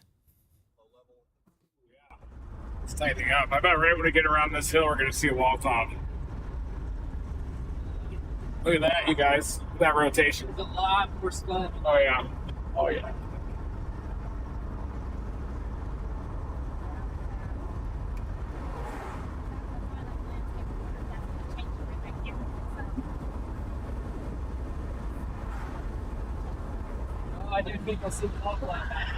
It's tightening up. I bet right when we get around this hill, we're going to see a wall top. Look at that, you guys. That rotation. There's a lot more stuff. Oh, yeah. Oh, yeah. I do think I'll see the wall like that.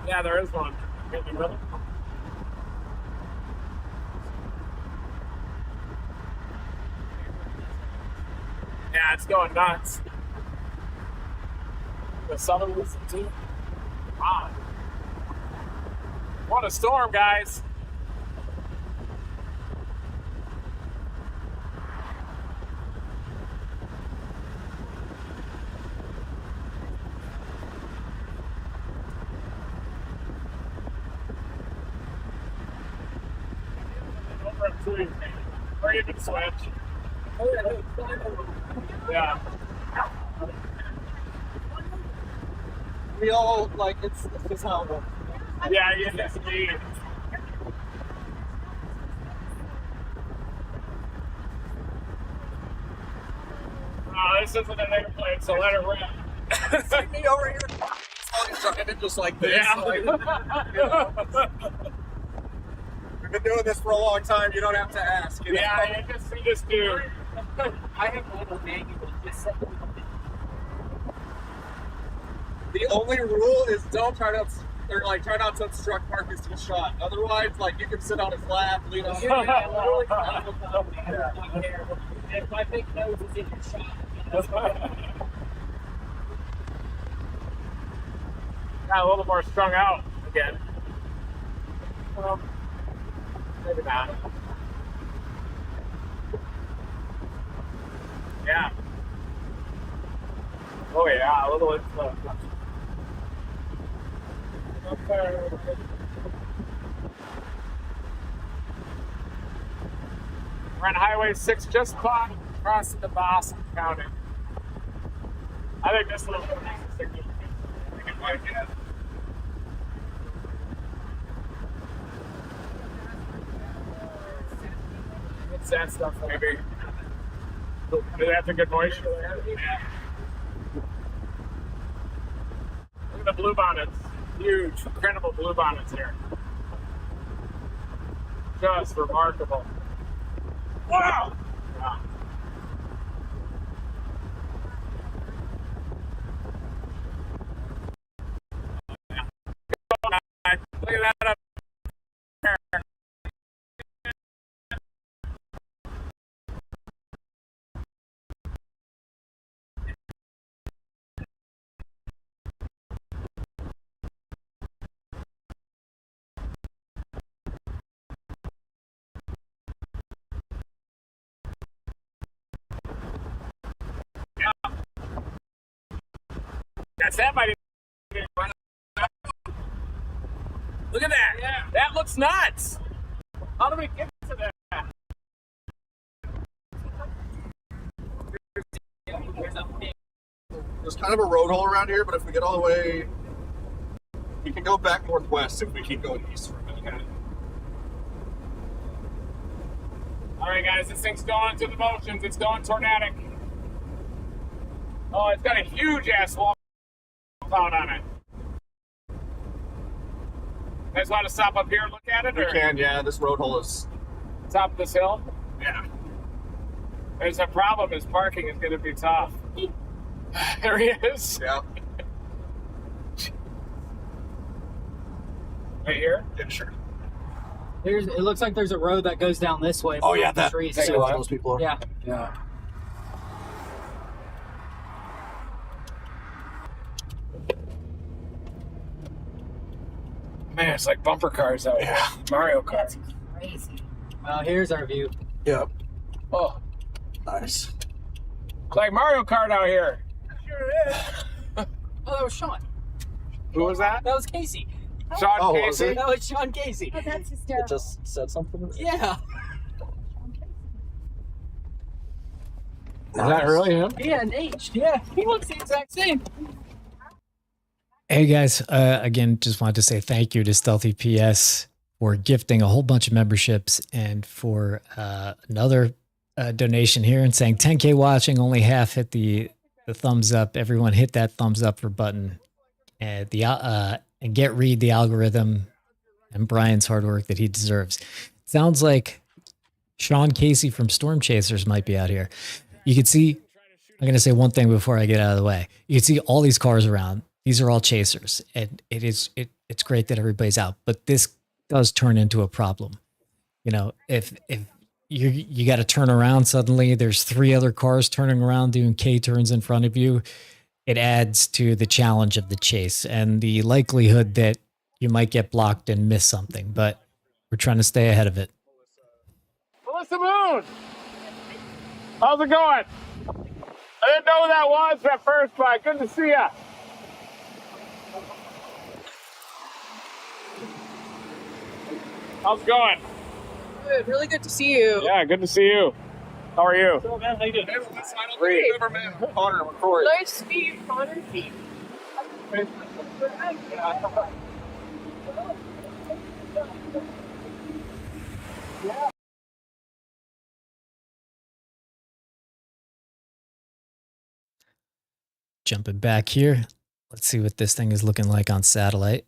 Yeah, there is one. In the middle. Yeah, it's going nuts. The southern listen too. Wow. What a storm, guys. Or you can switch. Yeah. We all like it's how it works. Yeah, you just need. Oh, this isn't an airplane, so let it rip. See me over here. Trying to just like this. Yeah. Like, you know. We've been doing this for a long time. You don't have to ask. You know? Yeah, you just do. I have a little manual. Just The only rule is don't try to, or like try not to obstruct Marcus' shot. Otherwise, like you can sit on his lap, lean on his If my big nose is in your shot, Got a little more strung out again. Well, maybe not. Yeah. Oh yeah, a little influence. We're on Highway 6, just crossing the Boston County. I think this little signal. What's that stuff? Maybe. Do they have the good moisture there? Yeah. Look at the blue bonnets. Huge, incredible blue bonnets here. Just remarkable. Wow! Wow. Look at that up there. That's that might even run. Look at that. Yeah. That looks nuts. How do we get to that? There's kind of a road hole around here, but if we get all the way, we can go back northwest if we keep going east for a minute. All right, guys, this thing's going through the motions. It's going tornadic. Oh, it's got a huge ass wall cloud on it. You guys want to stop up here and look at it? We or can, yeah. This road hole is. top of this hill? Yeah. There's a problem. His parking is going to be tough. There he is. Yeah. Right here? Yeah, sure. it looks like there's a road that goes down this way. Oh, yeah, that. Trees. That's where those people are. Yeah. Yeah. Man, it's like bumper cars out here. Mario Kart. That's crazy. Well, here's our view. Yep. Oh, Nice. it's like Mario Kart out here. Sure is. Oh, that was Sean. Who was that? That was Casey. Sean Oh, was Casey? it? That was Sean Casey. Oh, that's hysterical. It just said something. Yeah. Is that really him? Yeah, and aged. Yeah, he looks the exact same. Hey guys, again, just wanted to say thank you to Stealthy PS for gifting a whole bunch of memberships and for another donation here and saying 10K watching, only half hit the thumbs up. Everyone hit that thumbs up for button and read the algorithm and Brian's hard work that he deserves. Sounds like Sean Casey from Storm Chasers might be out here. You can see, I'm going to say one thing before I get out of the way. You can see all these cars around. These are all chasers, and it's great that everybody's out, but this does turn into a problem. You know, if you got to turn around suddenly, there's 3 other cars turning around doing K turns in front of you. It adds to the challenge of the chase and the likelihood that you might get blocked and miss something. But we're trying to stay ahead of it. Melissa Moon! How's it going? I didn't know who that was at first, but good to see ya. How's it going? Good, really good to see you. Yeah, good to see you. How are you? So, man, how you doing? Great. Connor McCrory. Nice to meet you, Connor. Jumping back here. Let's see what this thing is looking like on satellite.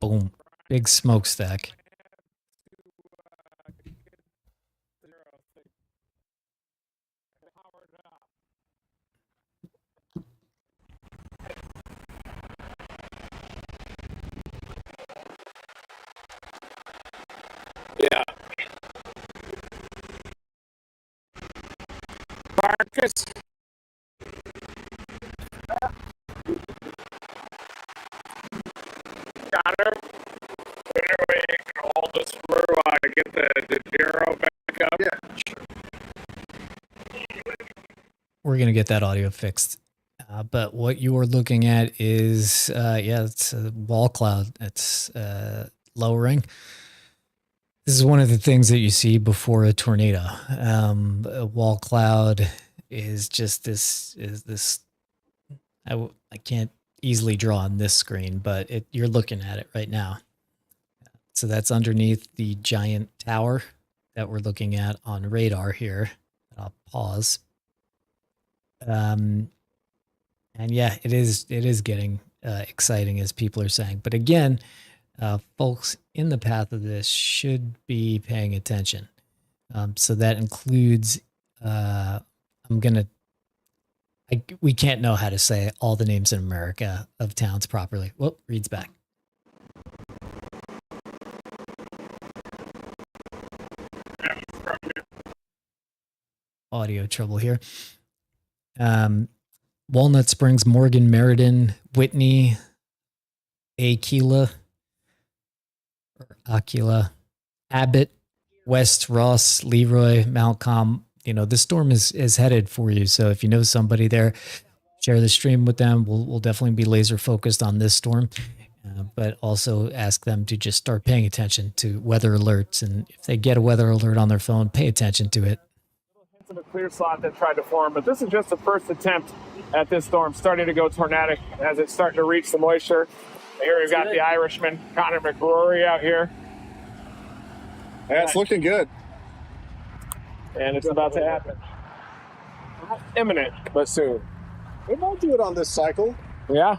Boom. Big smokestack. Yeah. Marcus. Got her. Anyway, you can hold this through while I get the gyro back up. Yeah. We're going to get that audio fixed. But what you are looking at is, it's a wall cloud. It's lowering. This is one of the things that you see before a tornado. A wall cloud is just this. I can't easily draw on this screen, but you're looking at it right now. So that's underneath the giant tower that we're looking at on radar here. I'll pause. And yeah, it is getting exciting, as people are saying. But again, folks in the path of this should be paying attention. So that includes, we can't know how to say all the names in America of towns properly. Whoop, reads back. Audio trouble here. Walnut Springs, Morgan, Meriden, Whitney, Aquila, Abbott, West, Ross, Leroy, Mount Com. This storm is headed for you. So if you know somebody there, share the stream with them. We'll definitely be laser focused on this storm, but also ask them to just start paying attention to weather alerts. And if they get a weather alert on their phone, pay attention to it. Of a clear slot that tried to form, but this is just the first attempt at this storm, starting to go tornadic as it's starting to reach the moisture. Here we've got the Irishman, Connor McRory, out here. Yeah, it's looking good. And it's about to happen. Not imminent, but soon. We might do it on this cycle. Yeah.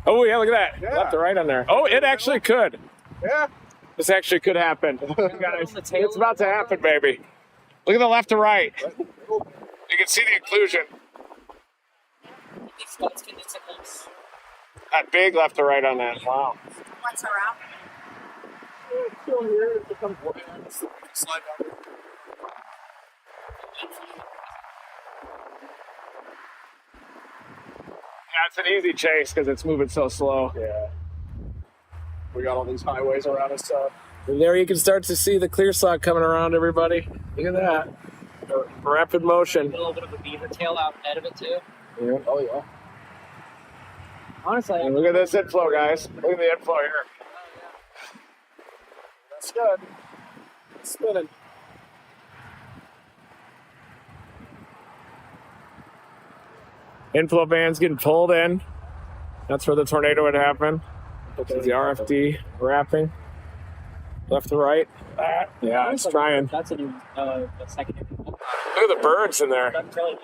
Oh, yeah, look at that. Yeah. Left to right on there. Oh, it actually could. Yeah. This actually could happen. It's about to happen, baby. Look at the left to right. You can see the inclusion. That big left to right on that. Wow. What's around? Still here. It becomes slide down. Yeah, it's an easy chase because it's moving so slow. Yeah. We got all these highways around us. And there you can start to see the clear slot coming around, everybody. Look at that. Rapid motion. A little bit of a beaver tail out ahead of it, too. Yeah. Oh, yeah. Honestly, And look at this inflow, guys. Look at the inflow here. That's good. It's spinning. Inflow band's getting pulled in. That's where the tornado would happen. This is the RFD wrapping. Left to right. Yeah, it's trying. that's a new second. Look at the birds in there. That's really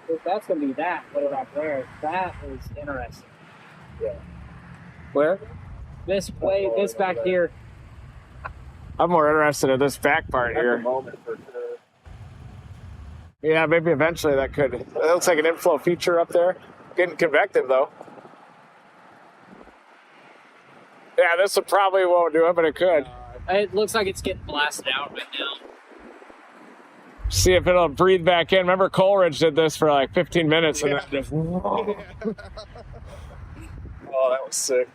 if that's going to be that, way back there, that is interesting. Yeah. Where? This back here. I'm more interested in this back part here. Yeah, maybe eventually that could. That looks like an inflow feature up there. Getting convective though. Yeah, this one probably won't do it, but it could. It looks like it's getting blasted out right now. See if it'll breathe back in. Remember Coleridge did this for like 15 minutes and then just... Oh, that was sick.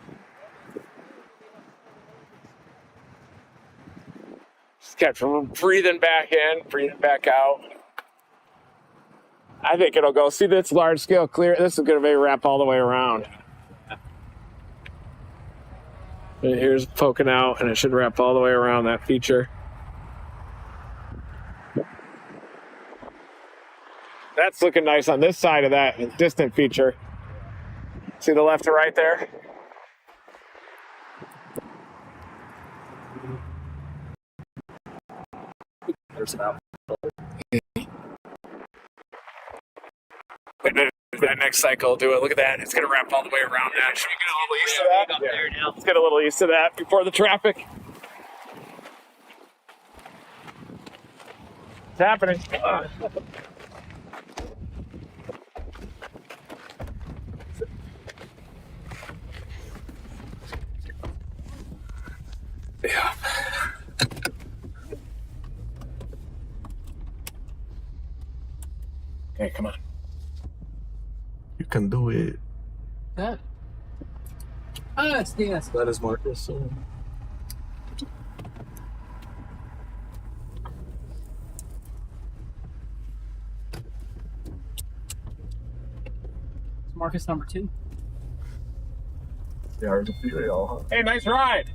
Just kept breathing back in, breathing back out. I think it'll go. See this large scale clear? This is going to be wrap all the way around. And here's poking out, and it should wrap all the way around that feature. That's looking nice on this side of that distant feature. See the left to right there? There's an apple. That next cycle, do it. Look at that. It's going to wrap all the way around that. Should we get a little used to that? Up there now. Let's get a little used to that before the traffic. It's happening. Yeah. Okay, come on. You can do it. Huh? Oh, it's yes. That is Marcus. It's Marcus number 2. Yeah, hard to feel y'all. Hey, nice ride.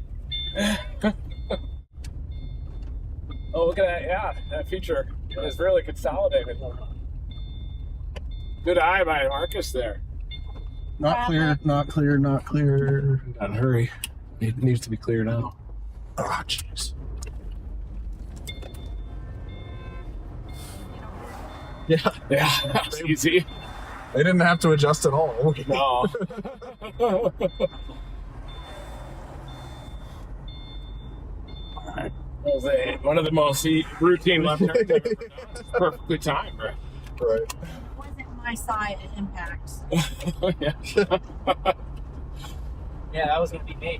Oh, look at that. Yeah, that feature is really consolidated. Good eye by Marcus there. Not clear, not clear, not clear. Gotta hurry. It needs to be clear now. Oh, jeez. Yeah. Yeah, that's easy. They didn't have to adjust at all. No. That was one of the most routine left turns I've ever done. It's perfectly timed, right? Right. It wasn't my side impact. Yeah. Yeah, that was going to be me.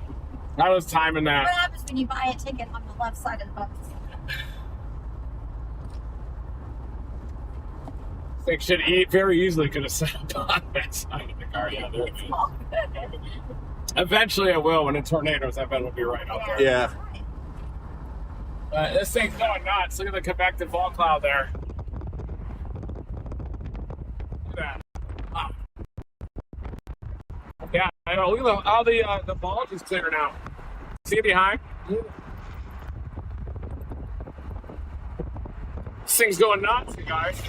I was timing What that. happens when you buy a ticket on the left side of the bus? Thing should very easily could have sat on that side of the car. Yeah, there it is. Eventually it will. When it tornadoes, I bet it'll be right out there. Yeah. This thing's going nuts. Look at the convective fall cloud there. Look at that. Wow. Yeah, I know. Look at all the bulge is clear now. See it behind? This thing's going nuts, you guys.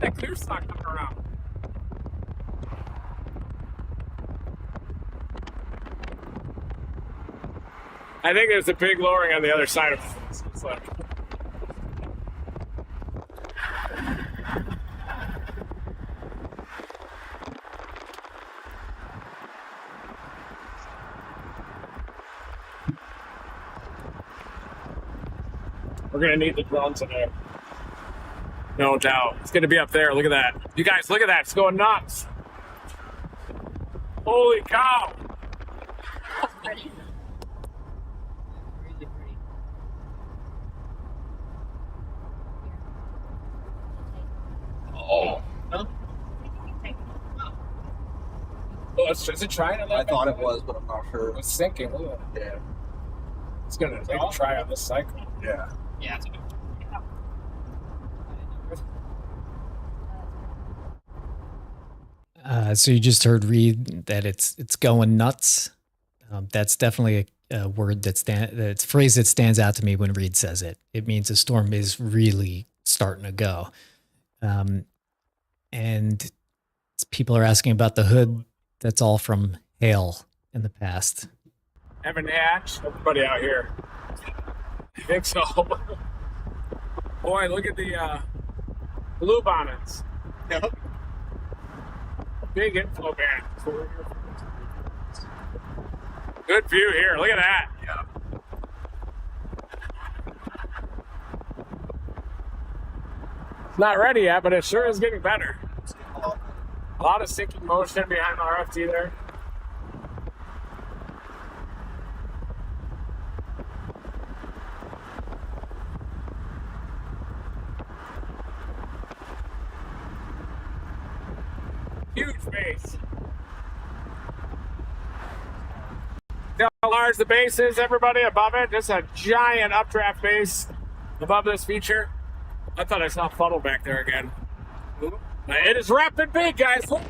That clear stock coming around. I think there's a big lowering on the other side of it. It's like, we're gonna need the drone today. No doubt. It's gonna be up there. Look at that. You guys, look at that. It's going nuts. Holy cow. Really pretty. Oh. Huh? Oh, is it trying to I thought it was, but I'm not sure. It's sinking. Look at that. Yeah. It's gonna take a try on this cycle. Yeah. Yeah, it's a bit. So you just heard Reed that it's going nuts. That's definitely a word that's a phrase that stands out to me when Reed says it. It means a storm is really starting to go. And people are asking about the hood. That's all from hail in the past. Evan Hatch, everybody out here. I think so. Boy, look at the blue bonnets. Yep. Big inflow band. Good view here. Look at that. Yeah. It's not ready yet, but it sure is getting better. A lot of sinking motion behind the RFT there. Huge base. See how large the base is, everybody, above it? Just a giant updraft base above this feature. I thought I saw a funnel back there again. It is rapid big, guys. It's happening.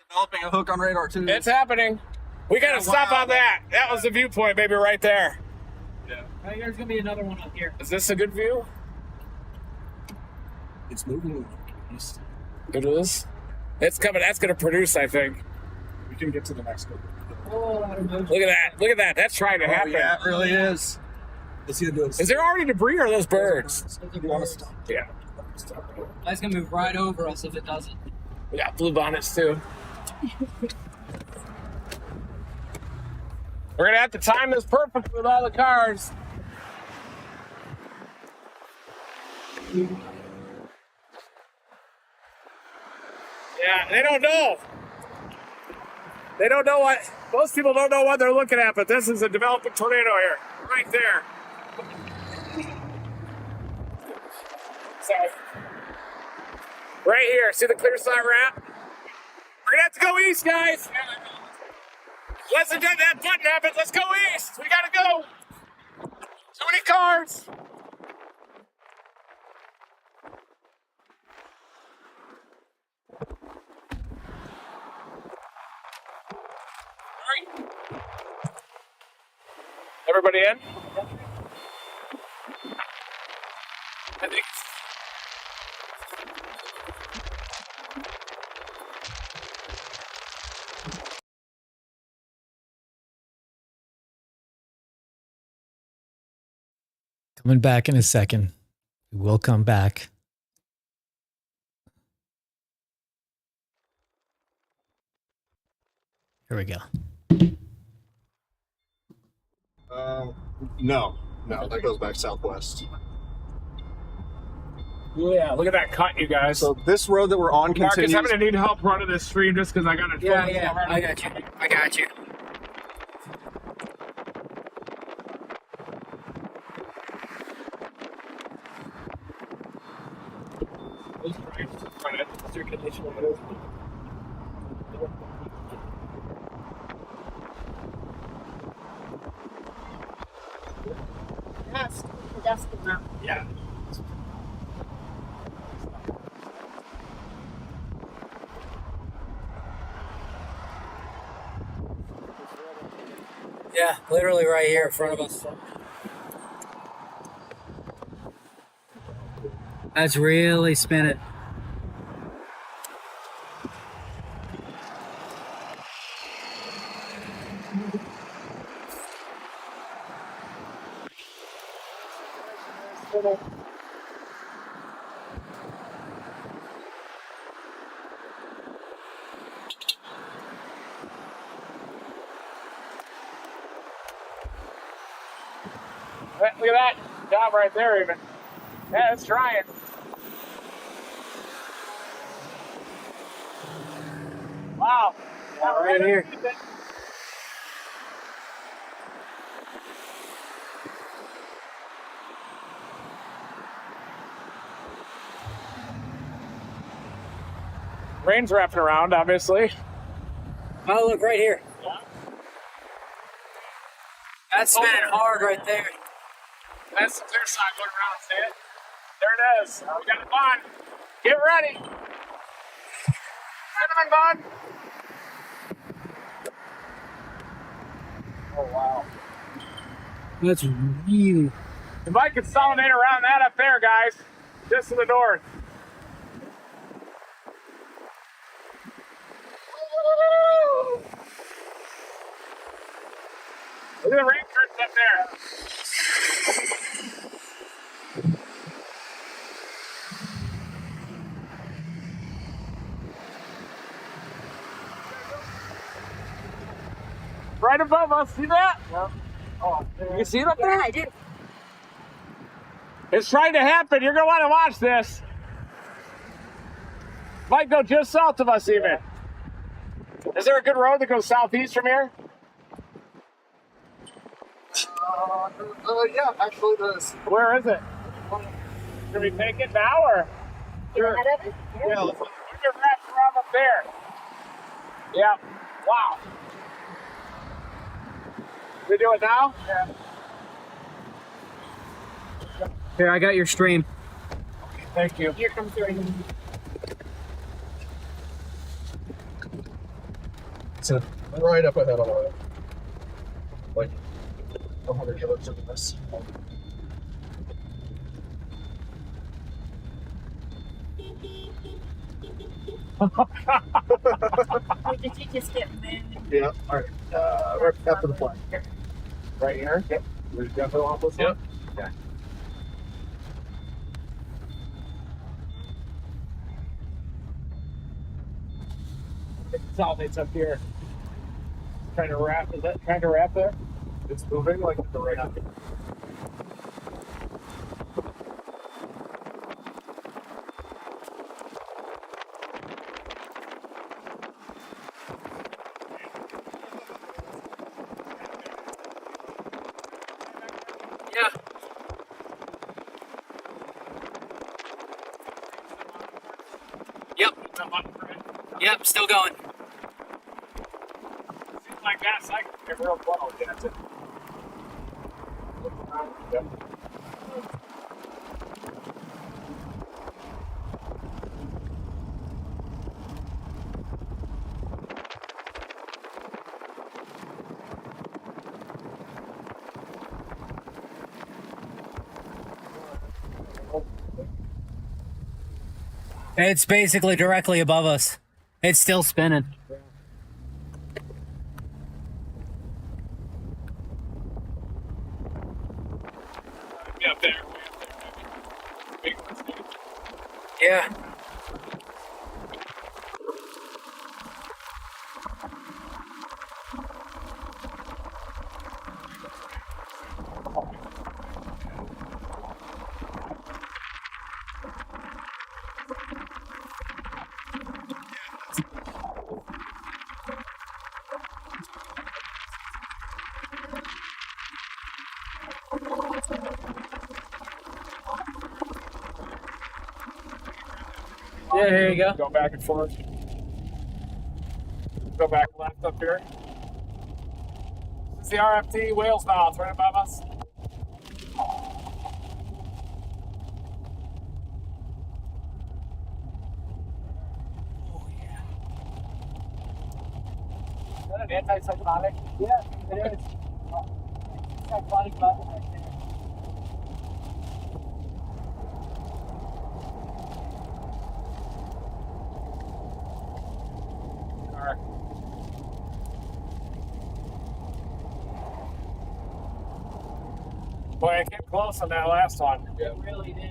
Developing a hook on radar too. It's happening. We gotta stop on that. That was the viewpoint, baby, right there. I think there's going to be another one up here. Is this a good view? It's moving east. It is. It's coming. That's going to produce, I think. We can get to the next one. Look at that. Look at that. That's trying to happen. Yeah, it really is. Let's see it do it. Is there already debris or are those birds? You want to stop? Yeah. That's gonna move right over us if it doesn't. We got blue bonnets too. We're gonna have to time this perfect with all the cars. Yeah, they don't know. They don't know what, most people don't know what they're looking at, but this is a developing tornado here, right there. So, right here, see the clear side ramp? We're gonna have to go east, guys. Let's do that button happens. Let's go east. We gotta go. Too many cars. All right. Everybody in? I think. Coming back in a second. We will come back. Here we go. No, that goes back southwest. Yeah, look at that cut, you guys. So this road that we're on Marcus, continues. I'm gonna need help running this stream just because I got to. Yeah, I got you. I got you. Yeah. Yeah, literally right here in front of us. That's really spinning. Look at that job right there, even. Yeah, it's trying. Wow. Yeah, right here. Rain's wrapping around, obviously. Oh, look right here. That's spinning hard right there. That's the clear side going around, see it? There it is. We got it on. Get ready. Cinnamon bun. Oh, wow. That's really. You might consolidate around that up there, guys. Just to the north. Look at the rain curtains up there. Right above us, see that? Yeah. Oh, you see it up there? Yeah, I do. It's trying to happen. You're going to want to watch this. Might go just south of us, even. Is there a good road that goes southeast from here? Yeah, actually there's. Where is it? Should we take it now or? Sure. Ahead of it? Yeah, let's Put your wraps around up there. Yeah. Wow. We do it now? Yeah. Here, I got your stream. Thank you. Here comes the rain. So right up ahead on our like 100 yards of this. Or did you just get moved? Yeah. All right. Right after the flag. Right here? Yep. We're definitely off this one? Okay. Consolidates up here. Trying to wrap. Is that trying to wrap there? It's moving like the right up. Yeah. Yep. Yep, still going. Seems like that cycle get real slow. Yeah, that's it. Yep. It's basically directly above us. It's still spinning. Way up there. Big ones, dude. Yeah. Yeah, here you go. Go back and forth. Go back left up here. This is the RFT whales mouth right above us. Is that an anti-cyclonic? Yeah, it is. Cyclonic button right there. Alright. Boy, I came close on that last one. It really did.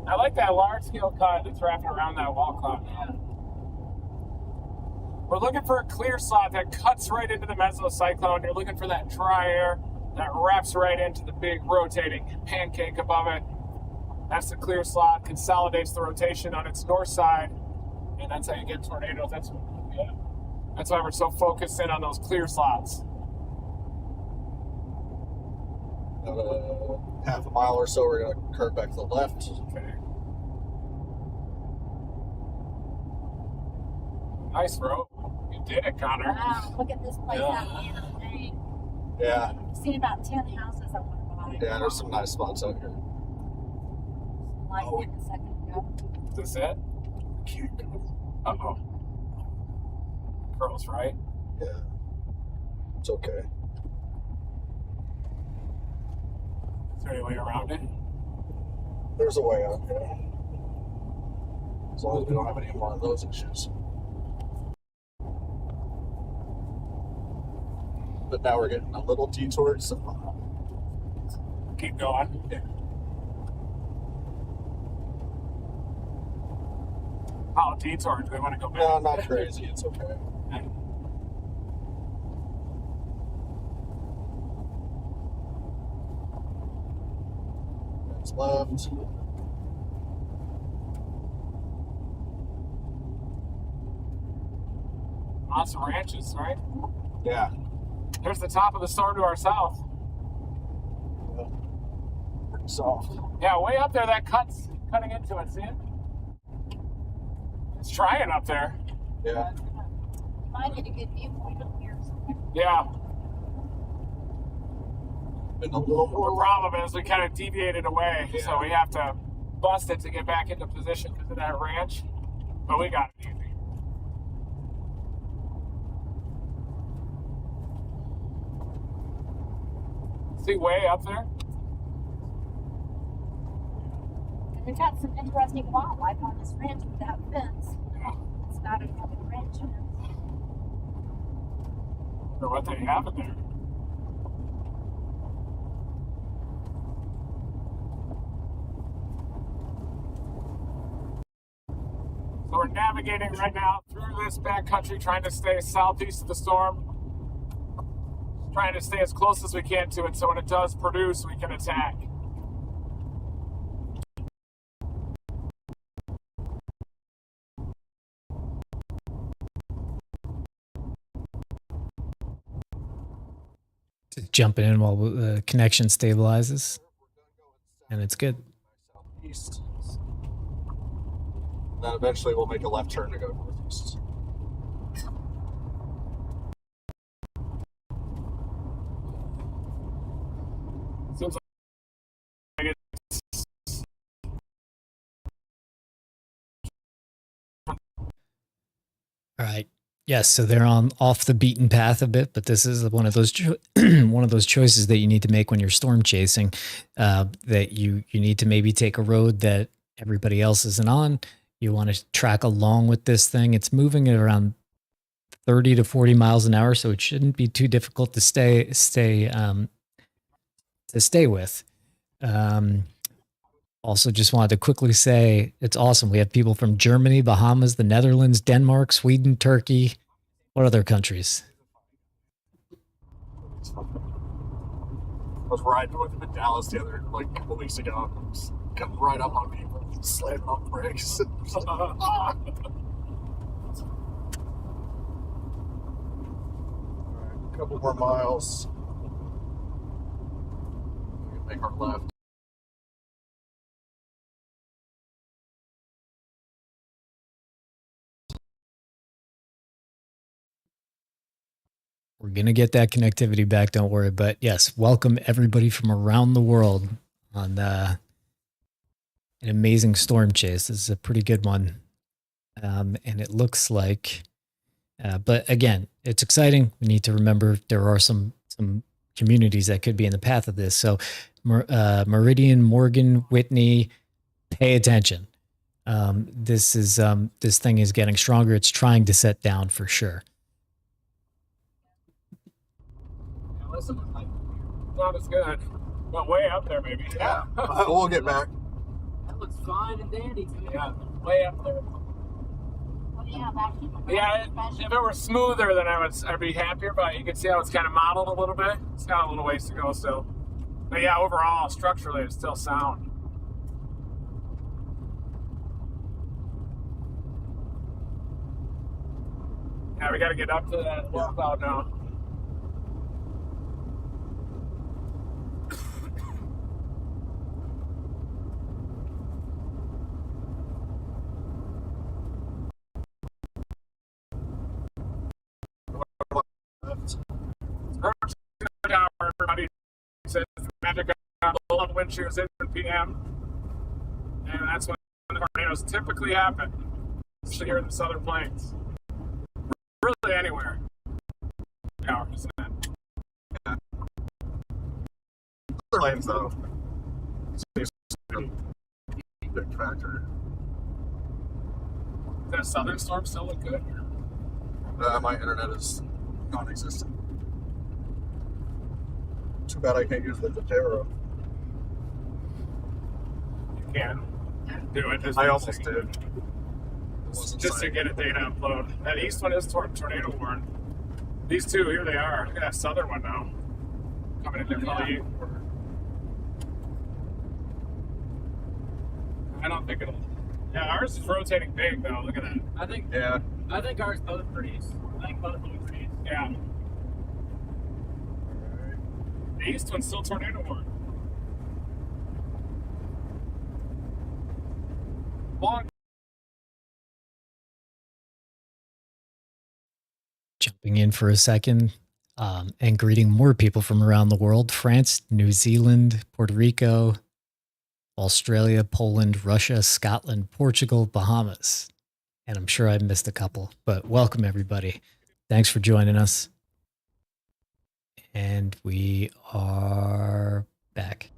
I like that large scale cut that's wrapping around that wall cloud. We're looking for a clear slot that cuts right into the mesocyclone. You're looking for that dry air that wraps right into the big rotating pancake above it. That's the clear slot, consolidates the rotation on its north side, and that's how you get tornadoes. That's why we're so focused in on those clear slots. Half a mile or so, we're going to curve back to the left. Okay. Nice rope. You did it, Connor. Wow, look at this place out here. Dang. Yeah. I've seen about 10 houses I want to buy. Yeah, there's some nice spots out here. Like a second ago. Is this it? Uh-oh. Curls, right? Yeah. It's okay. Is there any way around it? There's a way out here. As long as we don't have any more of those issues. But now we're getting a little detoured, so Keep going. yeah. Oh, detour. Do we want to go back? No, not crazy. It's okay. That's left. Lots of ranches, right? Yeah. There's the top of the storm to our south. Pretty soft. Yeah, way up there, that cut's cutting into it, see it? It's trying up there. Yeah. Might get a good viewpoint up here. Yeah. Been a little The more. problem is we kind of deviated away, Yeah. so we have to bust it to get back into position because of that ranch. But we got it easy. See way up there? And we've got some interesting wildlife on this ranch without fence. It's not a public ranch. I wonder what they have in there. So we're navigating right now through this backcountry, trying to stay southeast of the storm. Trying to stay as close as we can to it so when it does produce, we can attack. Jumping in while the connection stabilizes, and it's good. East. And then eventually we'll make a left turn to go northeast. Seems like it's All right. Yes, so they're on off the beaten path a bit, but this is one of those one of those choices that you need to make when you're storm chasing. That you need to maybe take a road that everybody else isn't on. You want to track along with this thing. It's moving at around 30 to 40 miles an hour, so it shouldn't be too difficult to stay with. Also, just wanted to quickly say it's awesome. We have people from Germany, Bahamas, the Netherlands, Denmark, Sweden, Turkey. What other countries? I was riding with him in Dallas the other, like, a couple weeks ago. Just coming right up on people, slamming on brakes. Just like, ah! Alright, a couple more miles. We can make our left. We're going to get that connectivity back, don't worry. But yes, welcome everybody from around the world on an amazing storm chase. This is a pretty good one. And it looks like, but again, it's exciting. We need to remember there are some communities that could be in the path of this. So Meridian, Morgan, Whitney, pay attention. This thing is getting stronger. It's trying to set down for sure. Not as good, but way up there maybe. Yeah, we'll get back. That looks fine and dandy to me. Yeah, way up there. Yeah, if it were smoother, then I'd be happier. But you can see how it's kind of modeled a little bit. It's got a little ways to go still. But yeah, overall, structurally, it's still sound. Yeah, we got to get up to that low cloud now. Everybody says the magic of the wind shear is in 1 p.m. And that's when tornadoes typically happen, especially here in the southern plains. Really anywhere. Yeah, Other lanes, though. It's a big factor. Does that southern storm still look good? My internet is non-existent. Too bad I can't use the Zotero. You can do it. I almost did. Just to get a data upload. That east one is tornado warned. These two, here they are. Look at that southern one now. Coming in there probably. I don't think it'll. Yeah, ours is rotating big though. Look at that. I think ours both produce. I think both will produce. Yeah. The east one's still tornado warned. Long. Jumping in for a second and greeting more people from around the world: France, New Zealand, Puerto Rico, Australia, Poland, Russia, Scotland, Portugal, Bahamas. And I'm sure I missed a couple, but welcome everybody. Thanks for joining us. And we are back.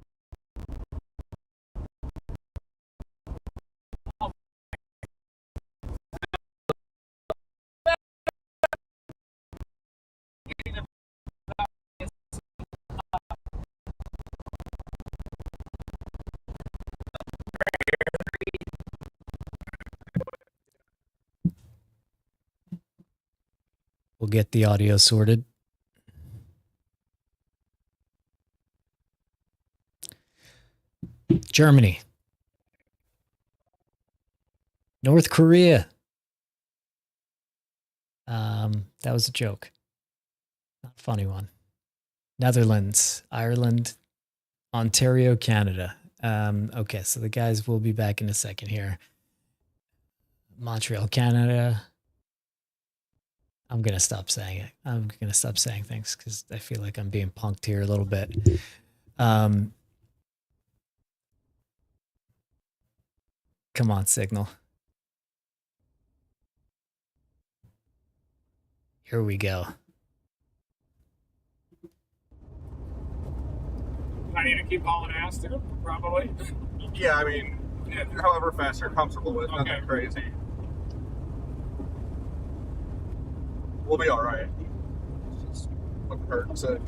We'll get the audio sorted. Germany. North Korea. That was a joke. Not a funny one. Netherlands, Ireland, Ontario, Canada. Okay, so the guys will be back in a second here. Montreal, Canada. I'm going to stop saying it. I'm going to stop saying things because I feel like I'm being punked here a little bit. Come on, Signal. Here we go. I need to keep hauling ass too, probably. Yeah, I mean, however fast you're comfortable with, Okay. nothing crazy. We'll be all right. It's just what Kurt said.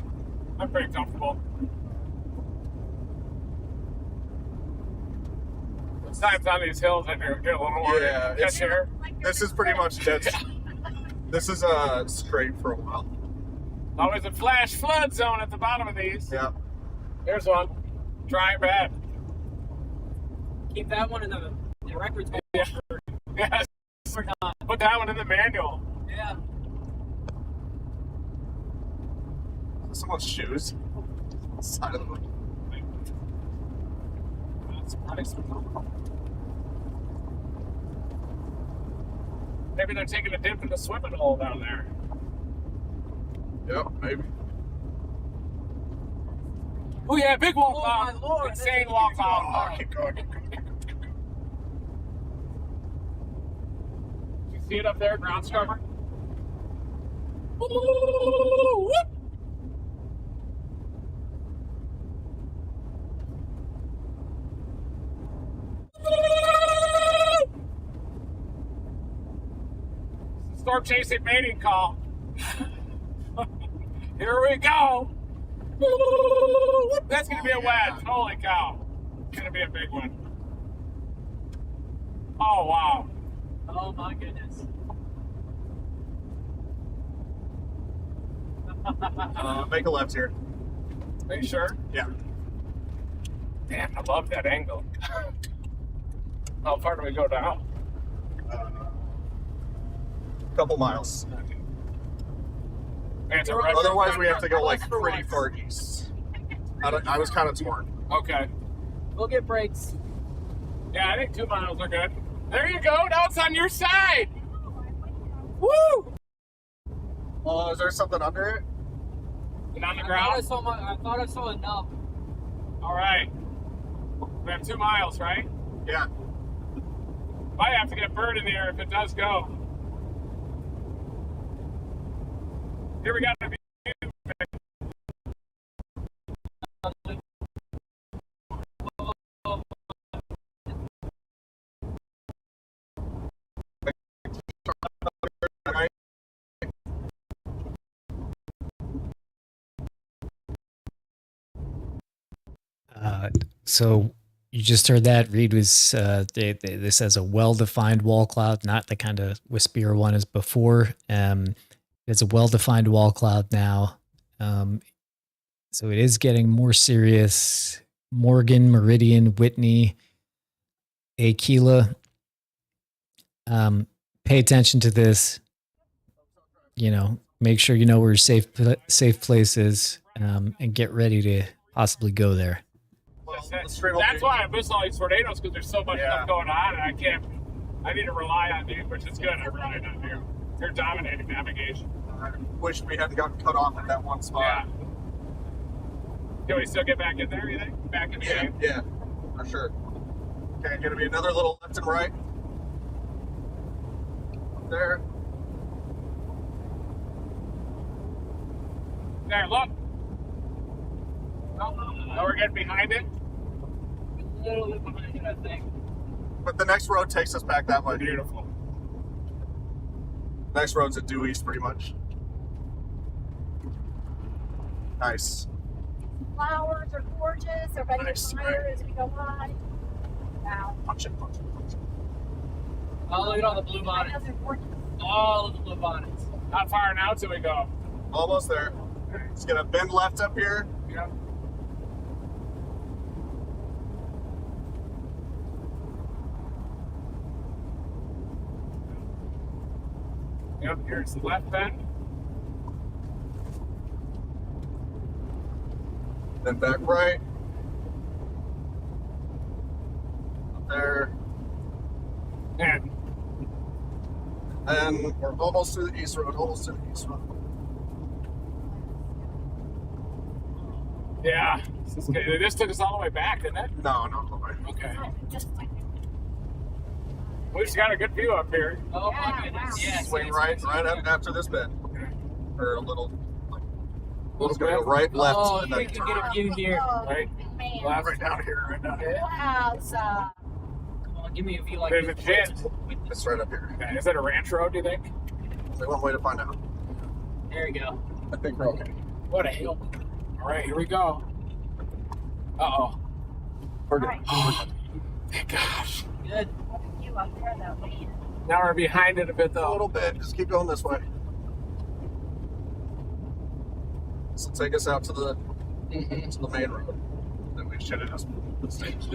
I'm pretty comfortable. Sometimes on these hills, I do get a little more catch air. This is pretty much dead. This is straight for a while. Always a flash flood zone at the bottom of these. Yeah. Here's one. Dry bad. Keep that one in the records book. Yeah. Yes. Put that one in the manual. Yeah. Someone's shoes. Side of the road. That's nice. Maybe they're taking a dip in the swimming hole down there. Yep, maybe. Oh yeah, big walk Oh, my Lord. Insane walk off. Keep going, keep going. You see it up there, ground scrubber? Storm chasing mating call. Here we go. That's gonna be a wedge. Holy cow. It's gonna be a big one. Oh wow. Oh my goodness. Make a left here. Are you sure? Yeah. Damn, I love that angle. How far do we go down? Couple miles. Man, it's a Otherwise, we have to go like pretty far east. I was kind of torn. Okay. We'll get brakes. Yeah, I think 2 miles are good. There you go. Now it's on your side. Woo! Is there something under it? And on the I ground? thought I saw enough. All right. We have 2 miles, right? Yeah. Might have to get bird in the air if it does go. Here we got to be. So you just heard that. Reed was, this has a well-defined wall cloud, not the kind of wispier one as before. It's a well-defined wall cloud now. So it is getting more serious. Morgan, Meridian, Whitney, Aquila. Pay attention to this. You know, make sure you know where your safe place is, and get ready to possibly go there. That's why I miss all these tornadoes, because there's so much stuff going on, and I need to rely on you, which is good. I rely on you. You're dominating navigation. I wish we hadn't gotten cut off at that one spot. Yeah. Can we still get back in there, you think? Back in the game? Yeah, for sure. Okay, gonna be another little left and right. There. There, look. Oh, we're getting behind it? A little bit behind it, I think. But the next road takes us back that way. Beautiful. Next road's at due east, pretty much. Nice. Flowers are gorgeous. Everybody gets Nice. higher as we go by. Wow. Punch it, punch it, punch it. Oh, look at all the blue bonnets. Those are gorgeous. All of the blue bonnets. How far now till we go? Almost there. It's gonna bend left up here. Yeah. Yep, here's the left bend. Then back right. Up there. And And we're almost to the east road, almost to the east road. yeah, this took us all the way back, didn't it? No, not all the way. Okay. Just like We just got a good view up here. Oh Yeah, my goodness, wow. yes. Swing yes, right, yes, right yes. up after this bend. Or a little, like, Little it's gonna go bit. right, left, Oh, and we then can turn get a around. view here. Right. man. Left. Right down here, right down here. Wow, Come on, give me a view like There's a this. jet. It's right up here. Okay, is that a ranch road, do you think? Only one way to find out. There you go. I think we're okay. What a hill. All right, here we go. Uh-oh. We're good. Oh, thank gosh. Good. you up there though, man. Now we're behind it a bit, A though. little bit. Just keep going this way. This will take us out to the main road. Then we should have the stage.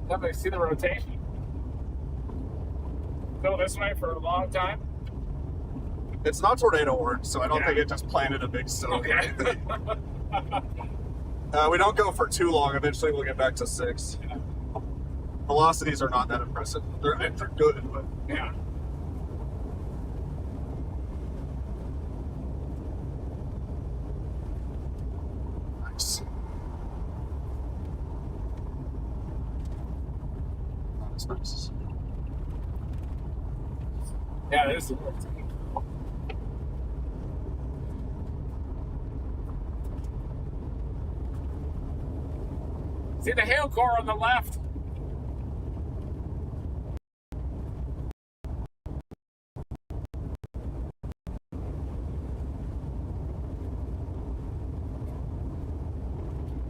Definitely see the rotation. Go this way for a long time. It's not tornado warned, so I don't Yeah. think it just planted a big stone. Okay. We don't go for too long. Eventually, we'll get back to 6. Velocities are not that impressive. They're good, but Yeah. nice. Not as nice. Yeah, this is See the hail core on the left.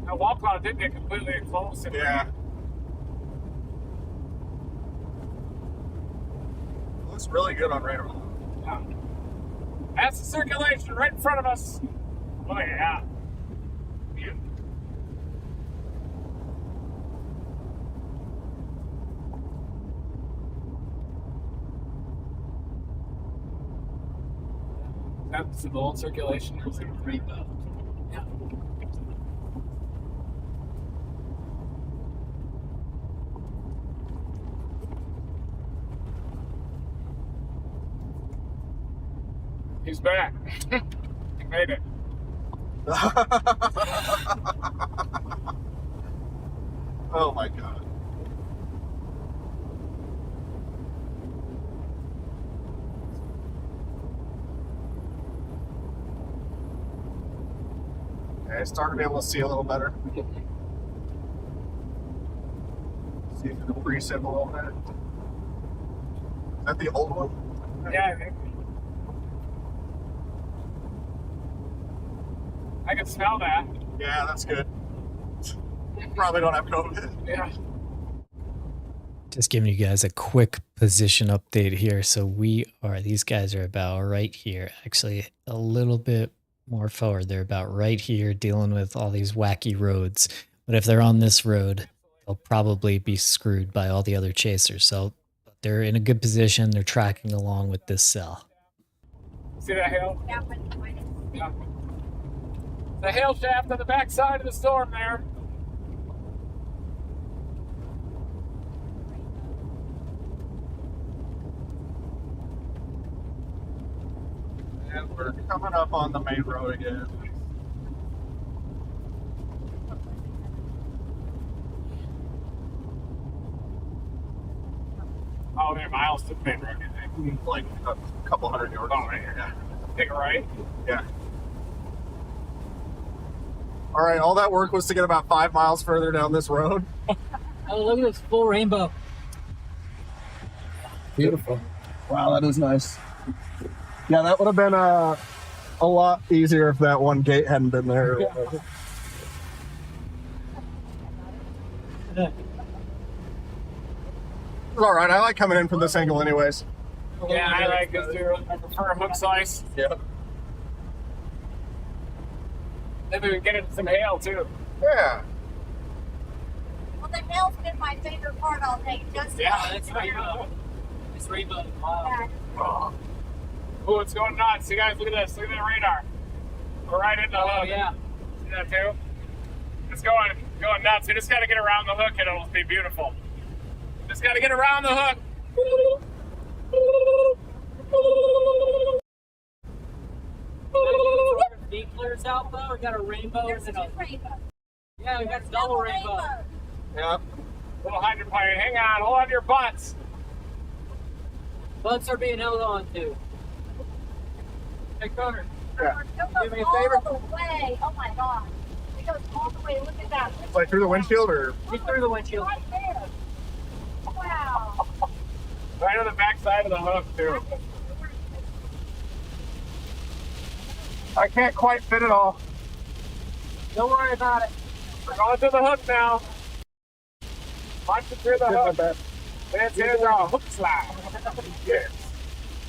Now, wall cloud did get completely enclosed. Yeah. Looks really good on radar. Yeah. That's the circulation right in front of us. Oh, yeah. Yeah. That's the old circulation. There's a rainbow. Yeah. He's back. He made it. Oh my god. Okay, starting to be able to see a little better. See if it'll preset a little bit. Is that the old one? Yeah, I think. I can smell that. Yeah, that's good. Probably don't have COVID. Yeah. Just giving you guys a quick position update here. So these guys are about right here, actually a little bit more forward. They're about right here dealing with all these wacky roads. But if they're on this road, they'll probably be screwed by all the other chasers. So they're in a good position. They're tracking along with this cell. See that hail? Yeah, but Yeah. The hail shaft on the back side of the storm there. And we're coming up on the main road again. Oh, they're miles to the main road, I think. Like a couple hundred yards. Oh, right here. Yeah. Take a right. Yeah. All right, all that work was to get about 5 miles further down this road. Oh, look at this full rainbow. Beautiful. Wow, that is nice. Yeah, that would have been a lot easier if that one gate hadn't been there. Yeah. It's all right. I like coming in from this angle anyways. Yeah, I like this too. I prefer a hook slice. Yeah. Then we can get into some hail too. Yeah. Well, the hail's been my favorite part all day. Just That's rainbow. It's rainbow. Wow. Oh, it's going nuts. You guys, look at this. Look at the radar. We're right in the hook. Oh, yeah. See that too? It's going nuts. We just got to get around the hook and it'll be beautiful. Just got to get around the hook. Deep clears out though. We got a rainbow. There's and two a, rainbows. yeah, we got double rainbow. Yeah. Little hydroplane. Hang on. Hold on to your butts. Butts are being held on to. Hey, Connor. Yeah. It Do goes me a favor. all the way. Oh my God. It goes all the way. Look at that. Like through the windshield or? Get through the windshield. Right there. Wow. Right on the back side of the hook too. I can't quite fit it all. Don't worry about it. We're going through the hook now. Punch it through the hook. This is our hook slide. Yes.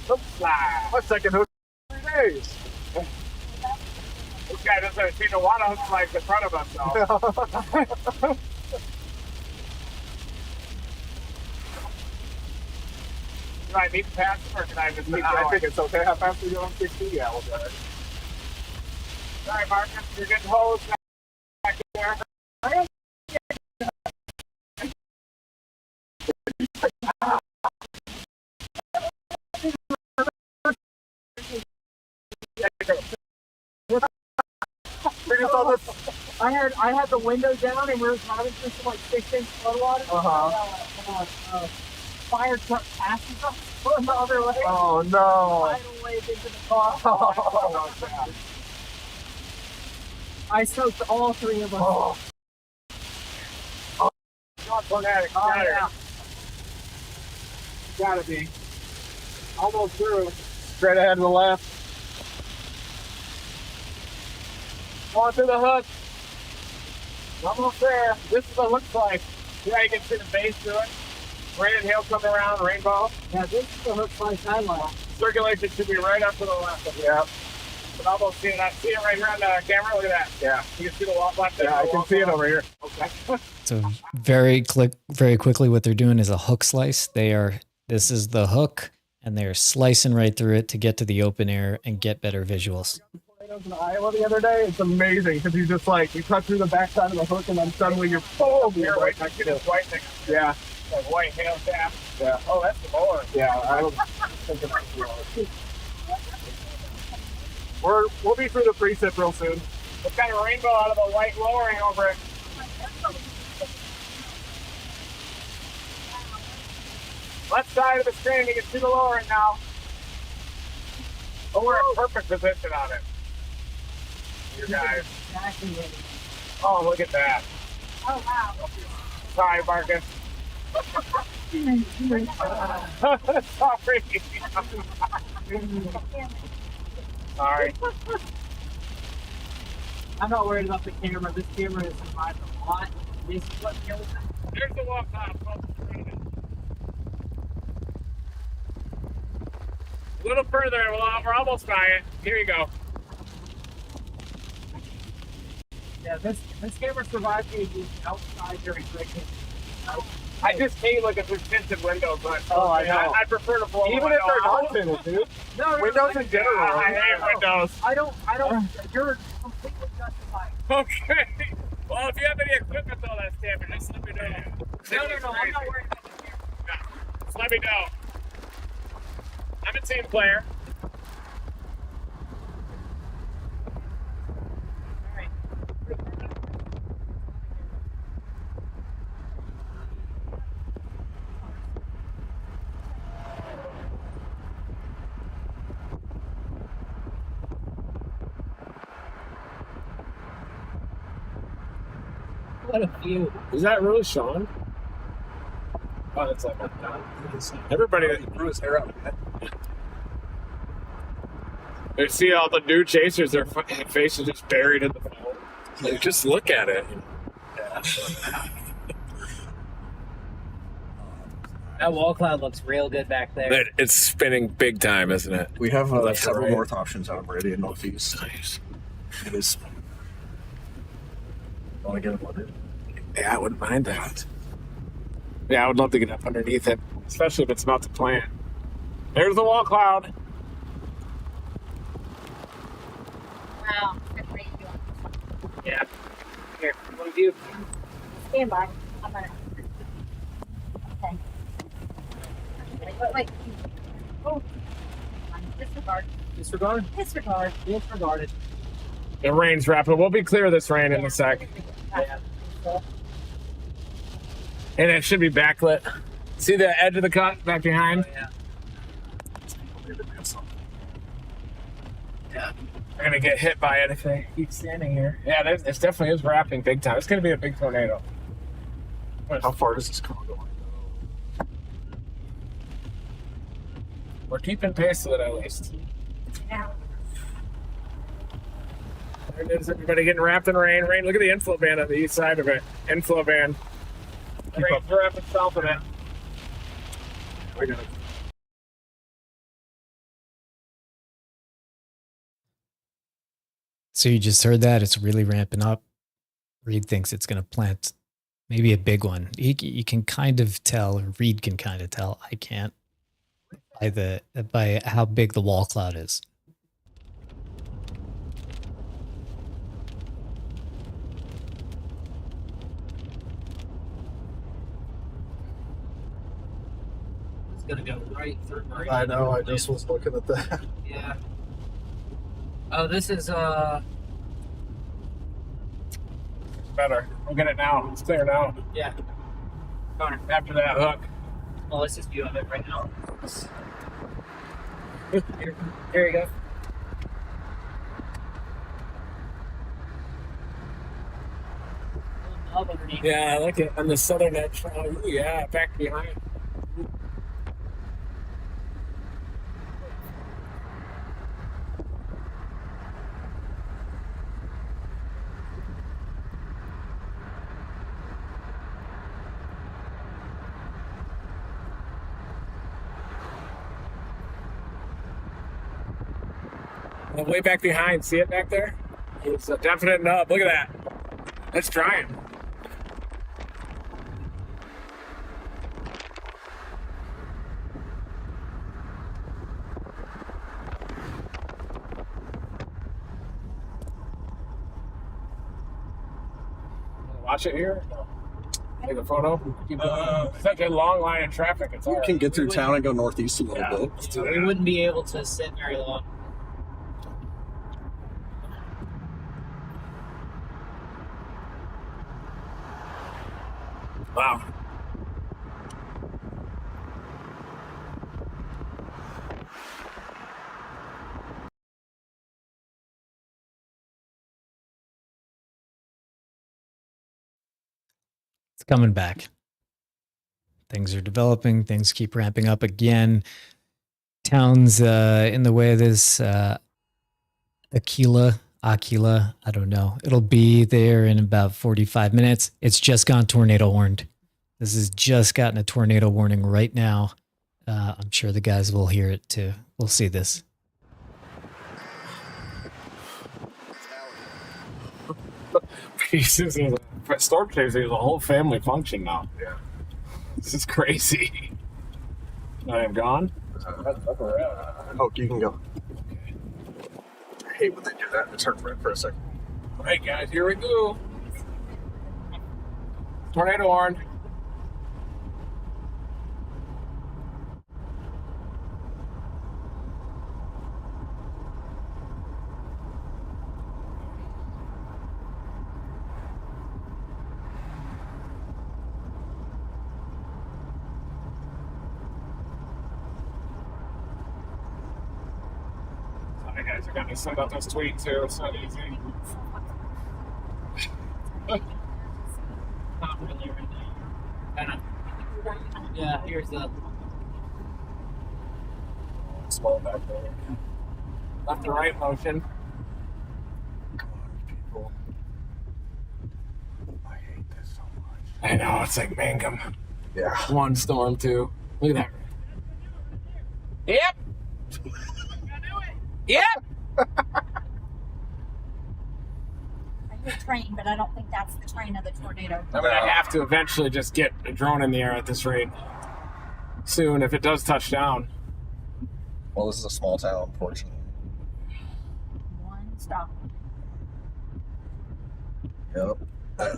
Hook slide. My second hook. 3 days. This guy doesn't seem to want to hook slides in front of us though. Do I need to pass him or can I just keep going? I think it's okay. How fast are you on 60? Yeah, we'll do it. Sorry, Marcus, you're getting hosed back there. I had the window down and we were driving through some like 6-inch flood water. Fire truck passes us on the other way. Oh no. Tidal wave into the car. I soaked all 3 of us. Not fanatic. Oh, yeah. Gotta be. Almost through. Straight ahead to the left. Going through the hook. Almost there. This is what it looks like. See how you can see the base to it? Rain and hail coming around, rainbow. Yeah, this is the hook slice I like. Circulation should be right up to the left. Yeah. But almost see it. I see it right here on the camera. Look at that. Yeah. You can see the wall left there. Yeah, I can see it over here. Okay. So very quickly, what they're doing is a hook slice. This is the hook, and they're slicing right through it to get to the open air and get better visuals. In Iowa the other day, it's amazing because you just like you cut through the backside of the hook and then suddenly you're boom, You're right next to this white thing. Yeah. Like white hail tap. Yeah. Oh, that's the mower. Yeah, I was thinking we'll be through the precip real soon. What kind of rainbow out of the white lowering over it? Left side of the screen, you can see the lowering now. Oh, we're in perfect position on it. You guys. Oh, look at that. Oh wow. Sorry, Marcus. Sorry. Sorry. I'm not worried about the camera. This camera has survived a lot. This is what kills it. There's the walk top. A little further, we're almost by it. Here you go. Yeah, this camera survived being outside during drinking. I just hate looking through tinted windows. But I know. I prefer to blow Even the if window they're out. not tinted, dude. No, Windows in general. I hate windows. I don't. You're completely justified. Okay. Well, if you have any equipment though that's damaged, just let me know. No, I'm not worried about the camera. No, just let me know. I'm a team player. What a view. Is that really Sean? Oh, that's like everybody that Threw his hair out. they see all the new chasers, their faces just buried in the foam. Like, just look at it. That wall cloud looks real good back there. It's spinning big time, isn't it? We have Left to several right. north options out already in northeast. Nice. It is. Want to get it loaded? Yeah, I wouldn't mind that. Yeah, I would love to get up underneath it, especially if it's about to plant. There's the wall cloud. Wow. Yeah. Here, one view. Stand by. I'm gonna. Okay. Wait. Oh. Disregard. Disregard? Disregard. Disregarded. The rain's wrapping. We'll be clear of this rain in a sec. Yeah. And it should be backlit. See the edge of the cut back behind? Yeah. Yeah. We're gonna get hit by it if they keep standing here. Yeah, this definitely is wrapping big time. It's gonna be a big tornado. How far does this car go? We're keeping pace with it at least. Yeah. There it is, everybody getting wrapped in rain. Rain, look at the inflow band on the east side of it. Inflow band. The rain's wrapping itself in it. We got it. So you just heard that. It's really ramping up. Reed thinks it's going to plant maybe a big one. You can kind of tell, or Reed can kind of tell. I can't. By how big the wall cloud is. It's gonna go right through. Right I know. I just was looking at that. Yeah. Oh, this is Better. We'll get it now. It's clear now. yeah. After that hook. Well, let's just view of it right now. Here you go. Knob underneath. Yeah, I like it. On the southern edge. Oh, yeah, back behind. And way back behind, see it back there? It's a definite nub. Look at that. That's trying. Watch it here. Take a photo. Keep going. Such a long line of traffic. It's You hard. can get through town and go northeast a little bit. We wouldn't be able to sit very long. Wow. It's coming back. Things are developing. Things keep ramping up again. Town's in the way of this Aquila, I don't know. It'll be there in about 45 minutes. It's just gone tornado warned. This has just gotten a tornado warning right now. I'm sure the guys will hear it too. We'll see this. Pieces of storm chasing is a whole family function now. Yeah. This is crazy. I am gone. Oh, you can go. I hate when they do that. It turns red for a second. All right, guys, here we go. Tornado warned. Sorry, guys, I got to send out this tweet too. It's not easy. really right now. Kind of. Yeah, here's the. Small back there. Left to right motion. People. I hate this so much. I know, it's like Mangum. Yeah. One storm, too. Look at that. Yep. Yep. I hear train, but I don't think that's the train of the tornado. I'm going to have to eventually just get a drone in the air at this rate. Soon, if it does touch down. Well, this is a small town, unfortunately. One stop. Yep.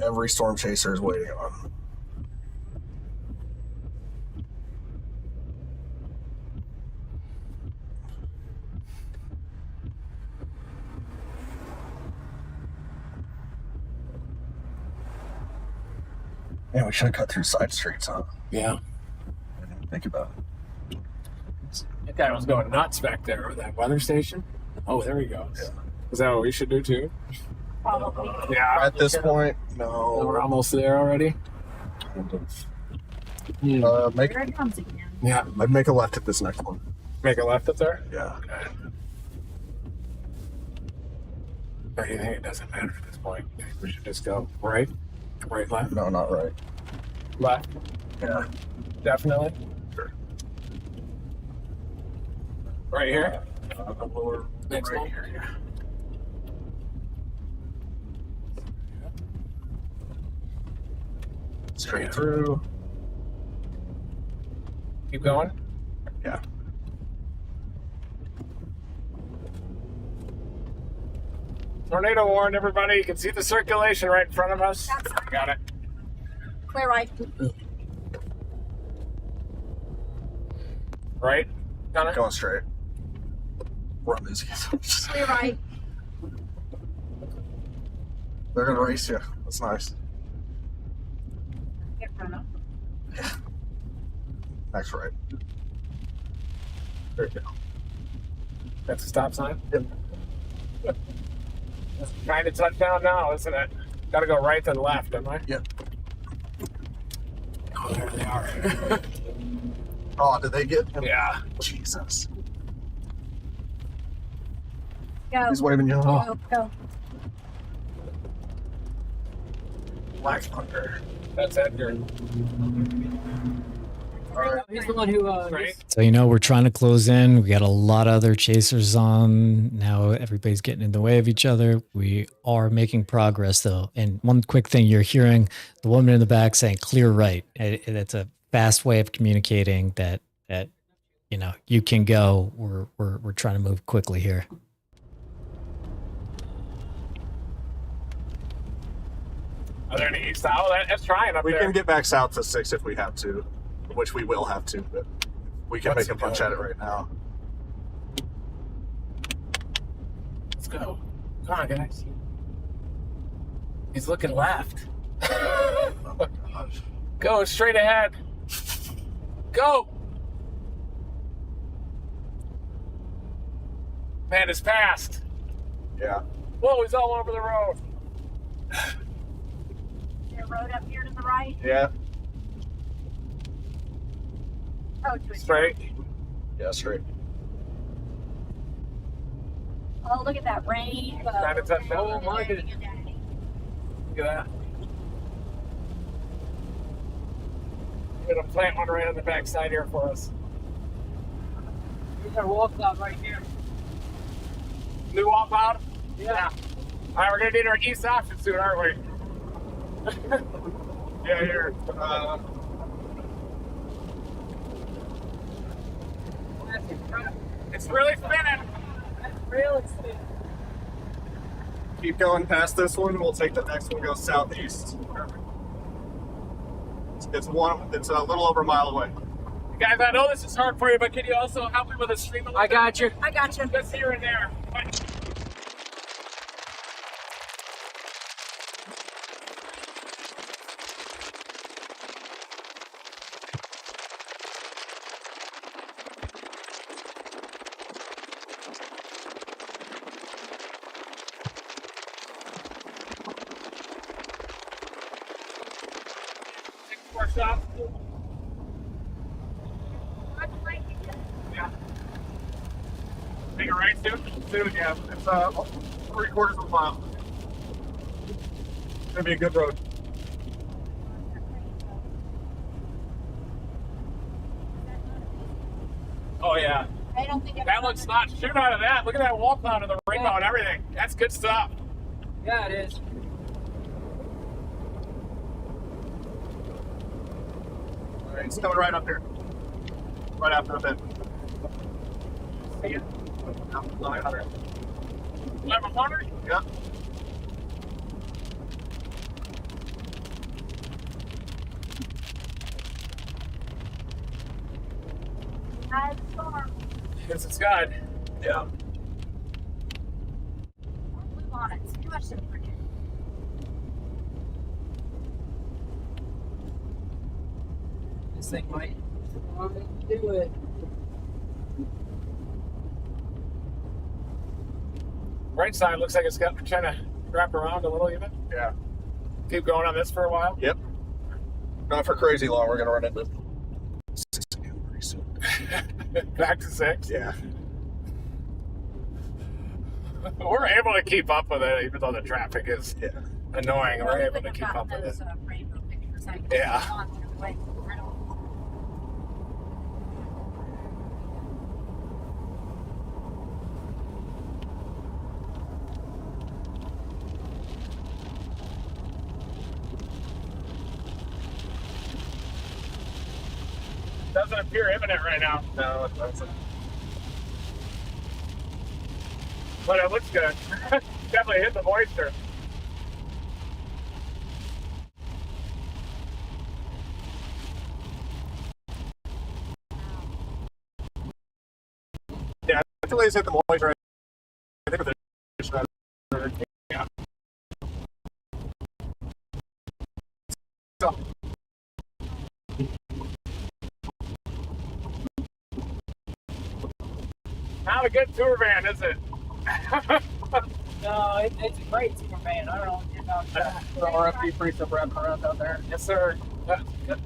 Every storm chaser is waiting on. Man, we should have cut through side streets, huh? Yeah. I didn't think about it. That guy was going nuts back there with that weather station. Oh, there he goes. Yeah. Is that what we should do too? Probably. Yeah. At this point, We're no. almost there already. Make Here it comes again. Yeah. I'd make a left at this next one. Make a left up there? Yeah. Or do you think it doesn't matter at this point? You think we should just go right? Right, left? No, not right. Left? Yeah. Definitely. Sure. Right here? Lower Next right one? here. Yeah. Straight through. Keep going. Yeah. Tornado warned everybody. You can see the circulation right in front of us. That's Got it. clear right. Right? Got it? Going straight. Run these guys. Clear right. They're gonna race you. That's nice. Get run up. Next right. There you go. That's a stop sign? Yep. It's kind of touchdown now, isn't it? Gotta go right then left, am I? Yep. Oh, there they are. Oh, did they get him? Yeah. Jesus. Go. He's waving you. Oh, Go. Go. Black Thunder. That's Edgar. He's the one who. Right? So, we're trying to close in. We got a lot of other chasers on. Now everybody's getting in the way of each other. We are making progress, though. And one quick thing, you're hearing the woman in the back saying clear right. It's a fast way of communicating that you can go. We're trying to move quickly here. Are there any east? Oh, that's trying up We there. can get back south to 6 if we have to, which we will have to, but we can Let's make a punch go. at it right now. Let's go. Come on, guys. He's looking left. Oh, gosh. Go straight ahead. Go. Man, it's passed. Yeah. Whoa, he's all over the road. Your road up here to the right. Yeah. Oh, to Straight. Yeah, straight. Oh, look at that rainbow. Trying to touch that. Oh, my goodness. Look at that. We're gonna plant one right on the backside here for us. There's our wall cloud right here. New wall cloud? Yeah. All right, we're gonna need our east option soon, aren't we? Yeah, here. That's incredible. It's really spinning. That's really spinning. Keep going past this one. We'll take the next one. Go southeast. It's a little over a mile away. Guys, I know this is hard for you, but can you also help me with a stream? I got you. I got you. Just here and there. more stops. Yeah. Make a right soon? Soon, yeah. It's 3/4 of a mile. It's gonna be a good road. Oh, yeah. I don't think That looks not shoot out of that. Look at that wall cloud and the rainbow and everything. That's good stuff. Yeah, it is. All right, it's coming right up here. Right after a bit. See it? 900. 1100? Yeah. It's a Scud. Yeah. blue bonnets. Too much to forget. This thing might do it. Right side looks like it's got trying to wrap around a little even. Yeah. Keep going on this for a while. Yep. Not for crazy long. We're gonna run into 6 again pretty soon. Back to 6. Yeah. We're able to keep up with it even though the traffic is annoying. We're able to keep up with it. Rainbow pictures. Yeah. Doesn't appear imminent right now. No, it doesn't. But it looks good. Definitely hit the moisture. Yeah, I feel like it's hit the moisture. I think with the yeah. So, Not a good tour van, is it? No, it's a great super van. I don't know what you're talking about. the RFD free stuff wrapping around out there. Yes, sir.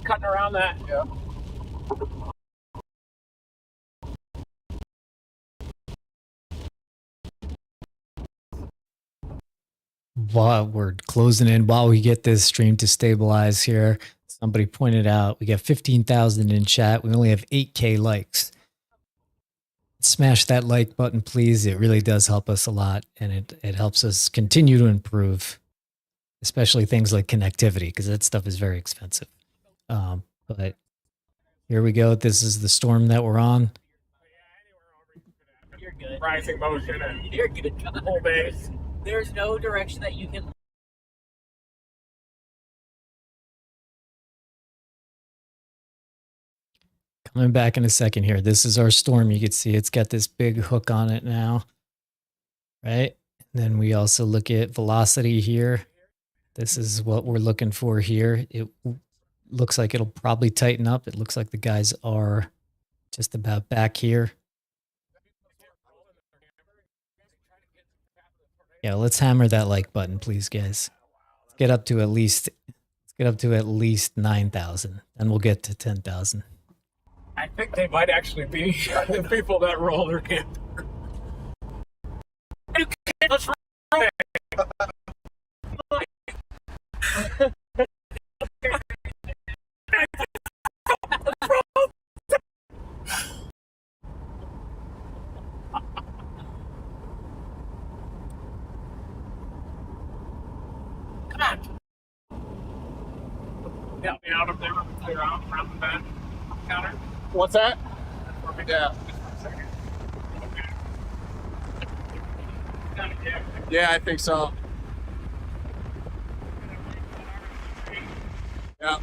Cutting around that. Yeah. While we're closing in, while we get this stream to stabilize here, somebody pointed out we got 15,000 in chat. We only have 8K likes. Smash that like button, please. It really does help us a lot, and it helps us continue to improve, especially things like connectivity, because that stuff is very expensive. But here we go. This is the storm that we're on. You're good. Rising motion and You're good. whole base. There's no direction that you can. Coming back in a second here. This is our storm. You can see it's got this big hook on it now, right? And then we also look at velocity here. This is what we're looking for here. It looks like it'll probably tighten up. It looks like the guys are just about back here. Yeah, let's hammer that like button, please, guys. Let's get up to at least 9,000, and we'll get to 10,000. I think they might actually be the people that roll their camper. Let's roll it. Come on. Help me out up there. Clear out around the bend counter. What's that? Yeah. Yeah, I think so. Yeah.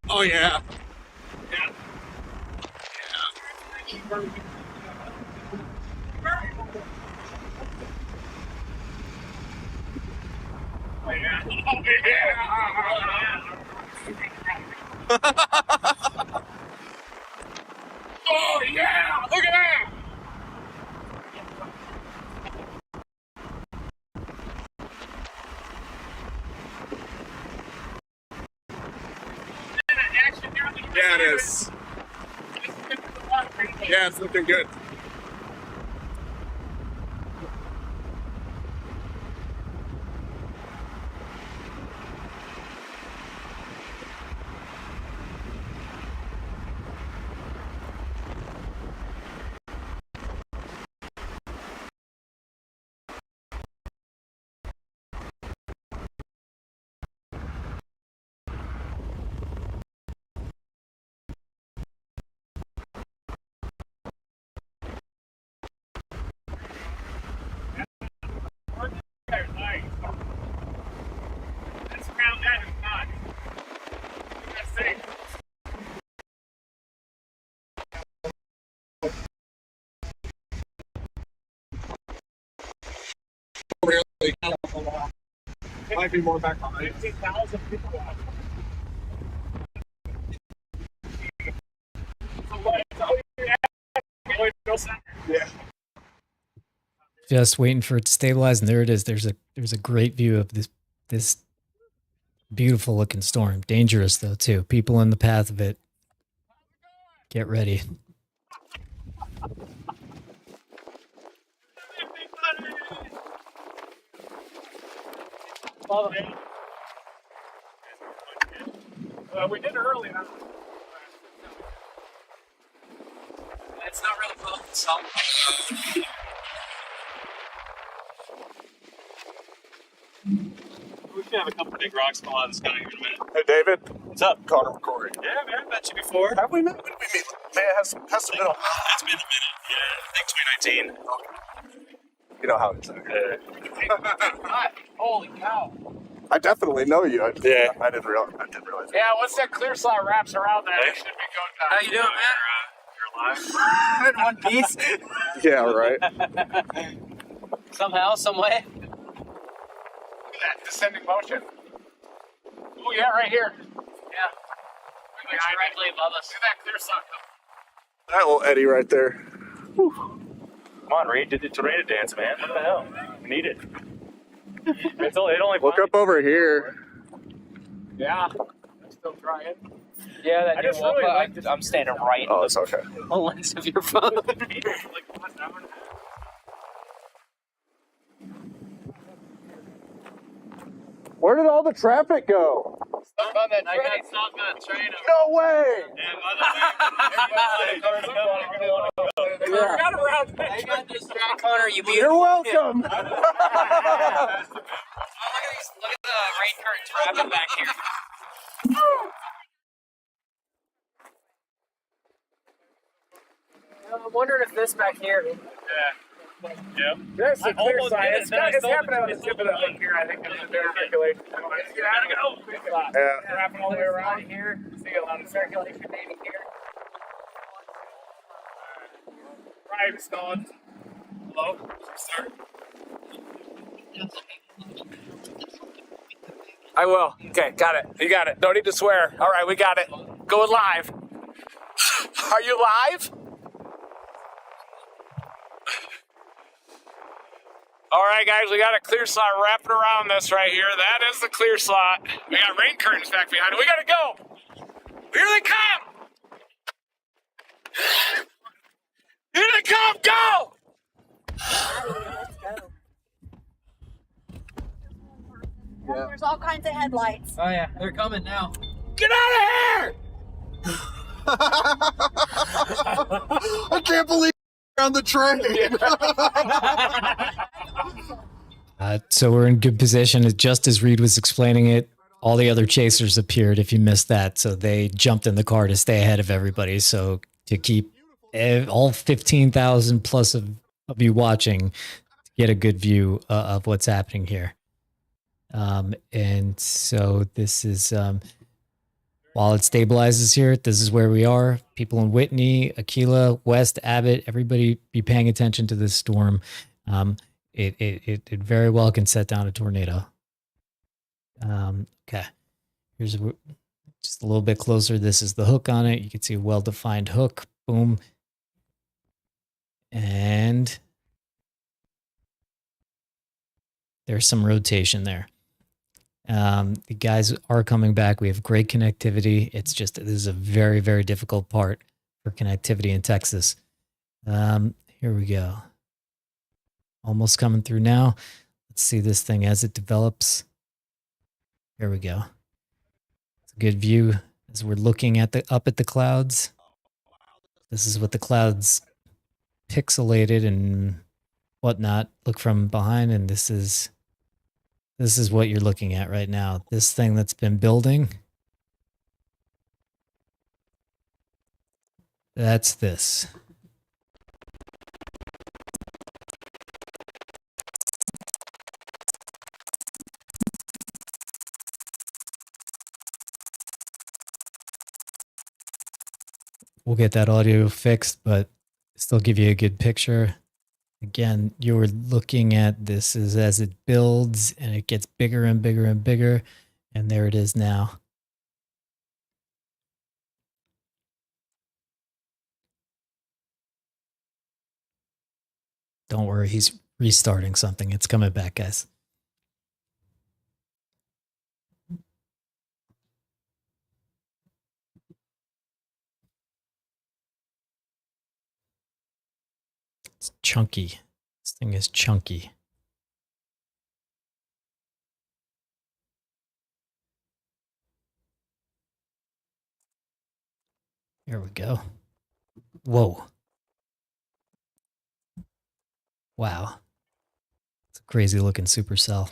Oh yeah. Yeah. Oh yeah. Oh yeah. Look at that. Yeah, it is. Yeah, it's looking good. Nice. This round that is not. That's safe. Might be more back behind. 15,000 people watching. So what? Yeah. Just waiting for it to stabilize, and there it is. There's a great view of this beautiful looking storm. Dangerous though too. People in the path of it. Get ready. We did it early. Huh? It's not really cool. So. We should have a couple big rocks fall out of the sky here in a minute. Hey, David. What's up? Connor McCory. Yeah, man, I met you before. Have we met? When did we meet? Man, it has been a It's been a minute. Yeah, I think 2019. You know how it's. Holy cow. I definitely know you. Yeah. I didn't realize. Yeah, once that clear slot wraps around that, it should be going down. How you doing, man? You're alive. In one piece. Yeah, right. Somehow, some way. Look at that descending motion. Oh, yeah, right here. Yeah. Pretty much directly above us. Look at that clear slot come. That little Eddie right there. Come on, Reed, did the tornado dance, man. What the hell? We need it. It only Look up over here. Yeah. I'm still trying. Yeah, that I new just wall really cut, like this. I'm standing right Oh, on it's okay. the lens of your phone. Where did all the traffic go? Stuck on that I train. got stuck on a train. No way! I got around I got this track, Connor. You be. You're welcome. Look at the rain curtain traffic back here. I'm wondering if this back here. Yeah. There's the clear almost side. did it, It's, then I it's sold happening on it. the tip of the hook here, I think, in the circulation. It's gotta go. Yeah. Wrapping all the way around here. See a lot of circulation maybe here. Right, stalled. Hello? Start. I will. Okay, got it. You got it. Don't need to swear. All right, we got it. Going live. Are you live? All right, guys, we got a clear slot wrapping around this right here. That is the clear slot. We got rain curtains back behind it. We gotta go. Here they come. Here they come. Go. Well, there's all kinds of headlights. Oh yeah, they're coming now. Get out of here. I can't believe you're on the train. So we're in good position. Just as Reed was explaining it, all the other chasers appeared if you missed that. So they jumped in the car to stay ahead of everybody. So to keep all 15,000 plus of you watching, to get a good view of what's happening here. And so this is, while it stabilizes here, this is where we are. People in Whitney, Aquila, West, Abbott, everybody be paying attention to this storm. It very well can set down a tornado. Okay, here's just a little bit closer. This is the hook on it. You can see a well-defined hook. Boom. And there's some rotation there. The guys are coming back. We have great connectivity. It's just, this is a very, very difficult part for connectivity in Texas. Here we go. Almost coming through now. Let's see this thing as it develops. Here we go. It's a good view as we're looking at up at the clouds. This is what the clouds pixelated and whatnot look from behind, and this is what you're looking at right now. This thing that's been building. That's this. We'll get that audio fixed, but still give you a good picture. Again, you're looking at this as it builds and it gets bigger and bigger and bigger. And there it is now. Don't worry, he's restarting something. It's coming back, guys. It's chunky. This thing is chunky. Here we go. Whoa. Wow. It's a crazy looking supercell.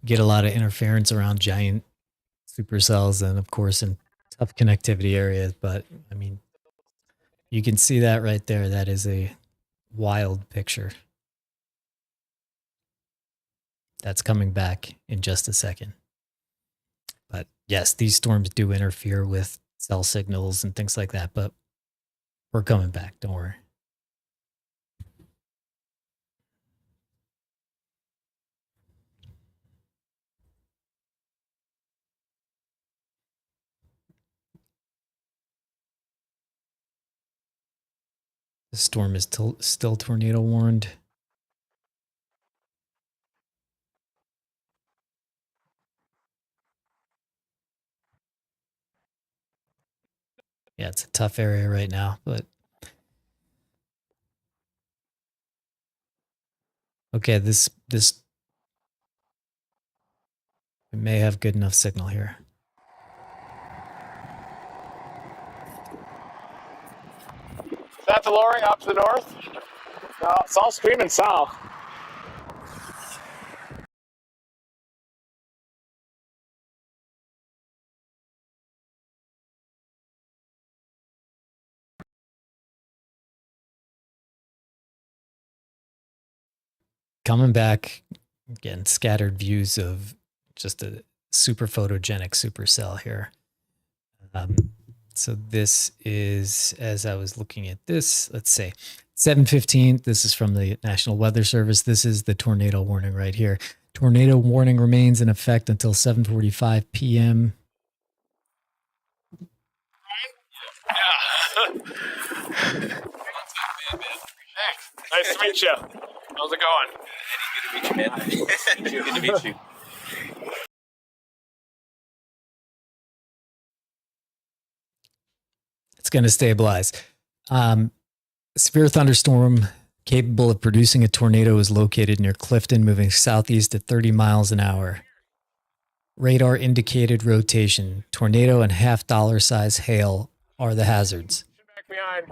Get a lot of interference around giant supercells and of course in tough connectivity areas, but I mean, you can see that right there. That is a wild picture. That's coming back in just a second. But yes, these storms do interfere with cell signals and things like that, but we're coming back. Don't worry. The storm is still tornado warned. Yeah, it's a tough area right now, but okay, this we may have good enough signal here. Is that the lowering up to the north? No, it's all screaming south. Coming back, again, scattered views of just a super photogenic supercell here. So this is, as I was looking at this, let's say 7:15. This is from the National Weather Service. This is the tornado warning right here. Tornado warning remains in effect until 7:45 p.m. Nice to meet you. How's it going? Good to meet you, man. Good to meet you. It's going to stabilize. Severe thunderstorm capable of producing a tornado is located near Clifton, moving southeast at 30 miles an hour. Radar indicated rotation. Tornado and $half size hail are the hazards. Back behind.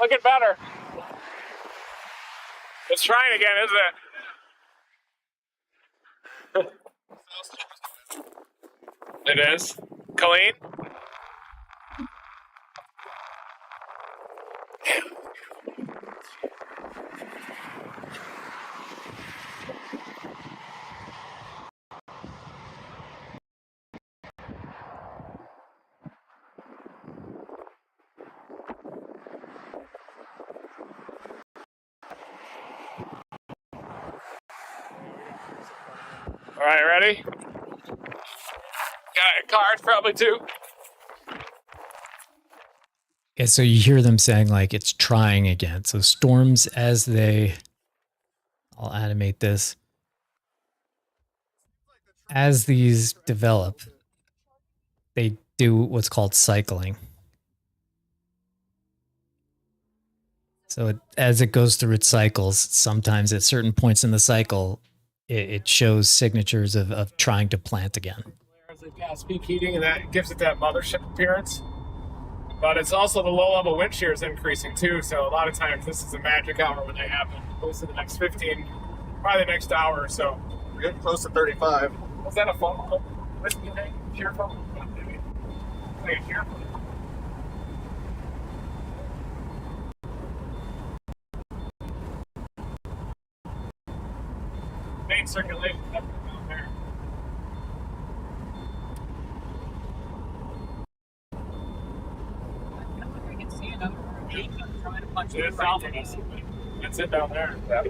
Looking better. It's trying again, isn't it? It is. Colleen? All right, ready? Got cars probably too. Yeah, so you hear them saying like it's trying again. So storms as they, I'll animate this. As these develop, they do what's called cycling. So as it goes through its cycles, sometimes at certain points in the cycle, it shows signatures of trying to plant again. As they pass peak heating, and that gives it that mothership appearance. But it's also the low-level wind shear is increasing too, so a lot of times this is a magic hour when they happen. Close to the next 15, probably the next hour or so. We're getting close to 35. Was that a phone call? Listen, you think? Shear phone? Like a shear phone? Main circulation up down there. I can see another eight trying to punch It's south of us. It's it down there. Yeah.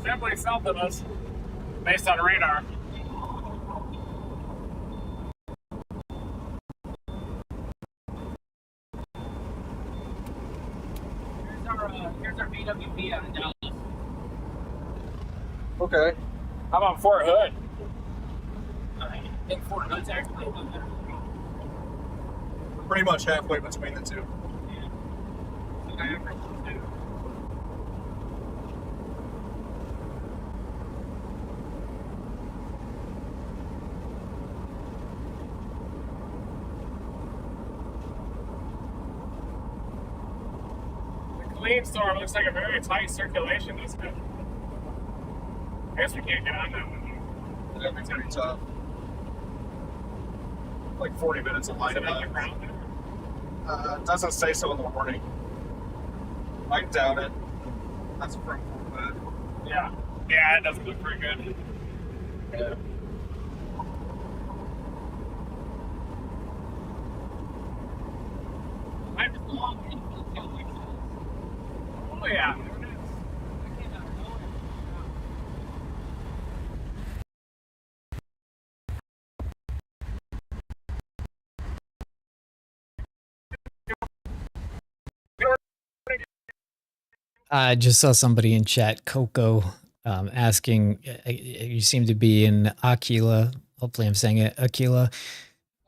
Simply south of us, based on radar. Here's our BWP out of Dallas. Okay. How about Fort Hood? I think Fort Hood's actually a little better. We're pretty much halfway between the two. The Colleen storm looks like a very tight circulation, doesn't it? I guess we can't get on that one. Every time it's up. Like 40 minutes of light. Is it on the ground there? It doesn't say so in the warning. I doubt it. That's from Fort Hood. Yeah. Yeah, it doesn't look very good. Yeah. I'm just long in Oh, yeah. I just saw somebody in chat, Coco, asking, you seem to be in Aquila. Hopefully I'm saying it, Aquila.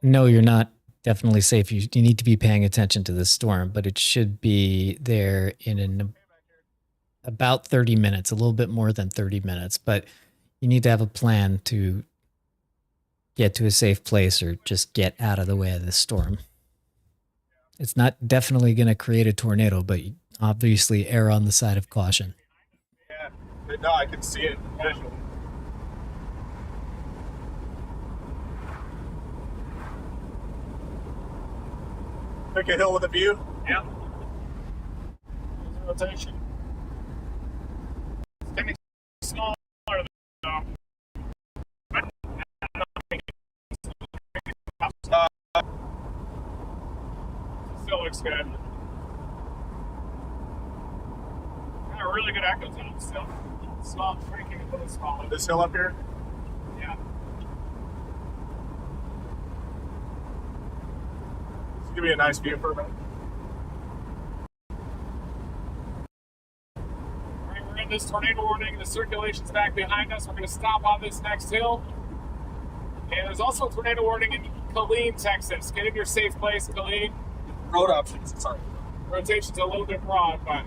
No, you're not. Definitely safe. You need to be paying attention to this storm, but it should be there in about 30 minutes, a little bit more than 30 minutes. But you need to have a plan to get to a safe place or just get out of the way of this storm. It's not definitely going to create a tornado, but obviously err on the side of caution. Yeah. But no, I can see it visually. Pick a hill with a view. Yeah. Rotation. It's getting smaller though. Still looks good. Got a really good echo tone still. Small, freaking a little smaller. This hill up here. Yeah. It's gonna be a nice view for a minute. Alright, we're in this tornado warning. The circulation's back behind us. We're going to stop on this next hill. And there's also a tornado warning in Killeen, Texas. Get in your safe place, Killeen. Road options, sorry. Rotation's a little bit broad, but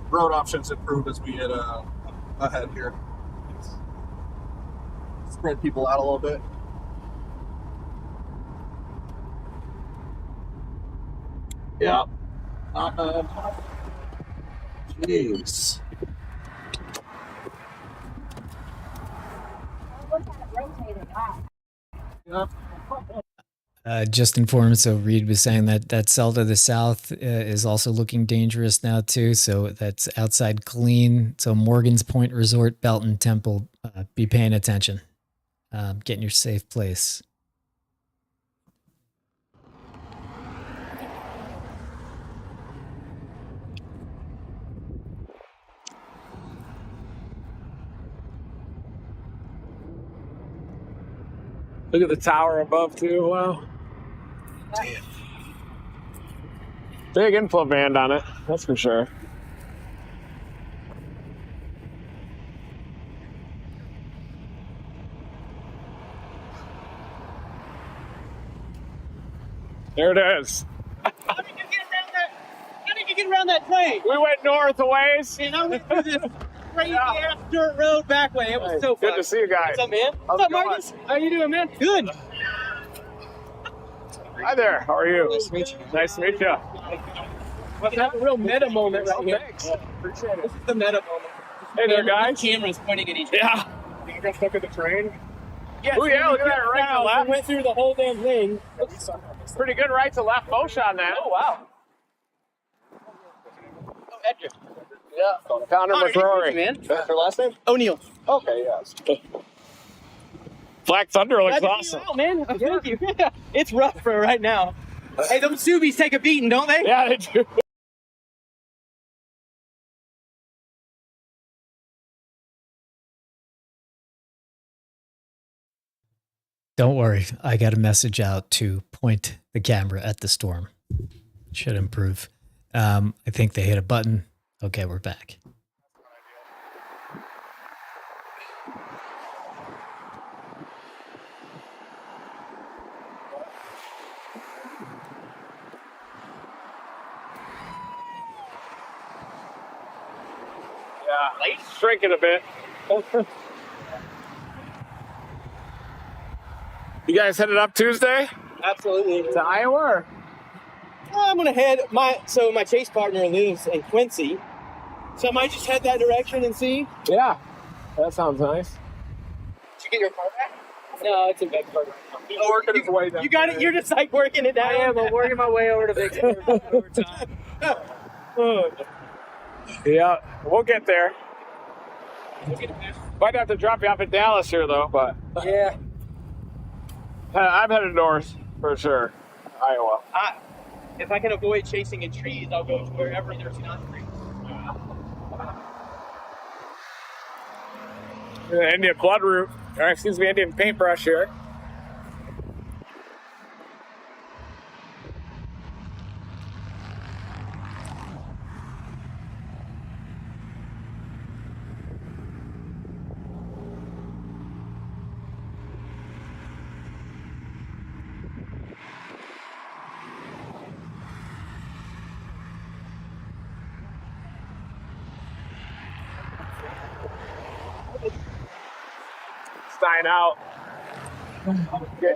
Road options improve as we get ahead here. Spread people out a little bit. Yeah. Jeez. Just informed, so Reed was saying that that cell to the south is also looking dangerous now too. So that's outside Killeen. So Morgan's Point Resort, Belton Temple. Be paying attention. Get in your safe place. Look at the tower above too. Wow. Damn. Big inflow band on it, that's for sure. There it is. How did you get around that train? We went north a ways. And I went through this crazy ass dirt road back way. It was so fun. Good to see you guys. What's up, man? How's What's up, it going? Marcus? How you doing, man? Good. Hi there, how are you? Nice to meet you. Nice to meet you. Let's have a real meta moment right here. Thanks. Appreciate it. This is the meta moment. Hey there, guys. Cameras pointing at each other. Yeah. You got stuck at the train? Yes, Oh yeah, look at that right to left. We went through the whole damn thing. Pretty good right to left motion on that. Oh, wow. Oh, Edgar. Yeah. Connor Connor, McCrory. man. That's your last name? O'Neal. Okay, yes. Black Thunder looks Glad to awesome. see you out, man. Thank you. It's rough for right now. Hey, them Subies take a beating, don't they? Yeah, they do. Don't worry, I got a message out to point the camera at the storm. Should improve. I think they hit a button. Okay, we're back. Yeah, shrinking a bit. You guys headed up Tuesday Absolutely. to Iowa? Or? I'm gonna head my chase partner lives in Quincy, so I might just head that direction and see. Yeah, that sounds nice. Did you get your car back? No, it's in Vicksburg. He's working his way down. You got it. You're just like working it down. I am. I'm working my way over to Vicksburg over time. Yeah, we'll get there. Might have to drop you off at Dallas here though, but Yeah. I'm headed north for sure. Iowa. If I can avoid chasing in trees, I'll go to wherever there's not trees. The Indian blood root, or excuse me, Indian paintbrush here. It's dying out. Okay.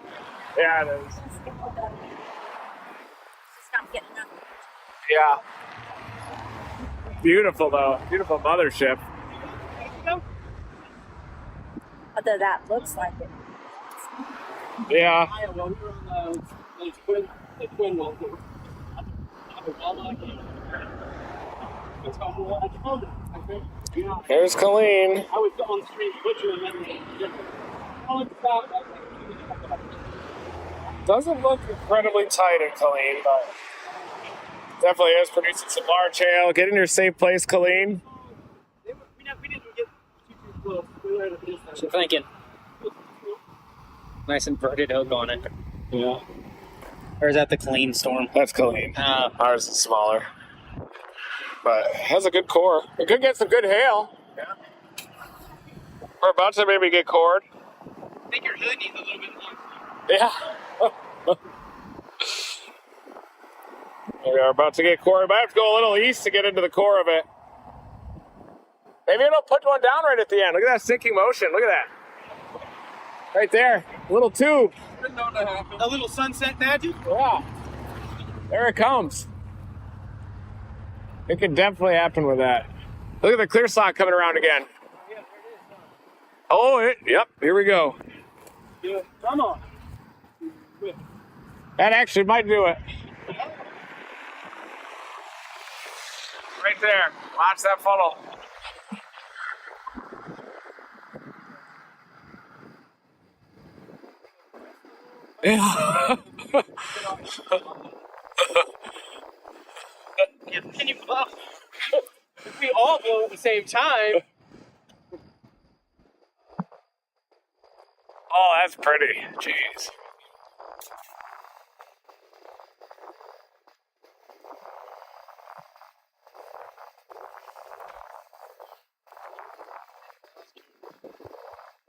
Yeah, it is. It's not getting enough. Yeah. Beautiful though. Beautiful mothership. Although that looks like it. Yeah. Iowa, we were on the twin one. There's Colleen. I was on the street butchering and Doesn't look incredibly tight in Colleen, but definitely is producing some large hail. Get in your safe place, Colleen. we didn't get too close. We were at a distance. What you thinking? Nice inverted oak on it. Yeah. Or is that the clean storm? That's Colleen. Ours is smaller. But it has a good core. It could get some good hail. Yeah. We're about to maybe get cored. I think your hood needs a little bit more. Yeah. We are about to get core. We might have to go a little east to get into the core of it. Maybe it'll put one down right at the end. Look at that sinking motion. Look at that. Right there. Little tube. A little sunset magic. Yeah. There it comes. It could definitely happen with that. Look at the clear slot coming around again. Oh, yep, here we go. Come on. That actually might do it. Right there. Watch that funnel. Yeah. Can you blow? If we all blow at the same time. Oh, that's pretty. Jeez.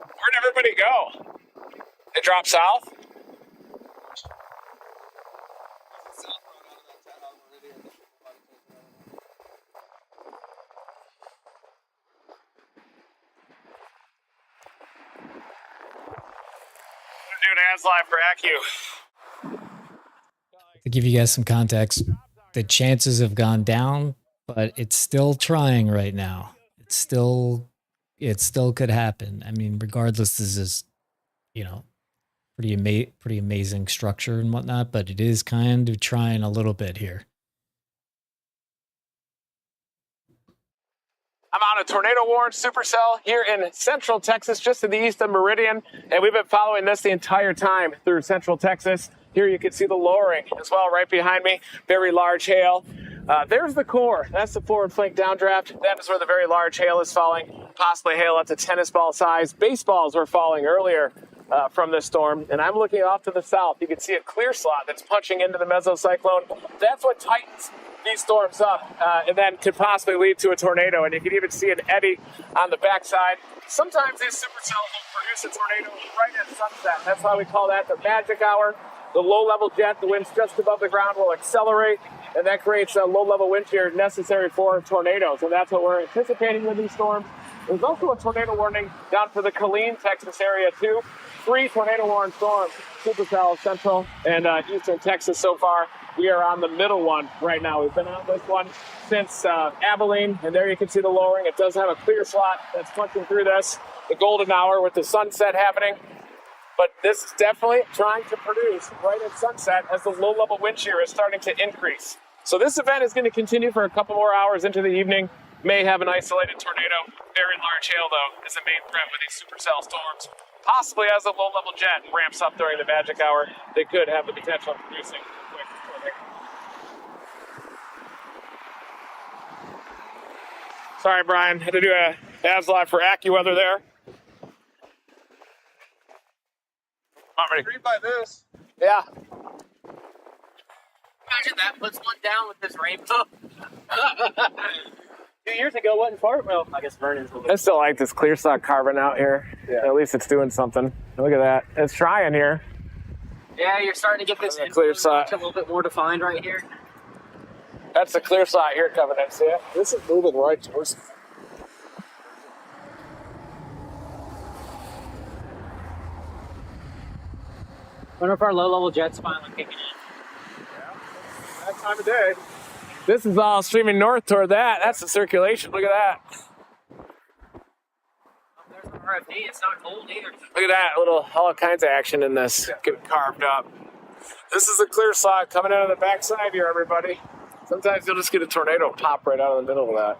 Where'd everybody go? They dropped south? Doing as live for AcU. To give you guys some context, the chances have gone down, but it's still trying right now. It still could happen. I mean, regardless, this is, pretty amazing structure and whatnot, but it is kind of trying a little bit here. I'm on a tornado-warned supercell here in Central Texas, just to the east of Meridian, and we've been following this the entire time through Central Texas. Here you can see the lowering as well right behind me. Very large hail. There's the core. That's the forward flank downdraft. That is where the very large hail is falling, possibly hail up to tennis ball size. Baseballs were falling earlier from this storm, and I'm looking off to the south. You can see a clear slot that's punching into the mesocyclone. That's what tightens these storms up, and then could possibly lead to a tornado. And you can even see an eddy on the backside. Sometimes these supercells will produce a tornado right at sunset. That's why we call that the magic hour. The low-level jet, the winds just above the ground, will accelerate, and that creates a low-level wind shear necessary for tornadoes. And that's what we're anticipating with these storms. There's also a tornado warning down for the Killeen, Texas area, too. 3 tornado-warned storms, supercell, central, and eastern Texas so far. We are on the middle one right now. We've been on this one since Abilene, and there you can see the lowering. It does have a clear slot that's punching through this, the golden hour with the sunset happening. But this is definitely trying to produce right at sunset as the low-level wind shear is starting to increase. So this event is going to continue for a couple more hours into the evening. May have an isolated tornado. Very large hail, though, is the main threat with these supercell storms. Possibly as a low-level jet ramps up during the magic hour, they could have the potential of producing a quick tornado. Sorry, Brian. Had to do a ASLive for AccuWeather there. Not ready. Read by this. Yeah. Imagine that puts one down with this rainbow. 2 years ago, wasn't far. Well, I guess Vernon's a little. I still like this clear stock carbon out here. Yeah. At least it's doing something. Look at that. It's trying here. Yeah, you're starting to get this clear slot a little bit more defined right here. That's the clear slot here coming in, see it? This is moving right towards me. Wonder if our low-level jet's finally kicking in. Yeah, that time of day. This is all streaming north toward that. That's the circulation. Look at that. There's an RFD. It's not cold either. Look at that. All kinds of action in this. Getting carved up. This is a clear slot coming out of the backside here, everybody. Sometimes you'll just get a tornado pop right out of the middle of that.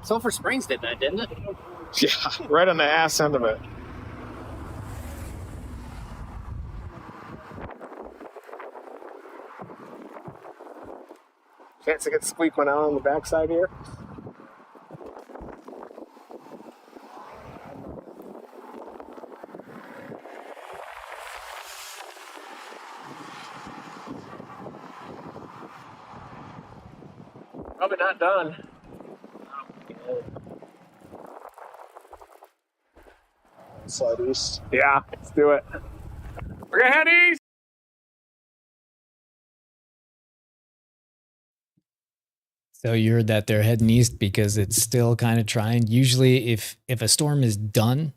Sulphur Springs did that, didn't it? Yeah, right on the ass end of it. Chance to get squeak one out on the backside here. Probably not done. Slide east. Yeah, let's do it. We're gonna head east. So you heard that they're heading east because it's still kind of trying. Usually if a storm is done,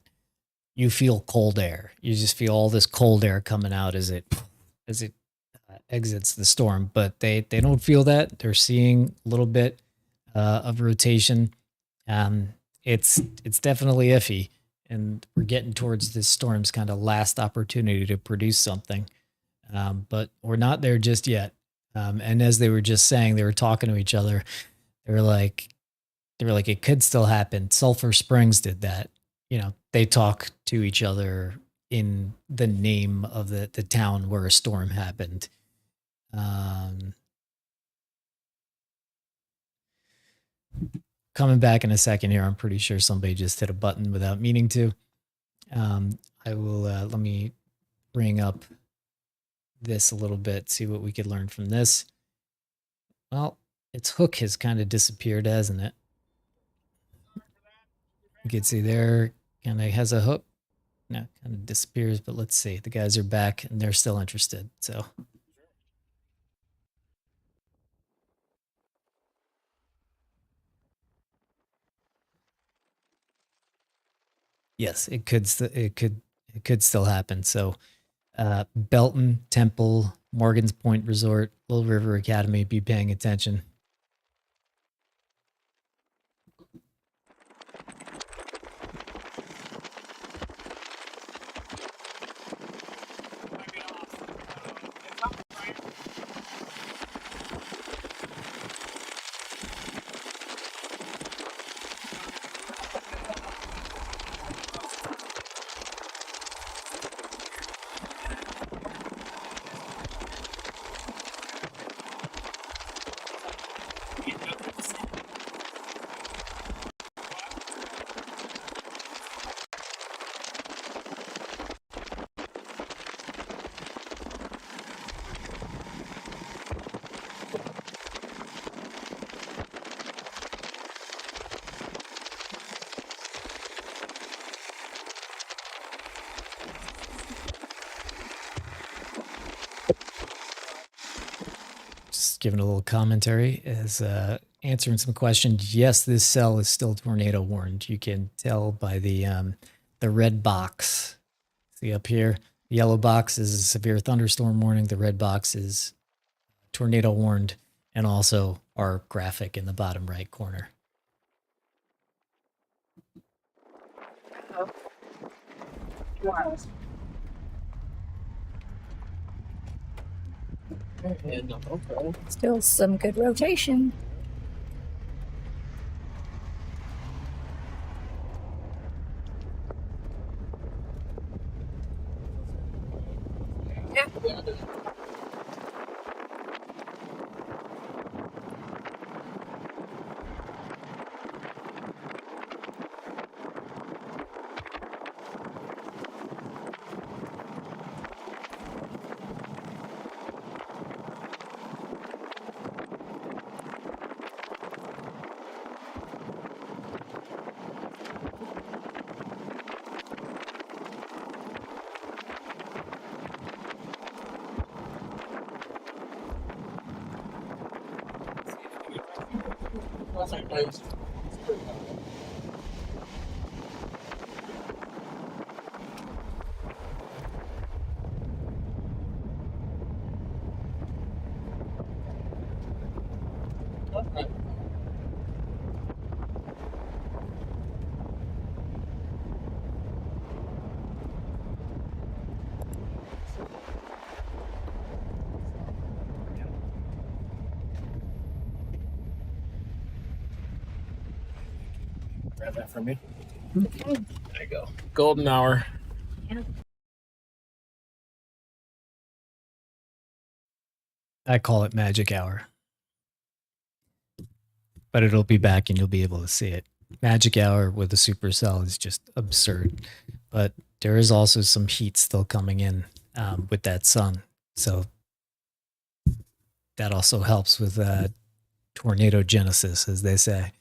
you feel cold air. You just feel all this cold air coming out as it exits the storm, but they don't feel that. They're seeing a little bit of rotation. It's definitely iffy, and we're getting towards this storm's kind of last opportunity to produce something. But we're not there just yet. And as they were just saying, they were talking to each other. They were like, it could still happen. Sulphur Springs did that. You know, they talk to each other in the name of the town where a storm happened. Coming back in a second here. I'm pretty sure somebody just hit a button without meaning to. I will, let me bring up this a little bit, see what we could learn from this. Well, its hook has kind of disappeared, hasn't it? You can see there, kind of has a hook. No, kind of disappears, but let's see. The guys are back and they're still interested. So yes, it could still happen. So Belton, Temple, Morgan's Point Resort, Little River Academy, be paying attention. Giving a little commentary as answering some questions. Yes, this cell is still tornado warned. You can tell by the red box. See up here, the yellow box is a severe thunderstorm warning. The red box is tornado warned, and also our graphic in the bottom right corner. Still some good rotation. Grab that from me. Okay. There you go. Golden hour. Yeah. I call it magic hour. But it'll be back and you'll be able to see it. Magic hour with a supercell is just absurd. But there is also some heat still coming in with that sun. So that also helps with tornado genesis, as they say.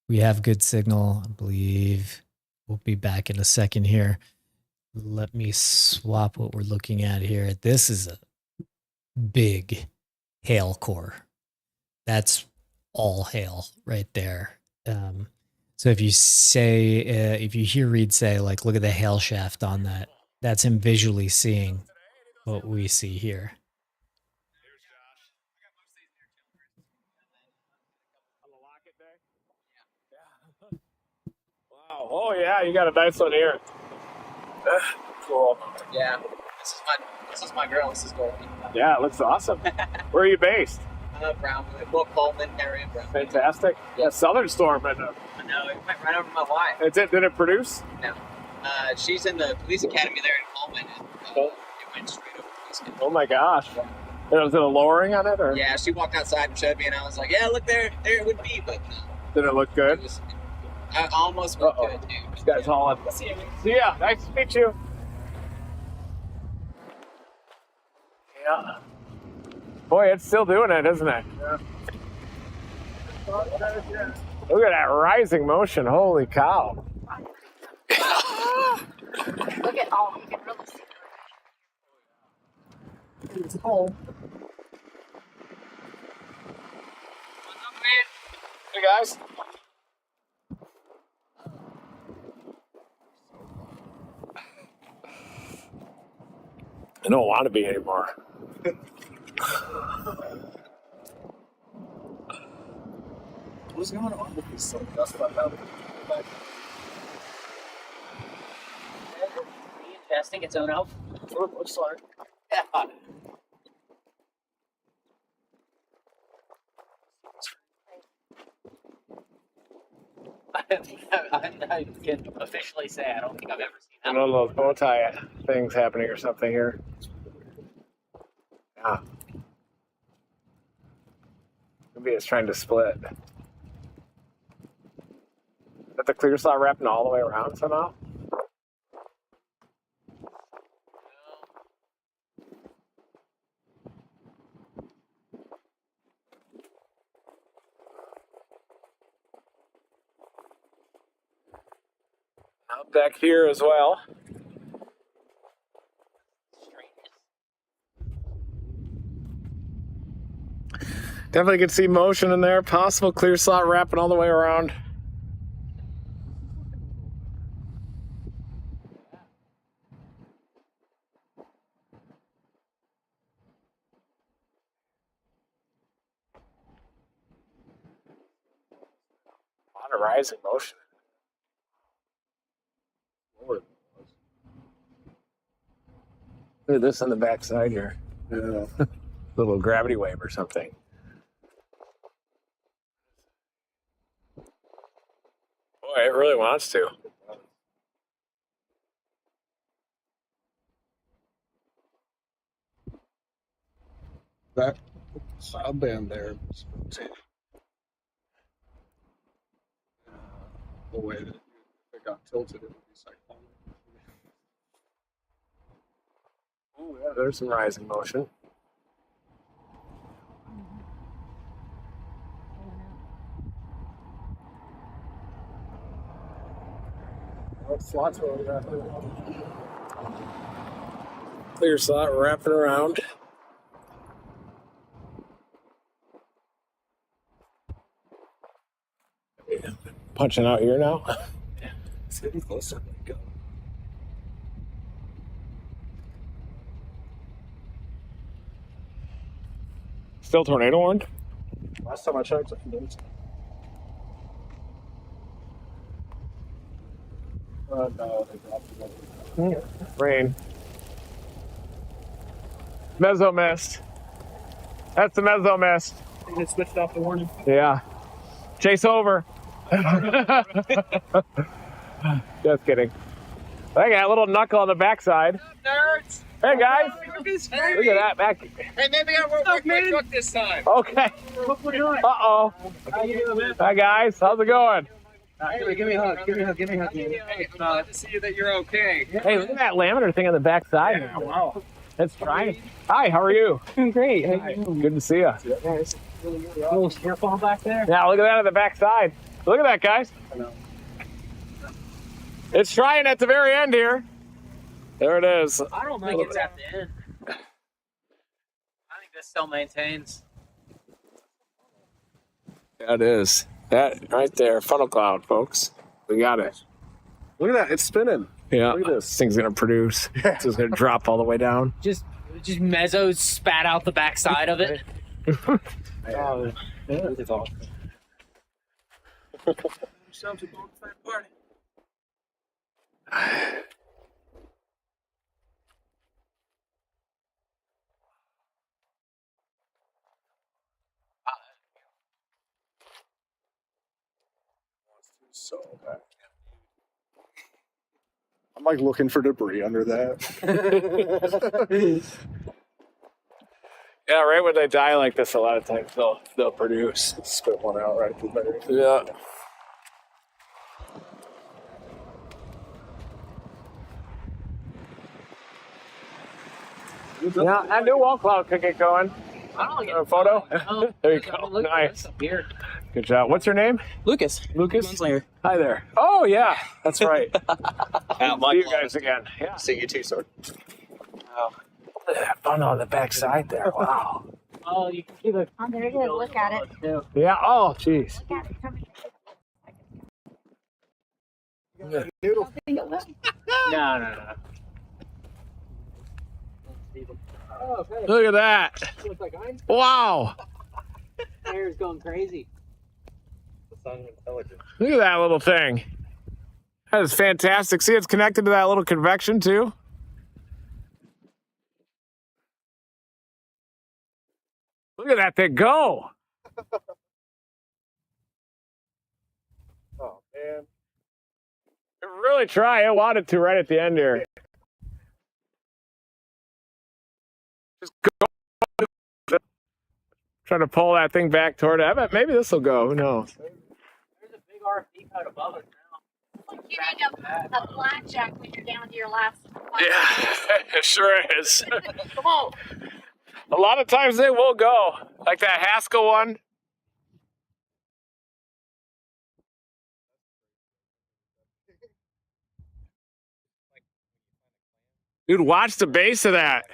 We have good signal, I believe. We'll be back in a second here. Let me swap what we're looking at here. This is a big hail core. That's all hail right there. So if you say, if you hear Reed say, like, look at the hail shaft on that, that's him visually seeing what we see here. Oh yeah, you got a nice one here. Cool. Yeah. This is my girl. This is Goldie. Yeah, it looks awesome. Where are you based? Brownwood, Will Coleman area. Brownwood. Fantastic. Yeah, Southern Storm. And, I know, it went right over my wife. did it produce? No. She's in the police academy there in Coleman, and it went straight over the police academy. Oh my gosh. Was it a lowering on it? Or? Yeah, she walked outside and showed me, and I was like, yeah, look, there it would be, but Did it look good? I almost went good, dude. This guy's hauling. See ya. Nice to meet you. Yeah. Boy, it's still doing it, isn't it? Yeah. Look at that rising motion. Holy cow. Look at all. You can really see. It's cold. Hey, guys. I don't want to be anymore. What's going on with this stuff? That's what happened. Testing its own out. That's what it looks like. Yeah. I can officially say I don't think I've ever seen that. I know those bow tie things happening or something here. Yeah. Maybe it's trying to split. Is that the clear slot wrapping all the way around somehow? Out back here as well. Definitely can see motion in there. Possible clear slot wrapping all the way around. A lot of rising motion. Look at this on the back side here. Yeah. Little gravity wave or something. Boy, it really wants to. That side band there was the way that it got tilted, it would be cyclonic. Oh, yeah, there's some rising motion. Slots really wrapping. Clear slot wrapping around. Punching out here now. It's getting closer. Go. Still tornado warned? Last time I checked, a few days ago. No, they dropped it. Rain. Mezzo mist. That's the mezzo mist. They switched off the warning. Yeah. Chase over. Just kidding. I got a little knuckle on the backside. Nerds! Hey guys! Look at that back. Hey, maybe I won't work my truck this time. Okay. Uh-oh. Hi guys, how's it going? Give me a hug. Give me a hug. Give me a hug. Hey, I'm glad to see that you're okay. Hey, look at that laminar thing on the backside. Yeah, wow. That's trying. Hi, how are you? Great. Good to see you. Little snowball back there. Yeah, look at that on the backside. Look at that, guys. It's trying at the very end here. There it is. I don't think it's at the end. I think this still maintains. Yeah, it is. That right there, funnel cloud, folks. We got it. Look at that, it's spinning. Yeah, Look at this thing's gonna produce. Yeah. It's just gonna drop all the way down. Just mezzo spat out the backside of it. It's all. Sounds a bonfire party. So bad. I'm like looking for debris under that. Yeah, right when they die like this, a lot of times they'll produce. Spit one out right through there. Yeah. Yeah, that new wall cloud could get going. A photo? There you go. Nice. Good job. What's your name? Lucas. Lucas? Hi there. Oh, yeah. That's right. See you guys again. Yeah. See you too, sir. Fun on the back side there. Wow. Oh, you can see the. Oh, there it is. Look at it. Yeah. Oh, jeez. Look at it. Come Yeah. here. No. Look at that. Wow. Hair's going crazy. Look at that little thing. That is fantastic. See, it's connected to that little convection, too. Look at that thing go. Oh, man. Really try. I wanted to right at the end here. Just go. Trying to pull that thing back toward it. I bet maybe this will go. Who knows? There's a big RFD cut above it now. Like you need a blackjack when you're down to your last. Yeah, it sure is. Come on. A lot of times they will go. Like that Haskell one. Dude, watch the base of that.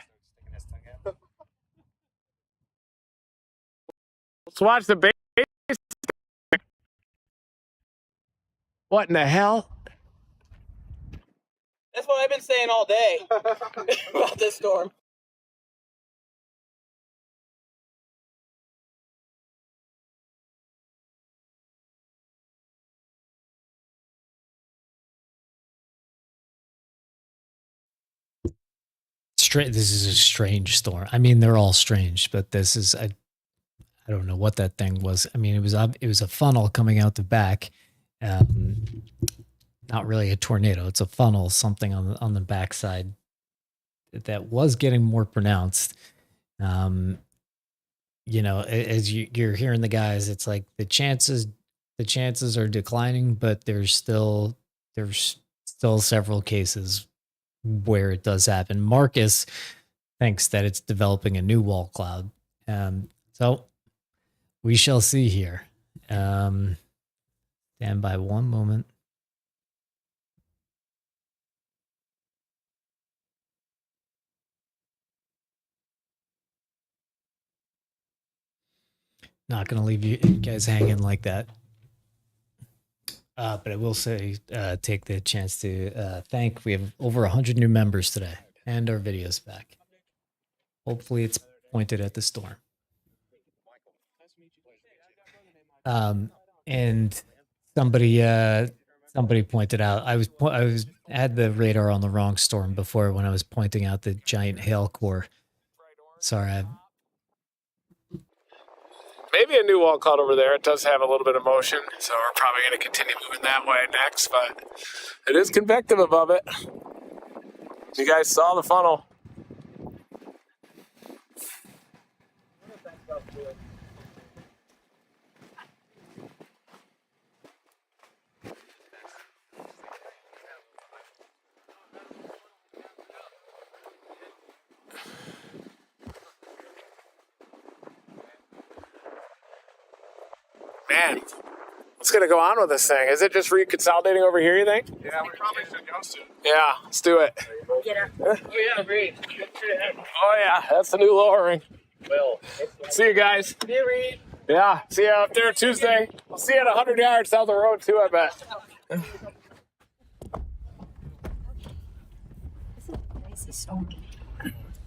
Let's watch the base. What in the hell? That's what I've been saying all day about this storm. This is a strange storm. I mean, they're all strange, but this is I don't know what that thing was. I mean, it was a funnel coming out the back. Not really a tornado. It's a funnel, something on the backside that was getting more pronounced. You know, as you're hearing the guys, it's like the chances are declining, but there's still several cases where it does happen. Marcus thinks that it's developing a new wall cloud. So we shall see here. Stand by one moment. Not going to leave you guys hanging like that. But I will say, take the chance to thank. We have over 100 new members today, and our videos back. Hopefully, it's pointed at the storm. And somebody pointed out I had the radar on the wrong storm before when I was pointing out the giant hail core. Sorry. Maybe a new wall cloud over there. It does have a little bit of motion, so we're probably going to continue moving that way next, but it is convective above it. You guys saw the funnel. Man, what's going to go on with this thing? Is it just reconsolidating over here, you think? Yeah, we probably should go soon. Yeah, let's do it. Get her. Oh, yeah, Reed. Oh, yeah, that's the new lowering. Will. See you guys. See you, Reed. Yeah, see you out there Tuesday. I'll see you at 100 yards down the road, too, I bet.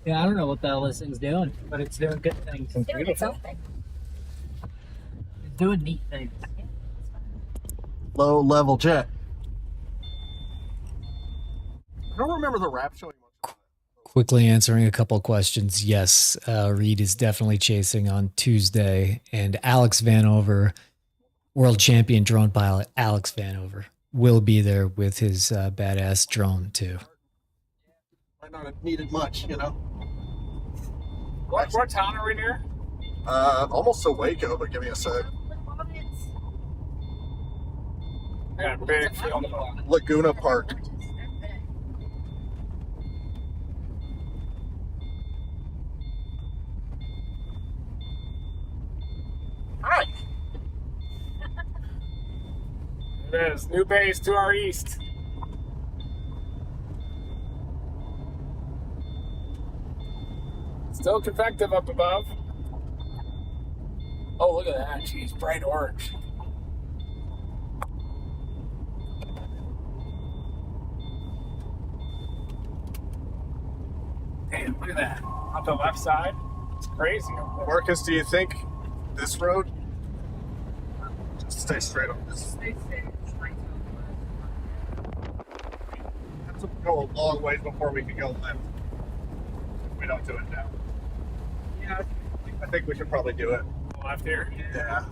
Yeah, I don't know what the hell this thing's doing, but it's doing good things. It's doing its own thing. It's doing neat things. Low level jet. don't remember the wrap showing much. Quickly answering a couple of questions. Yes, Reed is definitely chasing on Tuesday, and Alex Vanover, world champion drone pilot Alex Vanover, will be there with his badass drone too. Might not have needed much, you know. What town are we near? Almost to Waco, but give me a sec. Yeah, big field. Laguna Park. Hi. It is. New base to our east. Still convective up above. Oh, look at that. Jeez, bright orange. Damn, look at that. Up the left side. It's crazy up there. Marcus, do you think this road? Just stay straight on this. Have to go a long ways before we can go left. If we don't do it now. Yeah. I think we should probably do it. Left here. Yeah.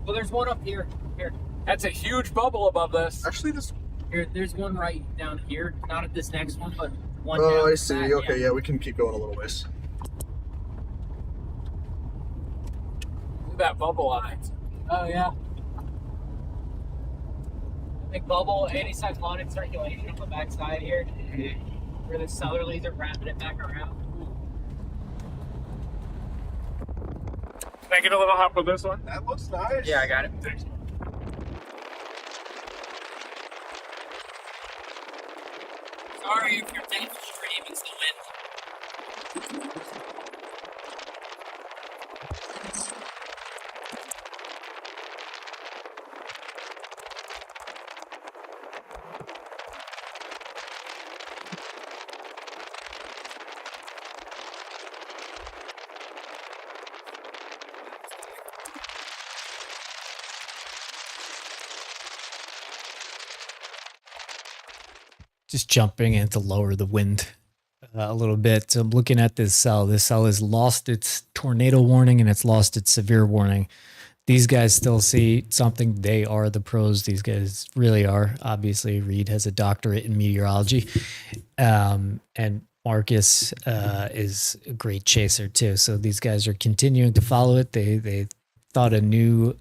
Well, there's one up here. Here. That's a huge bubble above this. Actually, this. Here, there's one right down here. Not at this next one, but one Oh, down I at see. that, Okay, yeah, we can keep going a little ways. Look at that bubble on it. Oh, yeah. Big bubble, anticyclonic circulation on the backside here. Where the southerlies are wrapping it back around. Can I get a little help with this one? That looks nice. Yeah, I got it. Thanks. Sorry if your depth stream is the wind. Just jumping in to lower the wind a little bit. So I'm looking at this cell. This cell has lost its tornado warning and it's lost its severe warning. These guys still see something. They are the pros. These guys really are. Obviously, Reed has a doctorate in meteorology. And Marcus is a great chaser too. So these guys are continuing to follow it. They thought a new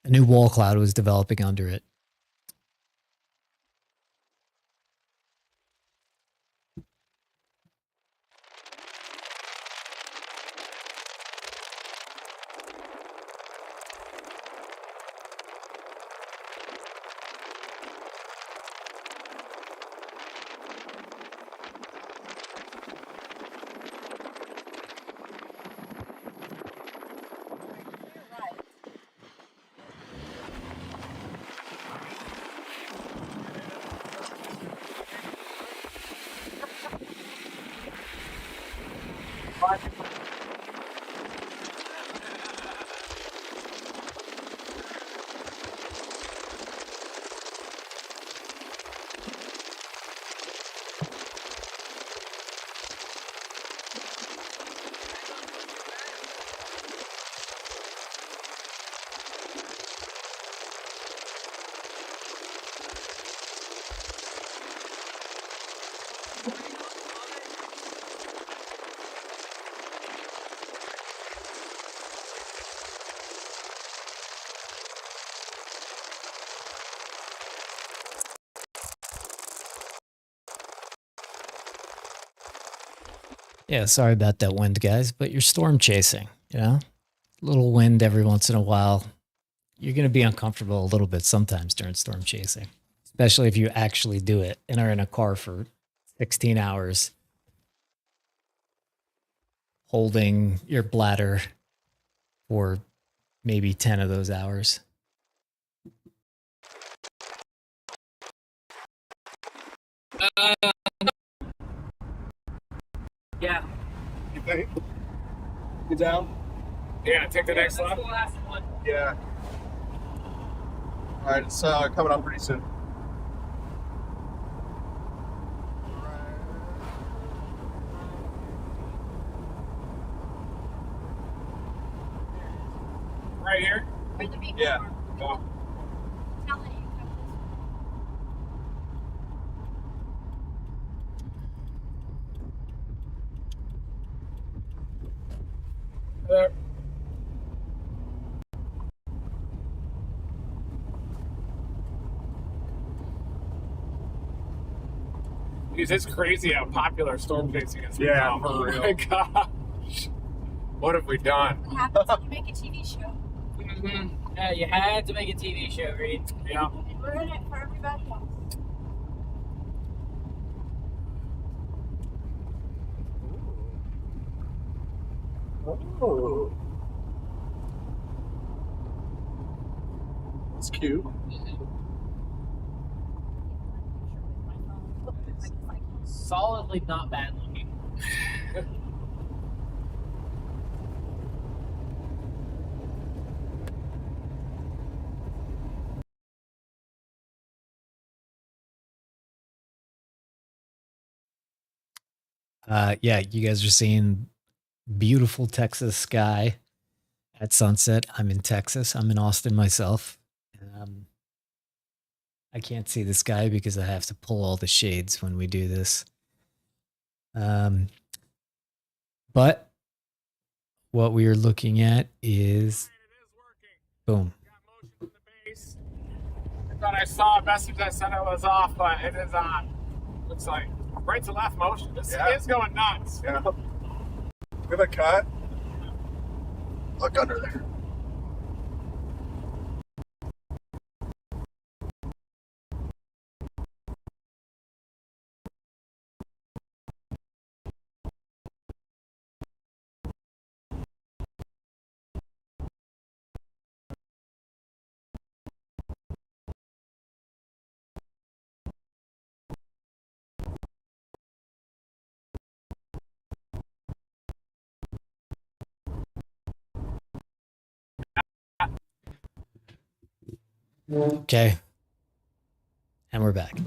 wall cloud was developing under it. Yeah, sorry about that wind, guys, but you're storm chasing, you know? A little wind every once in a while. You're going to be uncomfortable a little bit sometimes during storm chasing, especially if you actually do it and are in a car for 16 hours holding your bladder for maybe 10 of those hours. Yeah. You think? You down? Yeah, take the next That's one. the last one. Yeah. All right, it's coming up pretty soon. right here? Where the people Yeah. are. Oh. Telling you. There. Because it's crazy how popular storm chasing is. Yeah, now. for Oh real. my gosh. What have we done? What happens when you make a TV show? Mm-hmm. Yeah, you had to make a TV show, Reed. Yeah. And we're in it for everybody else. Oh. That's cute. Solidly not bad looking. Yeah, you guys are seeing beautiful Texas sky at sunset. I'm in Texas. I'm in Austin myself. I can't see the sky because I have to pull all the shades when we do this. But what we are looking at is boom. I thought I saw a message that said it was off, but it is on. Looks like right to left motion. This is going nuts. Yeah. Look at the cut. Look under there. Okay. And we're back.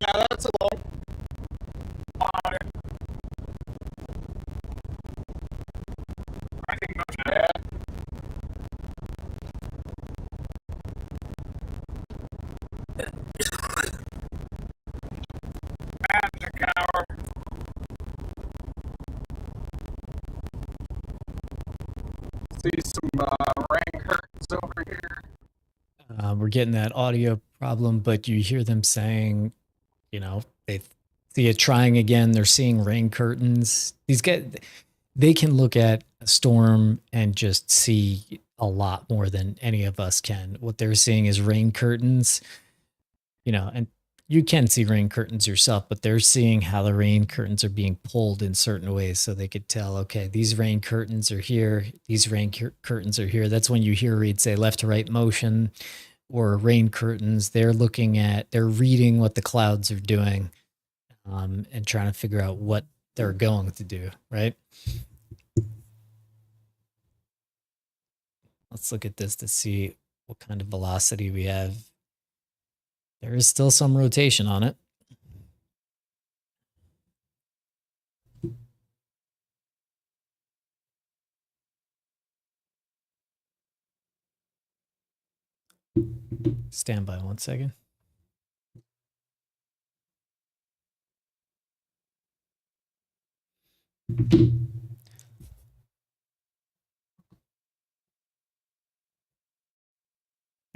Yeah, that's a low. Yeah. Magic hour. See some rain curtains over here. We're getting that audio problem, but you hear them saying, you know, they see it trying again. They're seeing rain curtains. These guys, they can look at a storm and just see a lot more than any of us can. What they're seeing is rain curtains, you know, and you can see rain curtains yourself, but they're seeing how the rain curtains are being pulled in certain ways. So they could tell, okay, these rain curtains are here. These rain curtains are here. That's when you hear Reed say left to right motion or rain curtains. They're reading what the clouds are doing and trying to figure out what they're going to do, right? Let's look at this to see what kind of velocity we have. There is still some rotation on it. Stand by 1 second.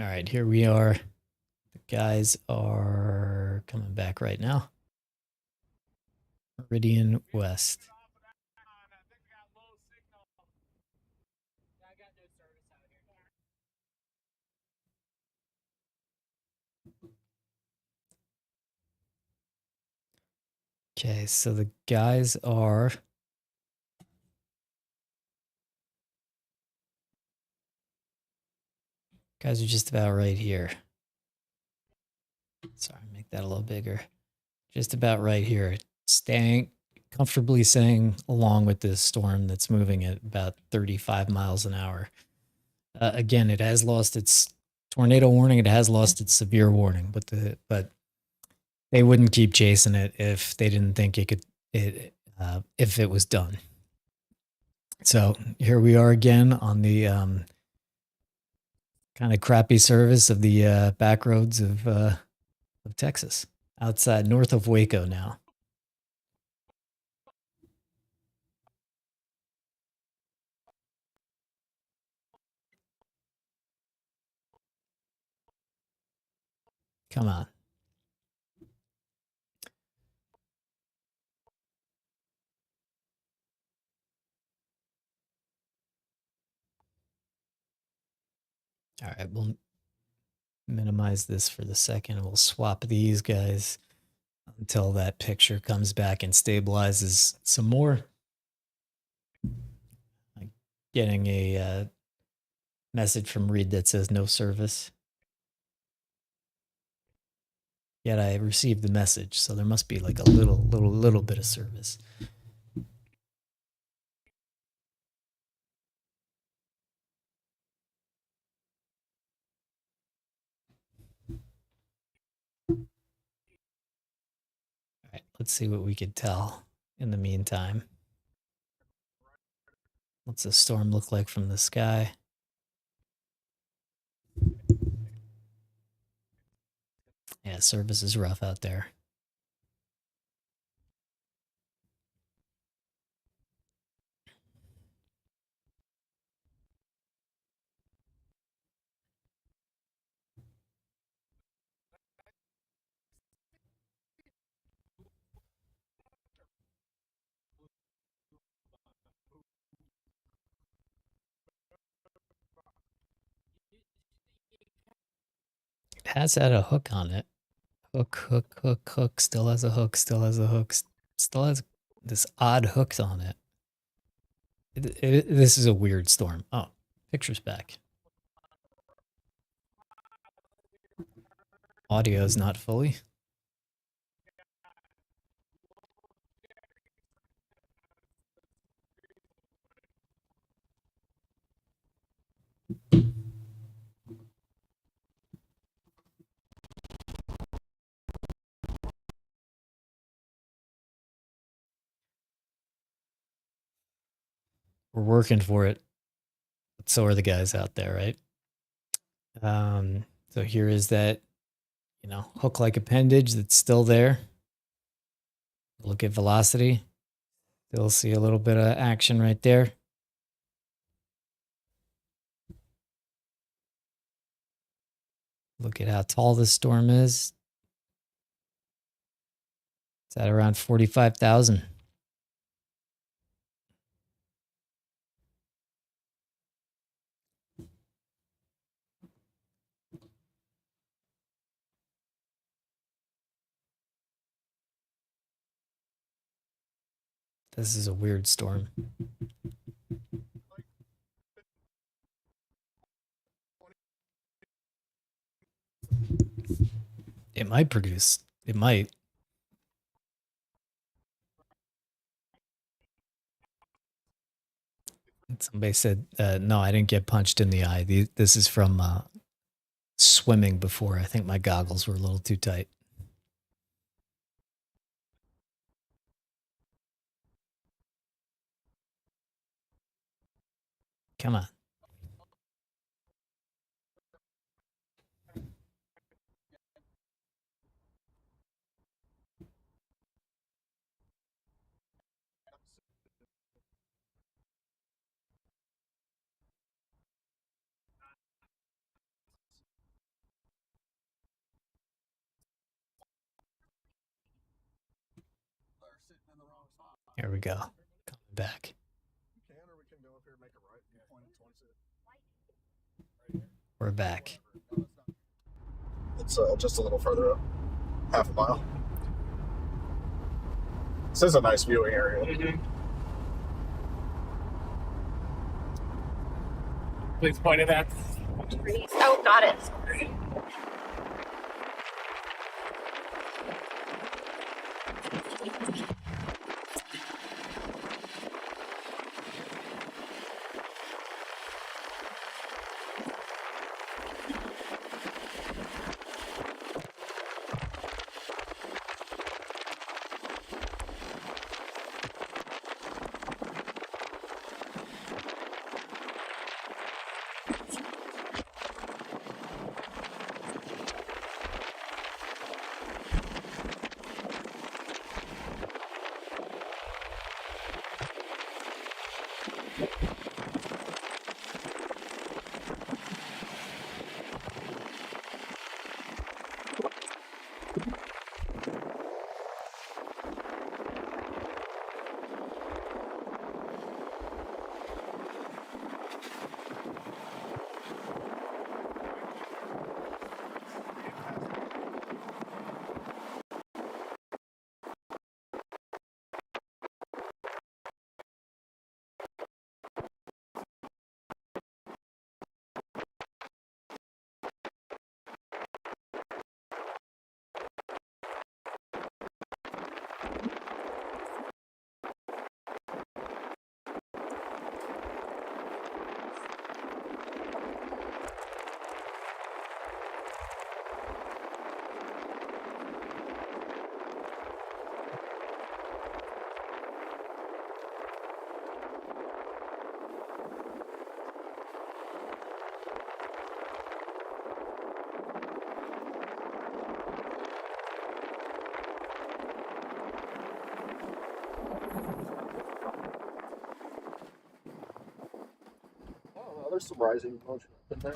All right, here we are. The guys are coming back right now. Meridian West. Okay, so the guys are Guys are just about right here. Sorry, make that a little bigger. Just about right here. Comfortably staying along with this storm that's moving at about 35 miles an hour. Again, it has lost its tornado warning. It has lost its severe warning, but they wouldn't keep chasing it if they didn't think if it was done. So here we are again on the kind of crappy service of the back roads of Texas, outside north of Waco now. Come on. All right, we'll minimize this for the second. We'll swap these guys until that picture comes back and stabilizes some more. I'm getting a message from Reed that says no service. Yet I received the message, so there must be like a little bit of service. All right, let's see what we could tell in the meantime. What's the storm look like from the sky? Yeah, service is rough out there. It has had a hook on it. Hook, still has a hook, still has this odd hooks on it. This is a weird storm. Oh, picture's back. Audio is not fully. We're working for it. But so are the guys out there, right? So here is that, hook-like appendage that's still there. Look at velocity. Still see a little bit of action right there. Look at how tall this storm is. It's at around 45,000. This is a weird storm. It might produce. It might. Somebody said, no, I didn't get punched in the eye. This is from swimming before. I think my goggles were a little too tight. Come on. Here we go. Coming back. We're back. It's just a little further up. Half a mile. This is a nice viewing area. Mm-hmm. Please point it at. Oh, got it. There's some rising motion in there.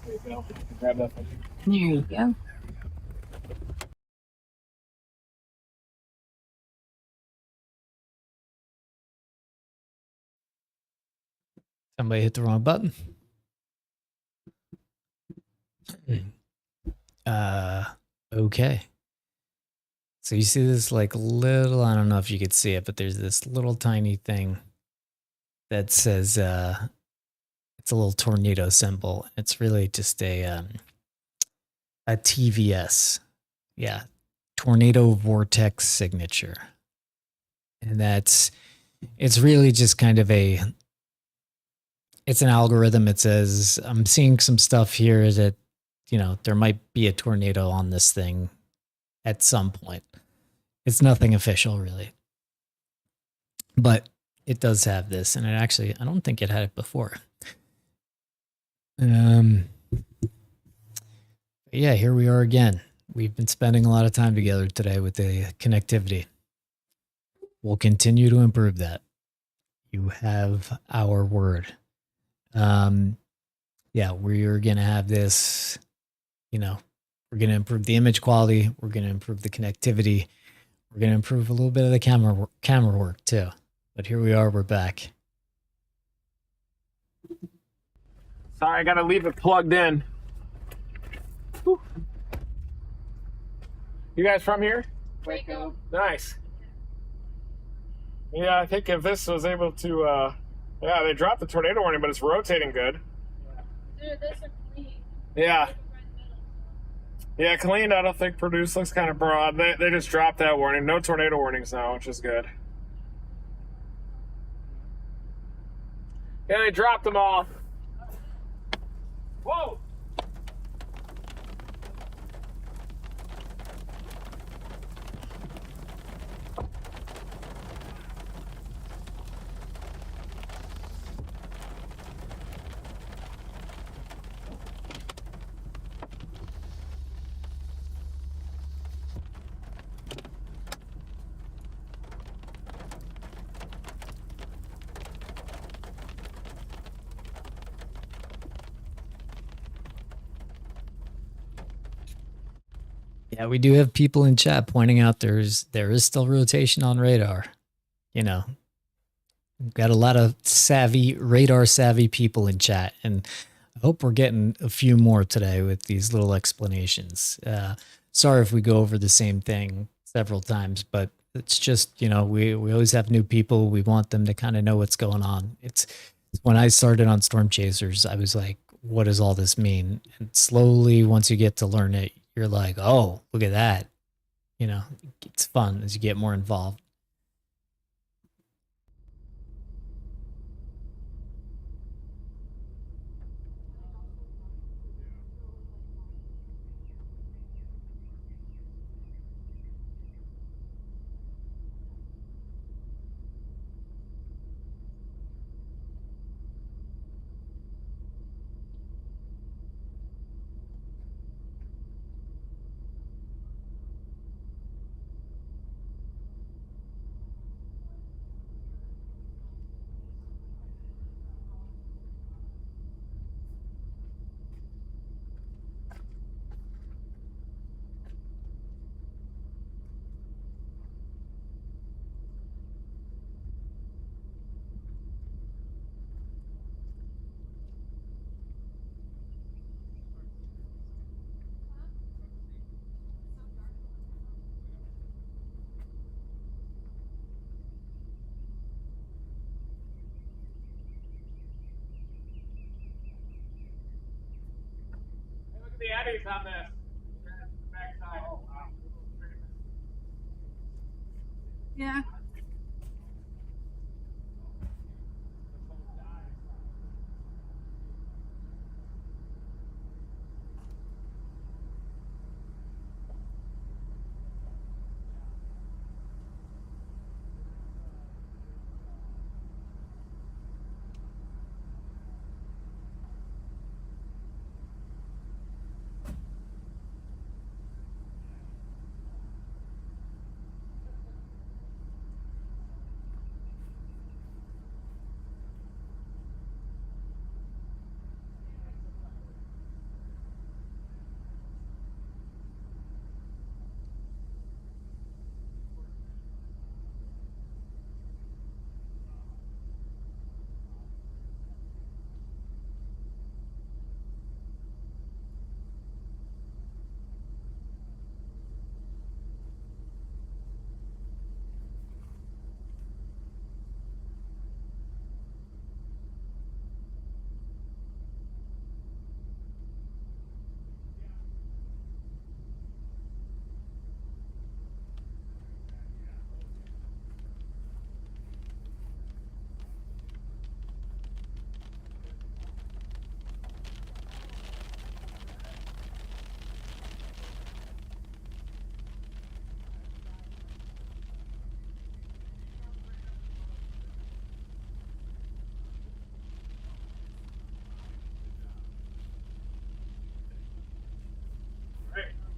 There you go. Grab that. There you go. Somebody hit the wrong button. Okay. So you see this like little, I don't know if you could see it, but there's this little tiny thing that says it's a little tornado symbol. It's really just a TVS. Yeah. Tornado vortex signature. And it's really just kind of it's an algorithm. It says, I'm seeing some stuff here that, there might be a tornado on this thing at some point. It's nothing official, really. But it does have this, and I don't think it had it before. Yeah, here we are again. We've been spending a lot of time together today with the connectivity. We'll continue to improve that. You have our word. Yeah, we're going to have this, we're going to improve the image quality. We're going to improve the connectivity. We're going to improve a little bit of the camera work too. But here we are, we're back. Sorry, I gotta leave it plugged in. Whew. You guys from here? Waco. Nice. Yeah, I think if this was able to, yeah, they dropped the tornado warning, but it's rotating good. Dude, this is clean. Yeah. Yeah, clean, I don't think produced looks kind of broad. They just dropped that warning. No tornado warnings now, which is good. Yeah, they dropped them all. Whoa! Yeah, we do have people in chat pointing out there is still rotation on radar. We've got a lot of radar savvy people in chat, and I hope we're getting a few more today with these little explanations. Sorry if we go over the same thing several times, but It's just, you know, we always have new people. We want them to kind of know what's going on. It's when I started on Storm Chasers, I was like, what does all this mean? And slowly, once you get to learn it, you're like, oh, look at that. You know, it's fun as you get more involved. Look at the eddies on this. Backside. Oh, wow. Yeah.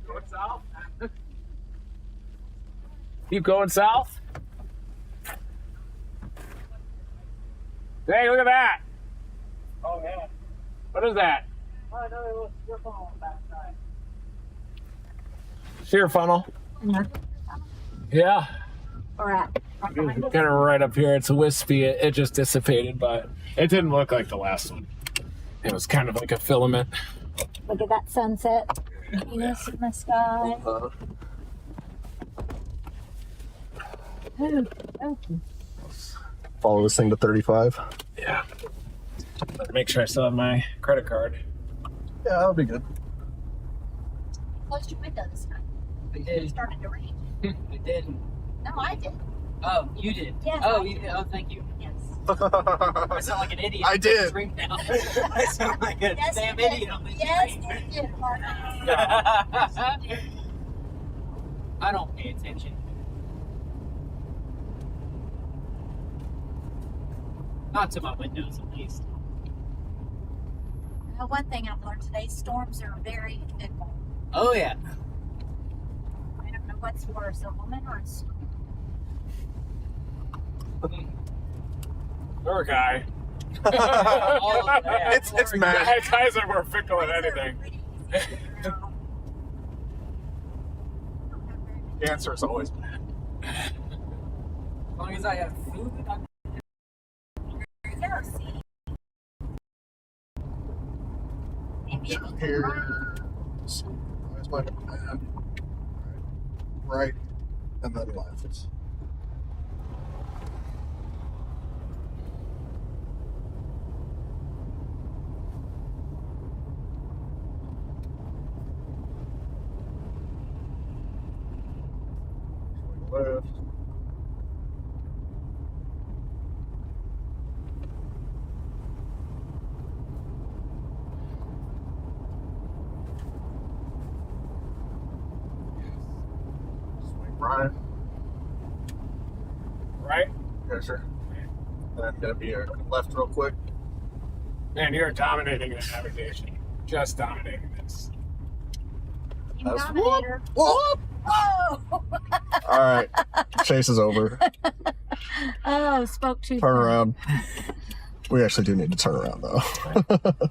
Going south. Keep going south. Hey, look at that. Oh, yeah. What is that? Oh, another little strip on the backside. Shear funnel. Yeah. Or at. Kind of right up here. It's wispy. It just dissipated, but it didn't look like the last one. It was kind of like a filament. Look at that sunset. Venus in the sky. Follow this thing to 35. Yeah. Better make sure I still have my credit card. Yeah, that'll be good. Closed your window this time. I did. It started to rain. I did. No, I did. Oh, you did? Yes, Oh, I you did. did. Oh, thank you. Yes. I sound like an idiot. I did. Drink now. I sound like a Yes, damn you did. idiot on this Yes, drink. you did, partner. I don't pay attention. Not to my windows, at least. Now, one thing I've learned today, storms are very fickle. Oh, yeah. I don't know what's worse, a woman or a storm. Or a guy. It's mad. Guys are more fickle than anything. The answer is always mad. As long as I have food, I'm Here's my map. Right, and then left. left. Swing right. Right? Yeah, sure. And I'm gonna be a left real quick. Man, you're dominating the navigation. Just dominating this. Dominator. Whoa! Oh! All right, chase is over. Oh, spoke too Turn soon. around. We actually do need to turn around though. All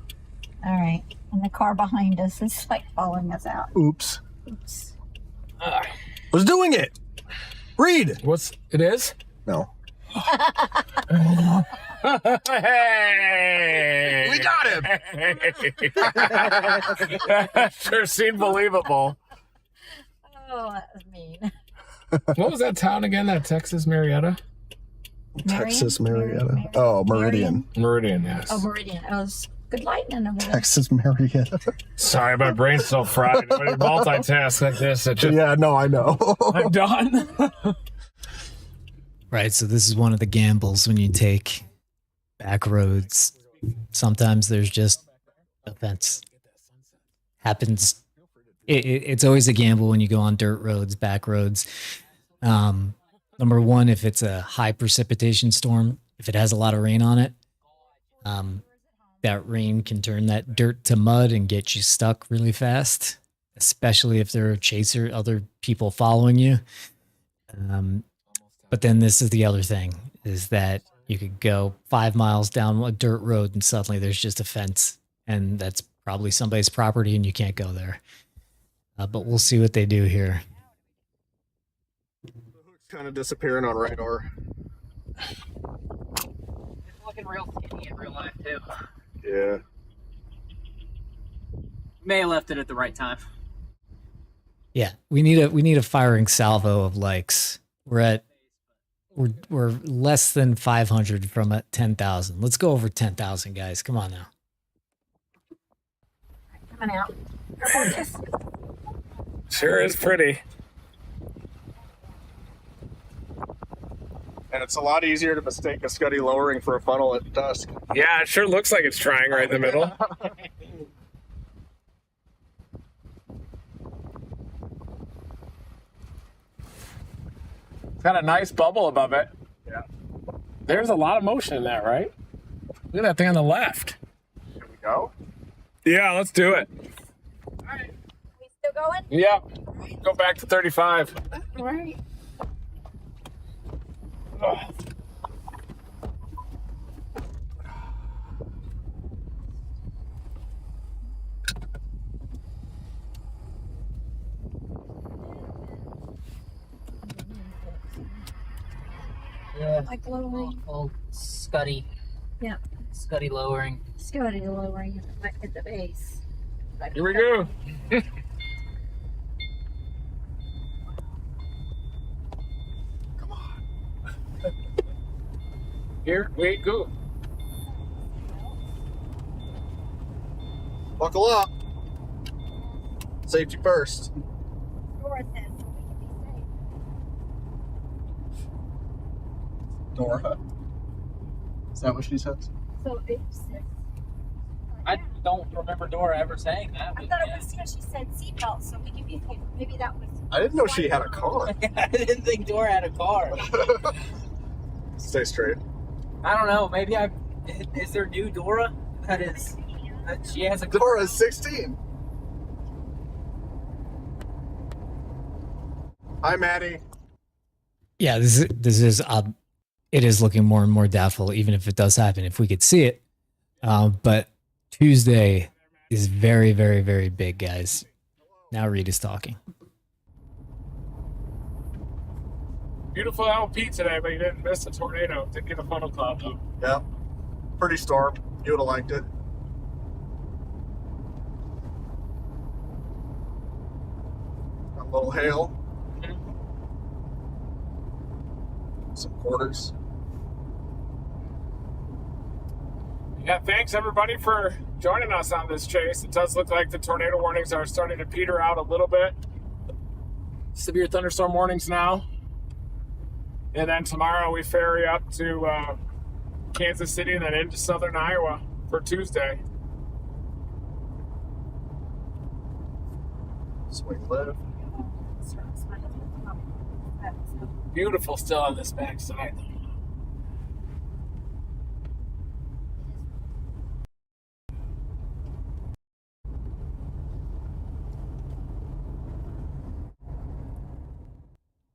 right. And the car behind us is like following us out. Oops. Oops. Was doing it. Read. It is? No. Hey! We got him. That sure seemed believable. Oh, that was mean. What was that town again? That Texas Marietta? Texas Marietta. Marietta. Oh, Meridian. Meridian, yes. Oh, Meridian. Oh, it's good lightning over there. Texas Marietta. Sorry, my brain's so fried. When you multitask like this, it just, Yeah, no, I know. I'm done. Right. So this is one of the gambles when you take back roads. Sometimes there's just a fence. Happens. It's always a gamble when you go on dirt roads, back roads. Number one, if it's a high precipitation storm, if it has a lot of rain on it, that rain can turn that dirt to mud and get you stuck really fast, especially if there are other people following you. But then this is the other thing, is that you could go 5 miles down a dirt road and suddenly there's just a fence, and that's probably somebody's property and you can't go there. But we'll see what they do here. Kind of disappearing on radar. It's looking real skinny in real life too. Yeah. May have left it at the right time. Yeah, we need a firing salvo of likes. We're less than 500 from at 10,000. Let's go over 10,000, guys. Come on now. Coming out. Sure is pretty. And it's a lot easier to mistake a Scuddy lowering for a funnel at dusk. Yeah, it sure looks like it's trying right in the middle. It's got a nice bubble above it. Yeah. There's a lot of motion in that, right? Look at that thing on the left. Here we go. Yeah, let's do it. All right. We still going? Yeah. Go back to 35. All right. Oh. Yeah. Like lowering. Old Scuddy. Yeah. Scuddy lowering. Scotty lowering at the base. Here we go. Come on. Here, wait, go. Buckle up. Safety first. Dora says so we can be safe. Dora. Is that what she says? So it's. I don't remember Dora ever saying that. I thought it was she said seatbelt, so we can be safe. Maybe that was. I didn't know she had a car. I didn't think Dora had a car. Stay straight. I don't know. Maybe is there new Dora? That she has a car. Dora's 16. Hi, Maddie. Yeah, this is it is looking more and more doubtful, even if it does happen, if we could see it. But Tuesday is very, very, very big, guys. Now Reed is talking. Beautiful LP today, but you didn't miss the tornado. Didn't get a funnel cloud though. Yeah. Pretty storm. You would have liked it. Got a little hail. Some quarters. Yeah, thanks everybody for joining us on this chase. It does look like the tornado warnings are starting to peter out a little bit. Severe thunderstorm warnings now. And then tomorrow we ferry up to Kansas City and then into southern Iowa for Tuesday. Swing left. Beautiful still on this backside.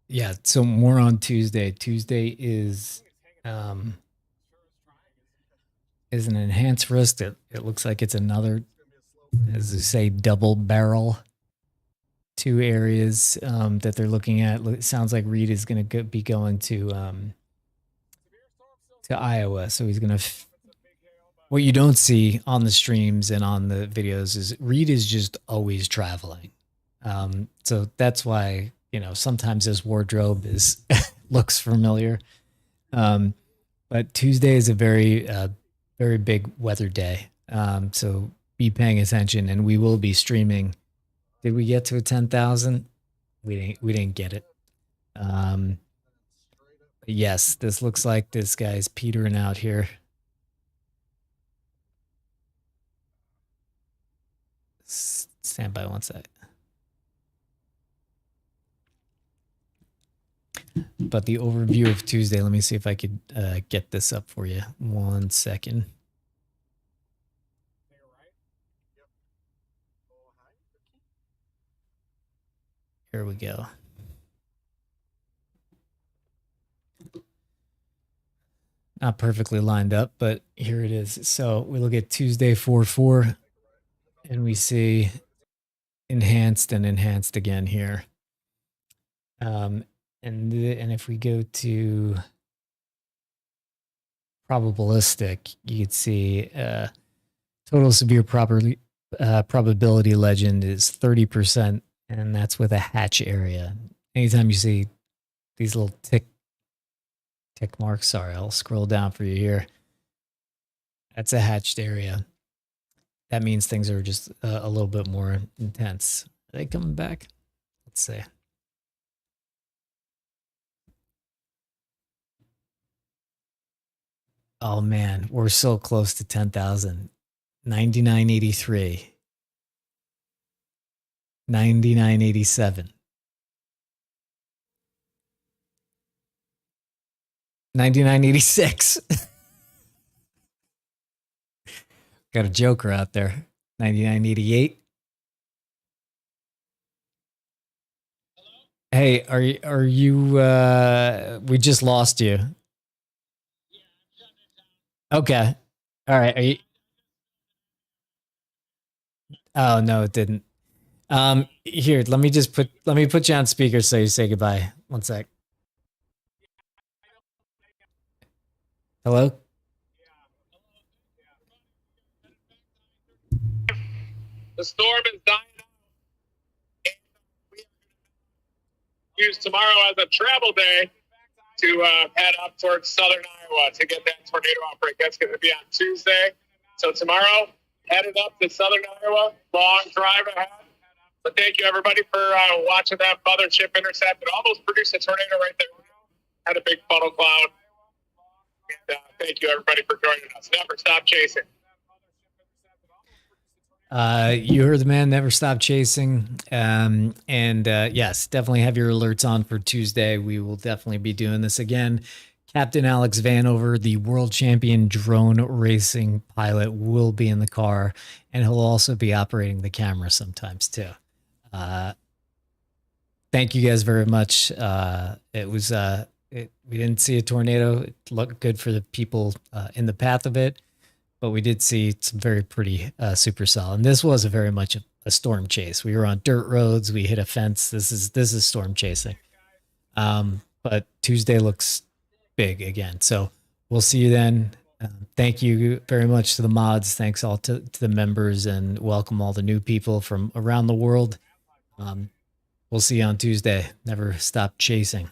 Yeah, so more on Tuesday. Tuesday is an enhanced risk. It looks like it's another, as they say, double barrel. Two areas that they're looking at. It sounds like Reed is going to be going to Iowa, so he's going to. What you don't see on the streams and on the videos is Reed is just always traveling. So that's why, you know, sometimes his wardrobe is looks familiar. But Tuesday is a very big weather day. So be paying attention, and we will be streaming. Did we get to a 10,000? We didn't get it. Yes, this looks like this guy's petering out here. Stand by one sec. But the overview of Tuesday, let me see if I could get this up for you. 1 second. Here we go. Not perfectly lined up, but here it is. So we look at Tuesday 4-4, and we see enhanced and enhanced again here. And if we go to probabilistic, you could see total severe probability legend is 30%, and that's with a hatch area. Anytime you see these little tick marks, sorry, I'll scroll down for you here. That's a hatched area. That means things are just a little bit more intense. Are they coming back? Let's see. Oh man, we're so close to 10,000. 99.83. 99.87. 99.86. Got a joker out there. 99.88. Hey, are you we just lost you. Okay. All right. Are you? Oh no, it didn't. Here, let me put you on speaker so you say goodbye. 1 sec. Hello? The storm is dying out. Use tomorrow as a travel day to head up towards southern Iowa to get that tornado outbreak. That's going to be on Tuesday. So tomorrow, headed up to southern Iowa. Long drive ahead. But thank you, everybody, for watching that mothership intercept. It almost produced a tornado right there. Had a big funnel cloud. And thank you, everybody, for joining us. Never stop chasing. You heard the man, never stop chasing. Yes, definitely have your alerts on for Tuesday. We will definitely be doing this again. Captain Alex Vanover, the world champion drone racing pilot, will be in the car, and he'll also be operating the camera sometimes too. Thank you guys very much. It was we didn't see a tornado. It looked good for the people in the path of it, but we did see some very pretty supercell. And this was very much a storm chase. We were on dirt roads. We hit a fence. This is storm chasing. But Tuesday looks big again. So we'll see you then. Thank you very much to the mods. Thanks all to the members, and welcome all the new people from around the world. We'll see you on Tuesday. Never stop chasing.